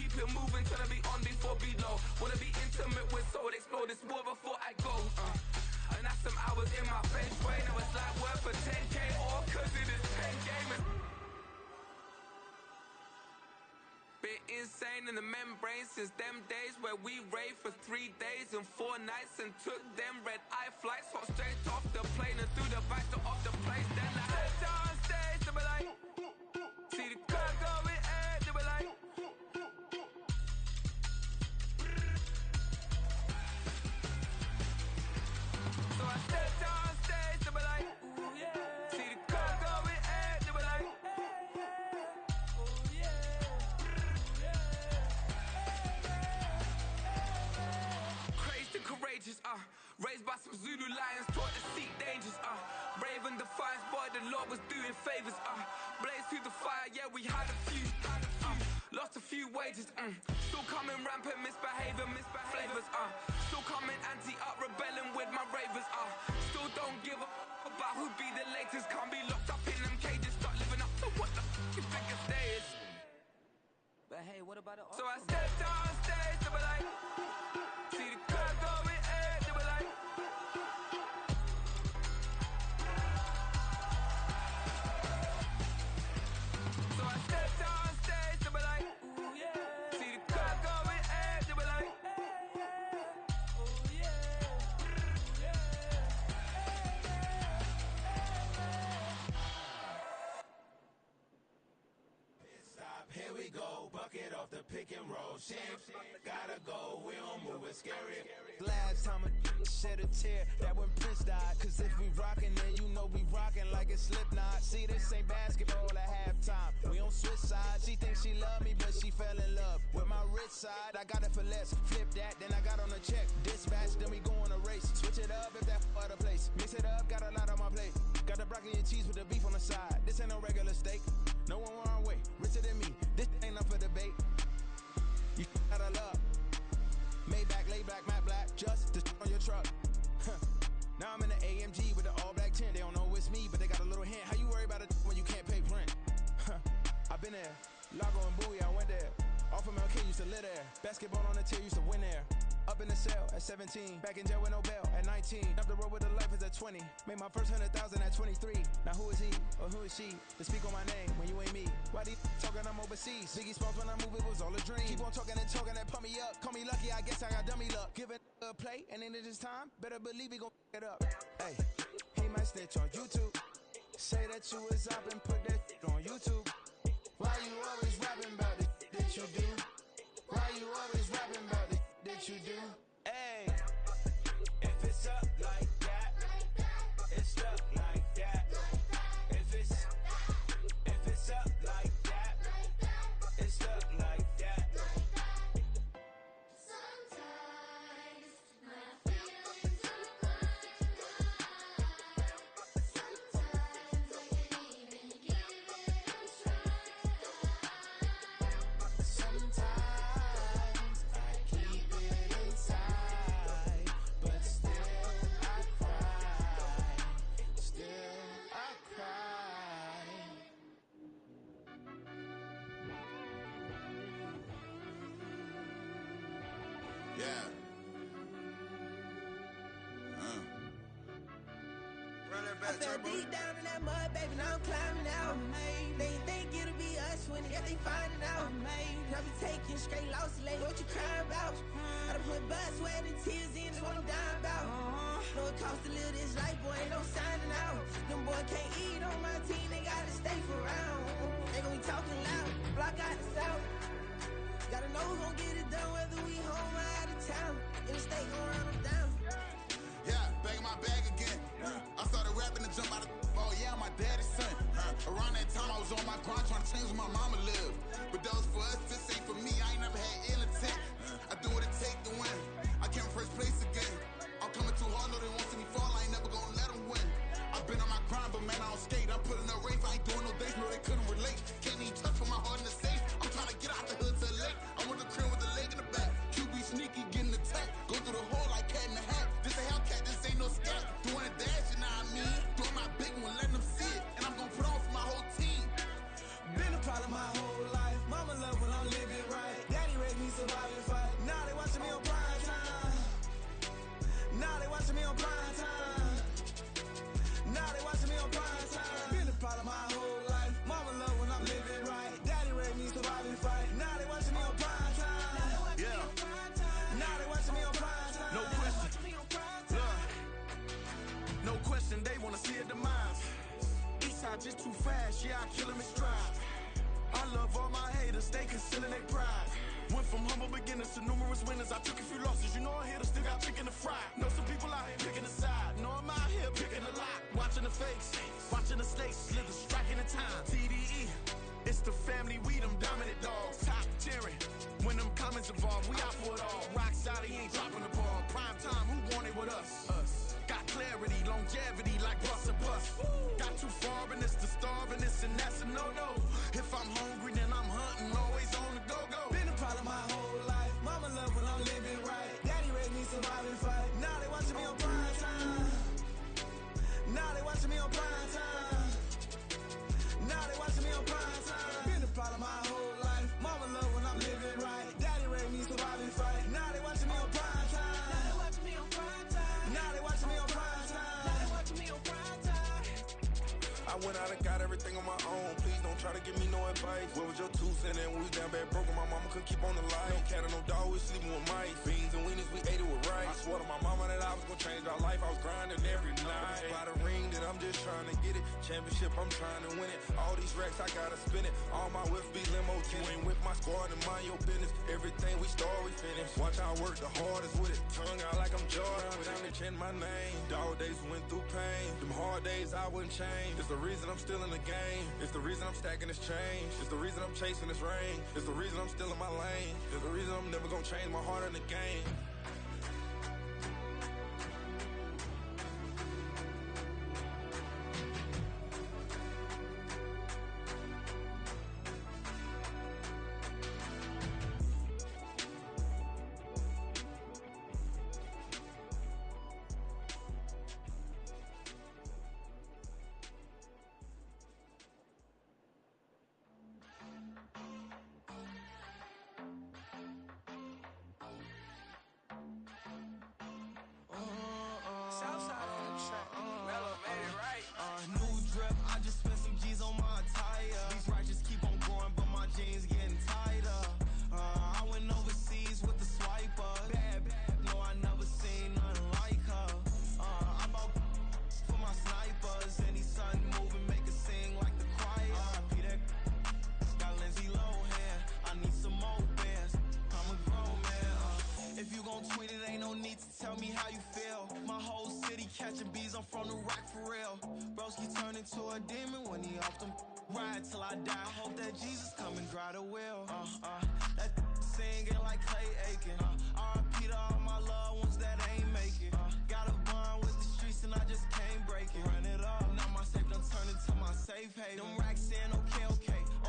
tryna be on before below. Wanna be intimate with soul, explore this war before I go. And that's some hours in my face way. Now it's like worth for 10K or cause it is 10 gamers. Been insane in the membrane since them days where we raved for 3 days and 4 nights and took them red eye flights. Hot straight off the plane and through the back door of the place. Then I head down stage, they be like, see the crowd going air, they be like. So I step down stage, they be like, ooh yeah. See the crowd going air, they be like, ooh yeah. Crazed and courageous, raised by some Zulu lions, taught to seek dangers, brave and defiant, boy, the Lord was doing favors, blaze through the fire, yeah, we had a few, lost a few wages, still coming rampant, misbehaving, flavors, still coming anti-up, rebelling with my ravers, still don't give a about who be the latest, can't be locked up in them cages, start living up to what the you think a day is. But hey, what about it? So I stepped on stage, they were like, it off the pick and roll. Shit, gotta go, we don't move it scary. Last time a shed a tear, that when Prince died. Cause if we rockin', then you know we rockin' like it's Slipknot. See, this ain't basketball at halftime. We on switch sides. She thinks she love me, but she fell in love with my rich side. I got it for less. Flip that, then I got on a check. Dispatch, then we go on a race. Switch it up if that other place. Mix it up, got a lot on my plate. Got the broccoli and cheese with the beef on the side. This ain't no regular steak. No one wrong way. Richer than me. This ain't up for debate. You got a love. Maybach, lay back, matte black. Just the on your truck. Now I'm in the AMG with the all black tint. They don't know it's me, but they got a little hint. How you worry about it when you can't pay rent? I've been there. Lago and Bowie, I went there. Off of MLK, used to live there. Basketball on the tier, used to win there. Up in the cell at 17. Back in jail with no bail at 19. Up the road with the life is at 20. Made my first 100,000 at 23. Now who is he or who is she to speak on my name when you ain't me? Why do you talking I'm overseas? Biggie Smalls when I move, it was all a dream. Keep on talking and pump me up. Call me lucky, I guess I got dummy luck. Give it a play and then it is time. Better believe he gon' it up. Hey, he might snitch on YouTube. Say that you was up and put that on YouTube. Why you always rapping about it that you do? Why you always rapping about it that you do? Hey, if it's up like that, it's stuck like that. If it's up like that, it's stuck like that. Sometimes my feelings are blind. Sometimes I can't even give it a try. Sometimes I keep it inside, but still I cry. Still I cry. Yeah. Run that I back, fell Turbo. deep down in that mud, baby, now I'm climbing out. They think it'll be us when they finding out. I be taking straight losses, lady, what you crying about? I done put blood, sweat, and tears in, that's what I'm dying about. Know it cost to live this life, boy, ain't no signing out. Them boy can't eat on my team, they gotta stay for round. They gon' be talking loud, block out the south. Gotta know who gon' get it done, whether we home or out of town. In the state, gon' run them down. Yeah, back in my bag again. I started rapping to jump out of oh yeah, my daddy's son. Around that time I was on my grind trying to change where my mama lived. But that was for us, this ain't for me. I ain't never had ill intent. I do what it take to win. I came first place again. I'm coming too hard, no they won't see me fall. I ain't never gonna let them win. I've been on my grind, but man I don't skate. I'm putting up race, I ain't doing no days, no they couldn't relate. Can't even touch for my heart in the safe. I'm trying to get out the hood to the lake. I want the crib with the leg in the back. QB sneaky, getting attacked. Go through the hole like cat in the hat. This a Hellcat, this ain't no scat. Doing a dash, you know what I mean? Doing my big one, letting them see it. And I'm gonna put on for my whole team. Been a problem my whole life. Mama love when I'm living right. Daddy raised me survive and fight. Now they watching me on prime time. Now they watching me on prime time. Now they watching me on prime time. Been a problem my whole life. Mama love when I'm living right. Daddy raised me survive and fight. Now they watching me on prime time. Yeah. Now they watching me on prime time. No question. Look. No question, they wanna see a demise. Eastside just too fast, yeah, I kill him in stride. I love all my haters, they concealing their pride. Went from humble beginners to numerous winners. I took a few losses, you know I hit, still got chicken to fry. Know some people out here picking a side. Know I'm out here picking a lot. Watching the fakes, watching the snakes slither, striking the time. TDE, it's the family, we them dominant dogs. Top tiering, when them comments involved, we out for it all. Rock solid, he ain't dropping the ball. Prime time, who want it with us? Us. Got clarity, longevity like bus and bus. Got too far in this to starve in this, and that's a no-no. If I'm hungry, then I'm hunting, always on the go-go. Been a problem my whole life. Mama love when I'm living right. Daddy raised me survive and fight. Now they watching me on prime time. Now they watching me on prime time. Now they watching me on prime time. Been a problem my whole life. Mama love when I'm living right. Daddy raised me survive and fight. Now they watching me on prime time. Now they watching me on prime time. Now they watching me on prime time. Now they watching me on prime time. I went out and got everything on my own. Please don't try to give me no advice. What was your 2 cents? And we was down bad broken. My mama couldn't keep on the light. No cat or no dog, we sleeping with mice. Beans and weenies, we ate it with rice. I swore to my mama that I was gonna changed my life, I was grinding every night. By the ring that I'm just trying to get it. Championship, I'm trying to win it. All these racks, I gotta spin it. All my whips be limo. You ain't with my squad and mind your business. Everything we start, we finish. Watch I work the hardest with it. Tongue out like I'm Jordan. Without me chanting my name. Dog days went through pain. Them hard days I wouldn't change. It's the reason I'm still in the game. It's the reason I'm stacking this change. It's the reason I'm chasing this ring. It's the reason I'm still in my lane. It's the reason I'm never gonna change my heart in the game. Southside on the track. Mellow made it right. New drip, I just spent some G's on my attire. These righteous keep on growing, but my jeans getting tighter. I went overseas with the swiper. Bad, no, I never seen nothing like her. I bought for my snipers. Any son moving, make it sing like the choir. Peter got Lindsay Lohan. I need some more bands. I'm a grown man. If you gon' tweet it, ain't no need to tell me how you feel. My whole city catching bees, I'm from the rock for real. Broski turned into a demon when he off them. Ride till I die. I hope that Jesus come and dry the wheel. That singing like Clay Aiken. R.I.P. to all my loved ones that ain't make it. Got a bond with the streets and I just can't break it. Run it up, now my safe done turned into my safe haven. Them racks in, okay.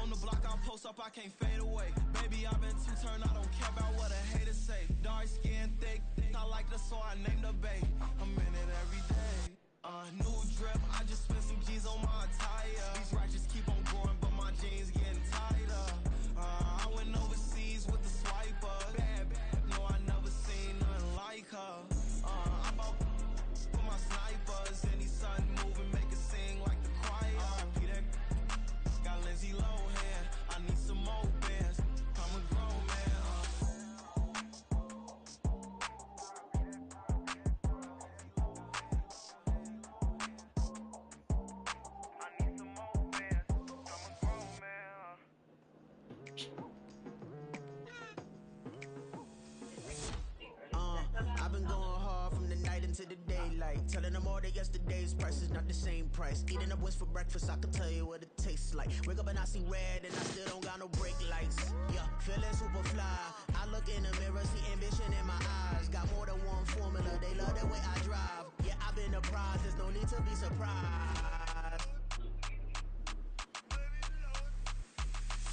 On the block I post up, I can't fade away. Baby, I've been too turned, I don't care about what a hater say. Dark skin, thick, I like the so I named the bay. I'm in it every day. New drip, I just spent some G's on my attire. These righteous keep on growing, but my jeans getting tighter. I went overseas with the swiper. Bad, no, I never seen nothing like her. I bought for my snipers. Any son moving, make it sing like the choir. Peter got Lindsay Lohan. I need some more bands. I'm a grown man. I've been going hard from the night into the daylight. Telling them all that yesterday's price is not the same price. Eating up wings for breakfast, I can tell you what it tastes like. Wake up and I see red and I still don't got no brake lights. Yeah, feeling super fly. I look in the mirror, see ambition in my eyes. Got more than one formula, they love the way I drive. Yeah, I've been a prize, there's no need to be surprised.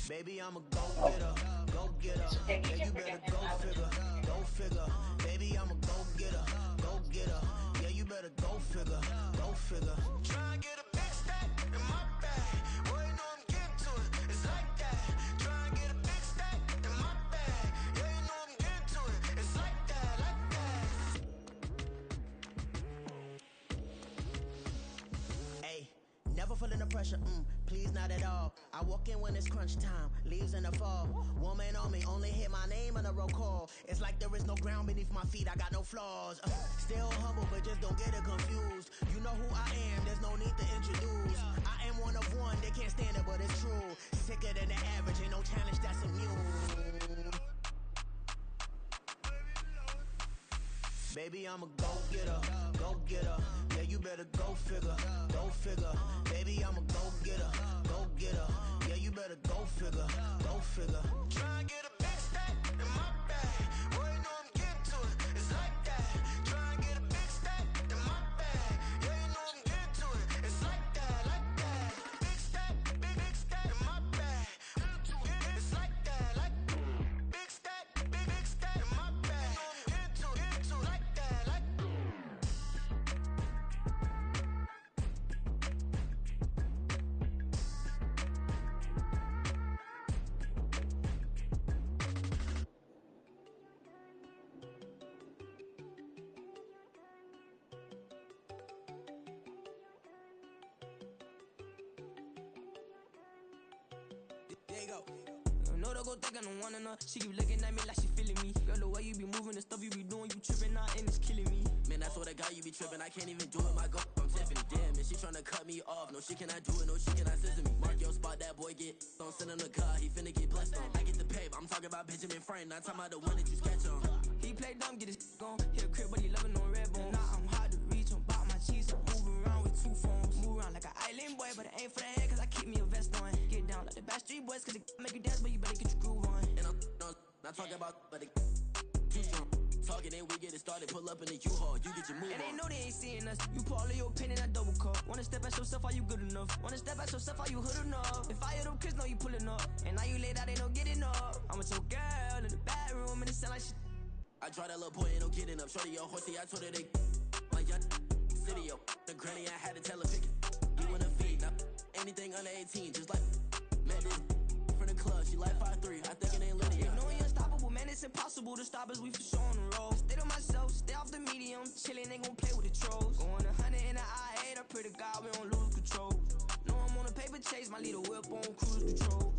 Baby, I'm a go-getter, go-getter. Yeah, you better go figure, go figure. Baby, I'm a go-getter, go-getter. Yeah, you better go figure, go figure. Try and get a big stack in my bag. Boy, you know I'm getting to it, it's like that. Try and get a big stack in my bag. Yeah, you know I'm getting to it, it's like that, like that. Hey, never feeling the pressure, please not at all. I walk in when it's crunch time, leaves in the fall. Woman on me, only hit my name on a roll call. It's like there is no ground beneath my feet, I got no flaws. Still humble, but just don't get it confused. You know who I am, there's no need to introduce. I am one of one, they can't stand it, but it's true. Sicker than the average, ain't no challenge that's immune. Baby, I'm a go-getter, go-getter. Yeah, you better go figure, go figure. Baby, I'm a go-getter, go-getter. Yeah, you better go figure, go figure. Try and get a big stack in my bag. Boy, you know I'm getting to it, it's like that. Try and get a big stack in my bag. Yeah, you know I'm getting to it, it's like that, like that. Big stack in my bag. It's like that, like big stack in my bag. Into like that, like. There you go. No, don't go think I don't wanna know. She keep looking at me like she feeling me. Girl, the way you be moving, the stuff you be doing, you tripping out and it's killing me. Man, I saw that guy you tripping, I can't even do it, my go from Tiffany. Damn, and she tryna cut me off. No, she cannot do it, no, she cannot scissor me. Mark your spot, that boy get on. Send him the car, he finna get blessed on. I get the paper, I'm talking about Benjamin Franklin, not talking about the one that you sketch on. He play dumb, get his gone. Hit a crib, but he loving on red bone. Now I'm hard to reach, I'm bout my cheese. I'm moving around with 2 phones. Move around like an island boy, but it ain't for the head, cause I keep me a vest on. Get down like the Backstreet Boys, cause it make you dance, but you better get your groove on. And I'm not talking about, but it too strong. Talking and we get it started, pull up in the U-Haul, you get your move And they on. know they ain't seeing us. You put all of your pain in that double cup. Wanna step at yourself, are you good enough? Wanna step at yourself, are you hood enough? If I hear them kids, know you pulling up. And now you late out, they no getting up. I'm with your girl in the bedroom, and it sound like shit. I draw that little boy, ain't no getting up. Shorty, your horsey, I told her they my young city, yo. The granny, I had to tell her pick it. You wanna feed, now anything under 18, just like met this from the club. She like 5'3", I think it ain't Lydia. You know we unstoppable, man, it's impossible to stop us, we for sure on the road. Stay to myself, stay off the medium, chillin', they gon' play with the trolls. Going 100 in the I-8, I pray to God we don't lose control. Know I'm on a paper chase, my leader whip on cruise control.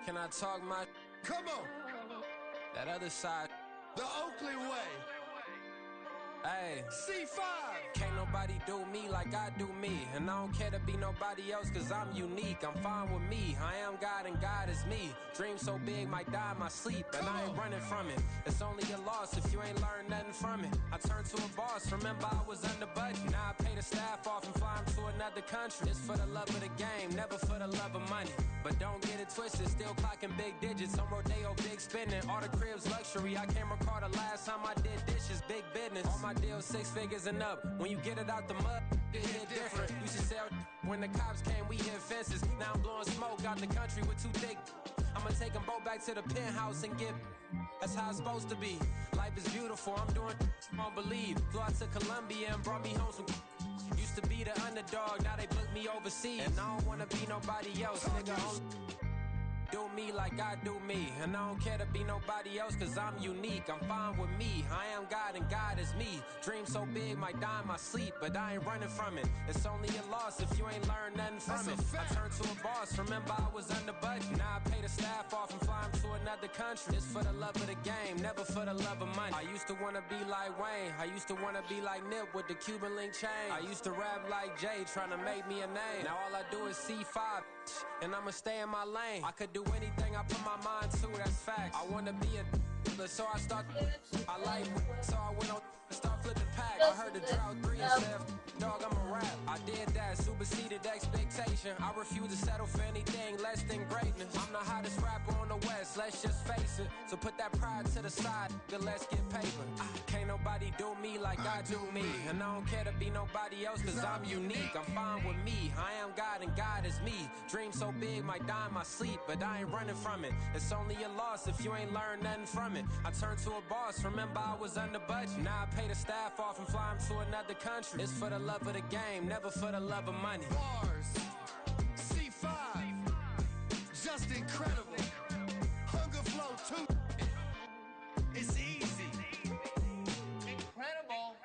Can I talk my? Come on. That other side. The Oakley way. Hey. C5. Can't nobody do me like I do me. And I don't care to be nobody else cause I'm unique. I'm fine with me. I am God and God is me. Dream so big might die in my sleep. And I ain't running from it. It's only a loss if you ain't learned nothing from it. I turned to a boss. Remember I was under budget. Now I pay the staff off and fly them to another country. It's for the love of the game, never for the love of money. But don't get it twisted, still clocking big digits. On Rodeo, big spending. All the cribs luxury. I can't recall the last time I did dishes. Big business. All my deals 6 figures and up. When you get it out the mud, it hit different. Used to sell when the cops came, we hit fences. Now I'm blowing smoke out the country with 2 thick. I'ma take them both back to the penthouse and get. That's how it's supposed to be. Life is beautiful, I'm doing won't believe. Flew out to Colombia and brought me home some. Used to be the underdog, now they book me overseas. And I don't wanna be nobody else, nigga. Do me like I do me. And I don't care to be nobody else cause I'm unique. I'm fine with me. I am God and God is me. Dream so big might die in my sleep, but I ain't running from it. It's only a loss if you ain't learned nothing from it. I turned to a boss. Remember I was under budget. Now I pay the staff off and fly them to another another country. It's for the love of the game, never for the love of money. I used to wanna be like Wayne. I used to wanna be like Nip with the Cuban link chain. I used to rap like Jay, trying to make me a name. Now all I do is C5, and I'ma stay in my lane. I could do anything I put my mind to, that's facts. I wanna be a so I start. I like so I went on start flipping packs. I heard the drought 3 and said, dog, I'm a rap. I did that, superseded expectation. I refuse to settle for anything less than greatness. I'm the hottest rapper on the West, let's just face it. So put that pride to the side, then let's get paper. Can't nobody do me like I do me. And I don't care to be nobody else, cause I'm unique. I'm fine with me, I am God and God is me. Dream so big, might die in my sleep, but I ain't running from it. It's only a loss if you ain't learned nothing from it. I turned to a boss, remember I was under budget. Now I pay the staff off and fly them to another country. It's for the love of the game, never for the love of money. Bars, C5, just incredible. Hunger flow too. It's easy. Incredible.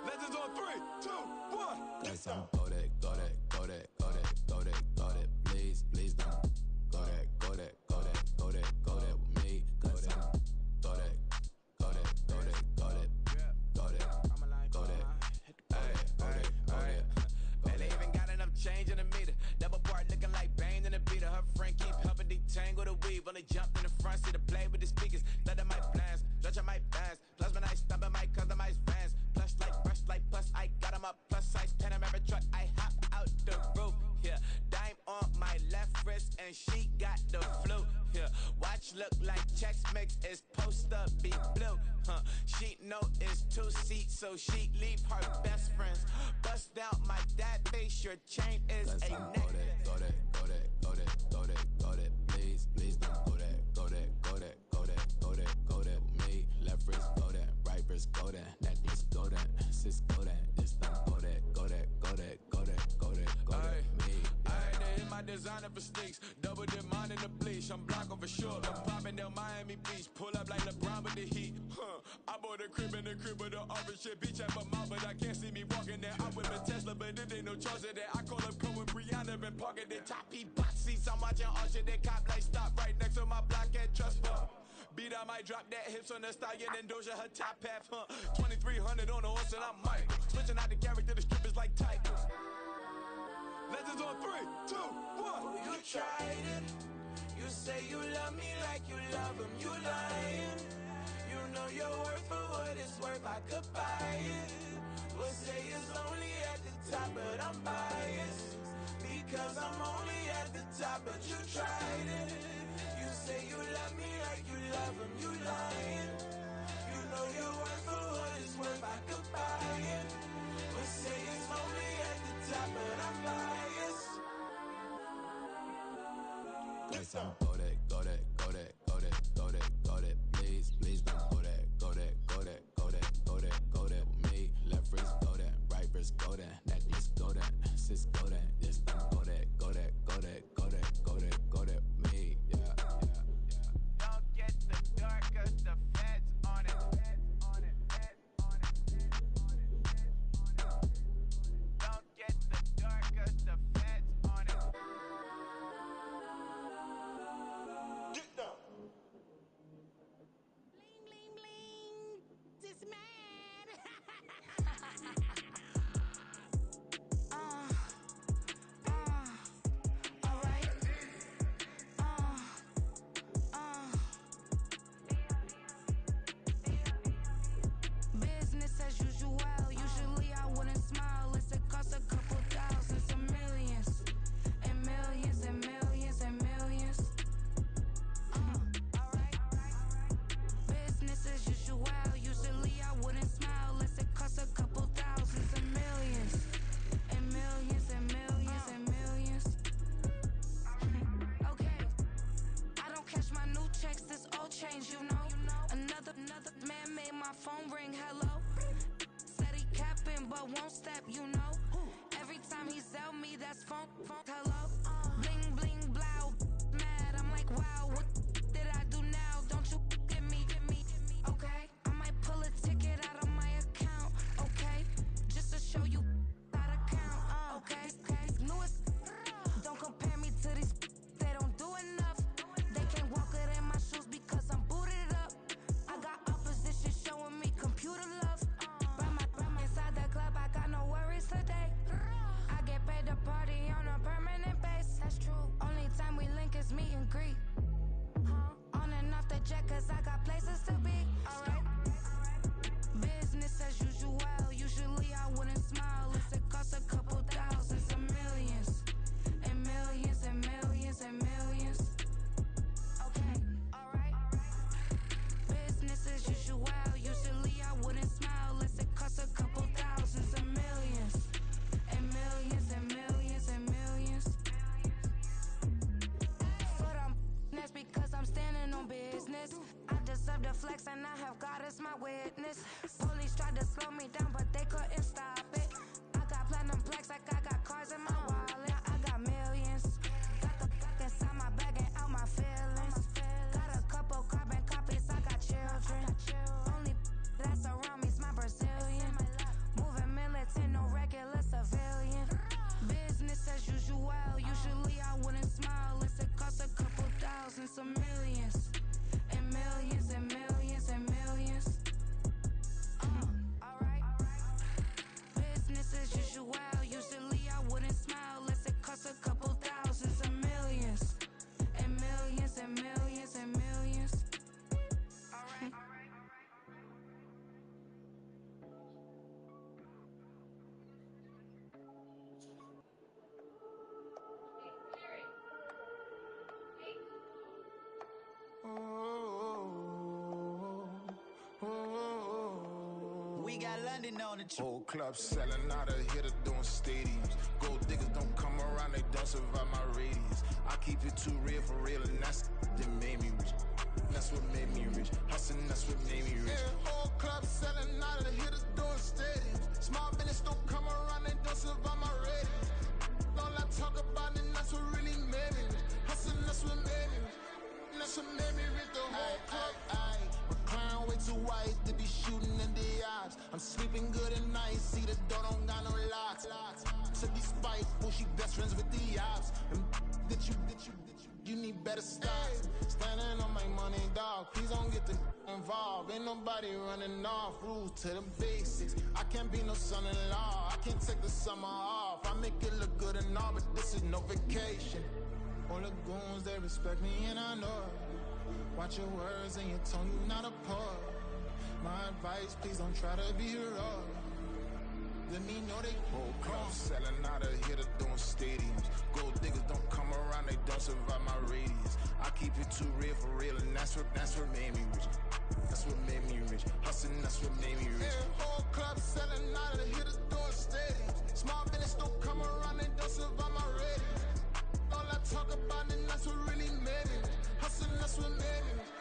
Legends on 3, 2, 1. Yes, I'm go that, go that, go that, go that, go that, go that. Please, please don't go that, go that, go that, go that, go that with me. Go that, go that, go that, go that, go that, go that, go that, go that, go that. Man, they even got enough change in the meter. Double part looking like Bane in the beater. Her friend keep helping detangle the weave. Only jumped in the front seat to play with the speakers. Thunder my plans, stretch my bands. Plus when I stumble my customized vans. Plush like brush like plus I got 'em up. Plus size Panamera truck. I hop out the roof. Yeah, dime on my left wrist and she got the flu. Yeah, watch look like Chex Mix is post up be blue. She know it's 2 seats, so she leave her best friends. Bust down my dad face. Your chain is a neck. Go that, go that, go that, go that, go that, go that. Please, please don't go that, go that, go that, go that, go that, go that with me. Left wrist go that, right wrist go that, necklace go that, sis go that, this don't go that, go that, go that, go that, go that, go that with me. I had to hit my designer for sneaks. Double dip mine in the bleach. I'm black over short. I'm popping down Miami Beach. Pull up like LeBron with the heat. I bought a crib in the crib with the office shit. Beach at my mouth, but I can't see me walking there. I'm with a Tesla, but it ain't no charge of that. I call up Cohen Brianna and parking the top box seats. I'm watching all shit. They cop like stop right next to my block at Trust Fund. Beat, I might drop that hips on the stallion and Doja her top half. 2300 on the horse and I'm Mike. Switching out the character, the strip is like Tigers. Legends on 3, 2, 1. Oh, you tried it. You say you love me like you love him. You lying. You know your worth for what it's worth. I could buy it. We'll say it's only at the top, but I'm biased. Because I'm only at the top, but you tried it. You say you love me like you love him. You lying. You know your worth for what it's worth. I could buy it. We'll say it's only at the top, but I'm biased. Yes, I'm go that, go that, go that, go that, go that, go that. Please, please don't go that, go that, go that, go that, go that, go that with me. Left wrist go that, right wrist go that, necklace go that, sis go that, this don't go that, go that, go that, go that, go that, go that with me. Yeah, yeah, yeah. Don't get the dark, cause the feds on it. Don't get the dark, cause the feds on it. Get down. Bling, bling, bling. This man. Alright. Business as usual. Usually I wouldn't smile. It's a cost a couple thousands and millions. And millions and millions and millions. Alright. Business as usual. Usually I wouldn't smile. Unless it costs a couple thousands and millions. And millions and millions and millions. Okay. I don't cash my new checks, this old change, you know. Another man made my phone ring, hello. Said he capping but won't step, you know. Every time he sell me, that's phone, hello. Bling, bling, blow, mad, I'm like, wow, what did I do now? Don't you get me, okay? I might pull a ticket out of my account, okay? Just to show you how to count. standing on the truth. Whole club selling out of hitter doing stadiums. Gold diggers don't come around, they don't survive my radius. I keep it too real for real, and that's that made me rich. That's what made me rich. Hustling, that's what made me rich. Yeah, whole club selling out of hitters doing stadiums. Small business don't come around, they don't survive my radius. All I talk about it, that's what really made me rich. Hustling, that's what made me rich. That's what made me rich. The whole club. My clown way too white to be shooting in the eyes. I'm sleeping good at night, see the door don't got no locks. To be spiteful, she best friends with the ops. And you need better stocks. Standing on my money, dog. Please don't get the involved. Ain't nobody running off. Rules to the basics. I can't be no son-in-law. I can't take the summer off. I make it look good and all, but this is no vacation. All the goons, they respect me and I know it. Watch your words and your tone, you not a poet. My advice, please don't try to be heroic. Let me know they whole club selling out of hitter doing stadiums. Gold diggers don't come around, they don't survive my radius. I keep it too real for real, and that's what made me rich. That's what made me rich. Hustling, that's what made me rich. Yeah, whole club selling out of hitters doing stadiums. Small business don't come around, they don't survive my radius. All I talk about it, that's what really made me rich. Hustling, that's what made me rich.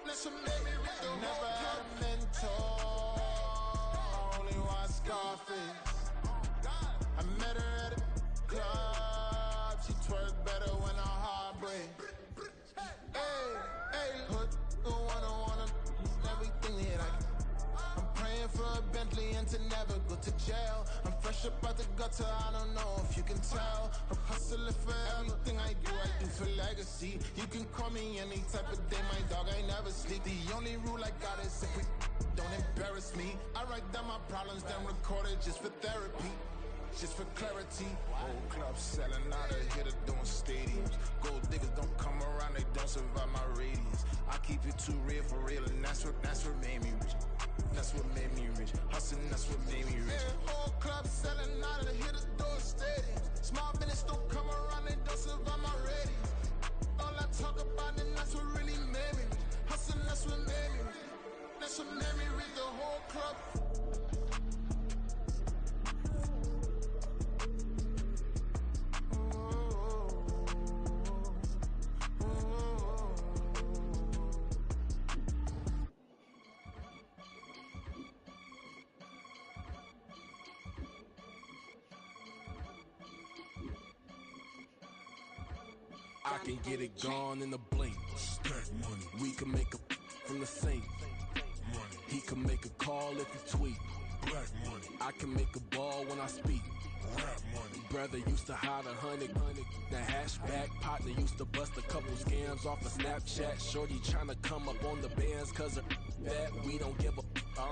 That's what made me rich. Never had a mentor. Scarface. I met her at a club. She twerk better when her heart breaks. Hey, put the one everything that I'm praying for a Bentley and to never go to jail. I'm fresh up out the gutter, I don't know if you can tell. I'm hustling for everything I do for legacy. You can call me any type of day, my dog, I never sleep. The only rule I got is if we don't embarrass me. I write down my problems, then record it just for therapy, just for clarity. Whole club selling out of hitter doing stadiums. Gold diggers don't come around, they don't survive my radius. I keep it too real for real, and that's what made me rich. That's what made me rich. Hustling, that's what made me rich. Yeah, whole club selling out of hitters doing stadiums. Small business don't come around, they don't survive my radius. All I talk about it, that's what really made me rich. Hustling, that's what made me rich. That's what made me read the whole club. I can get it gone in a blink. Stack money. We can make a from the sink. Money. He can make a call if he tweet. Black money. I can make a ball when I speak. Rap money. Brother used to hide 100. The hashback partner used to bust a couple scams off of Snapchat. Shorty tryna come up on the bands cause of that. We don't give a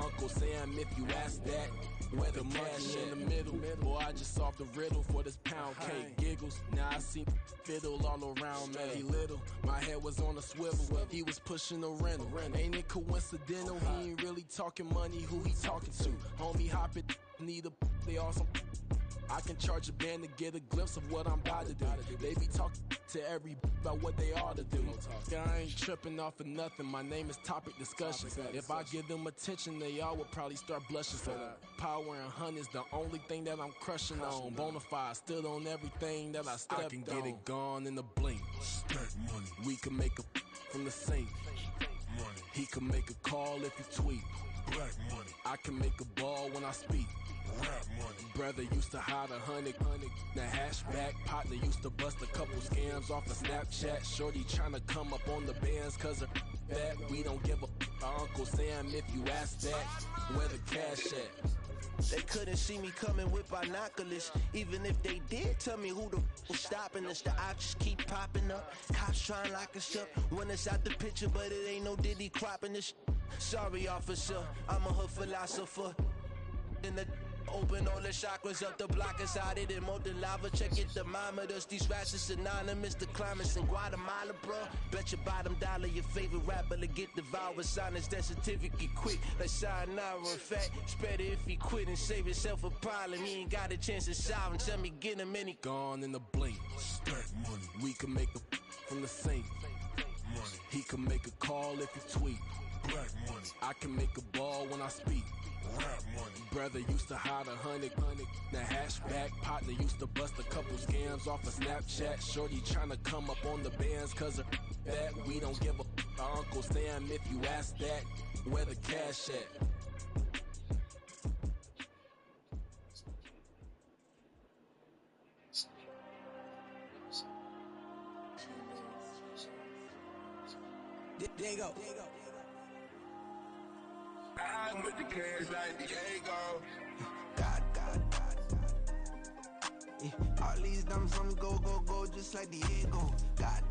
Uncle Sam if you ask that. Where the cash in the middle. Boy, I just solved the riddle for this pound cake. Giggles, now I see fiddle all around me. He little, my head was on a swivel. He was pushing a rental. Ain't it coincidental? He ain't really talking money, who he talking to? Homie hop it, need a they awesome. I can charge a band to get a glimpse of what I'm about to do. They be talking to every about what they ought to do. I ain't tripping off of nothing. My name is Topic Discussion. If I give them attention, they all would probably start blushing. Power and hunt is the only thing that I'm crushing on. Bonafide stood on everything that I stepped on. I can get it gone in a blink. Stack money. We can make a from the sink. Money. He can make a call if he tweet. Black money. I can make a ball when I speak. Rap money. Brother used to hide 100. The hashback partner used to bust a couple scams off of Snapchat. Shorty tryna come up on the bands cause of that. We don't give a Uncle Sam if you ask that. Where the cash at? They couldn't see me coming with binoculars. Even if they did tell me who the was stopping us, the options keep popping up. Cops trying to lock us up when it's out the picture, but it ain't no Diddy cropping this. Sorry, officer, I'm a hood philosopher. In the open all the chakras up the block inside it and molten lava. Check it thermometers. These rats is synonymous. The climates in Guatemala, bro. Bet your bottom dollar your favorite rapper to get devoured. Sign his death certificate quick. Like sayonara. In fact, it's better if he quit and save himself a problem. He ain't got a chance to solve him. Tell me get him any gone in the blink. Stack money. We can make a from the sink. Money. He can make a call if he tweet. Black money. I can make a ball when I speak. Rap money. Brother used to hide 100 in the hatchback. Partner used to bust a couple scams off of Snapchat. Shorty tryna come up on the bands cause of that. We don't give a Uncle Sam if you ask that. Where the cash at? Diego. I'm with the cash like Diego. God. Yeah. All these diamonds on me go, just like Diego. God.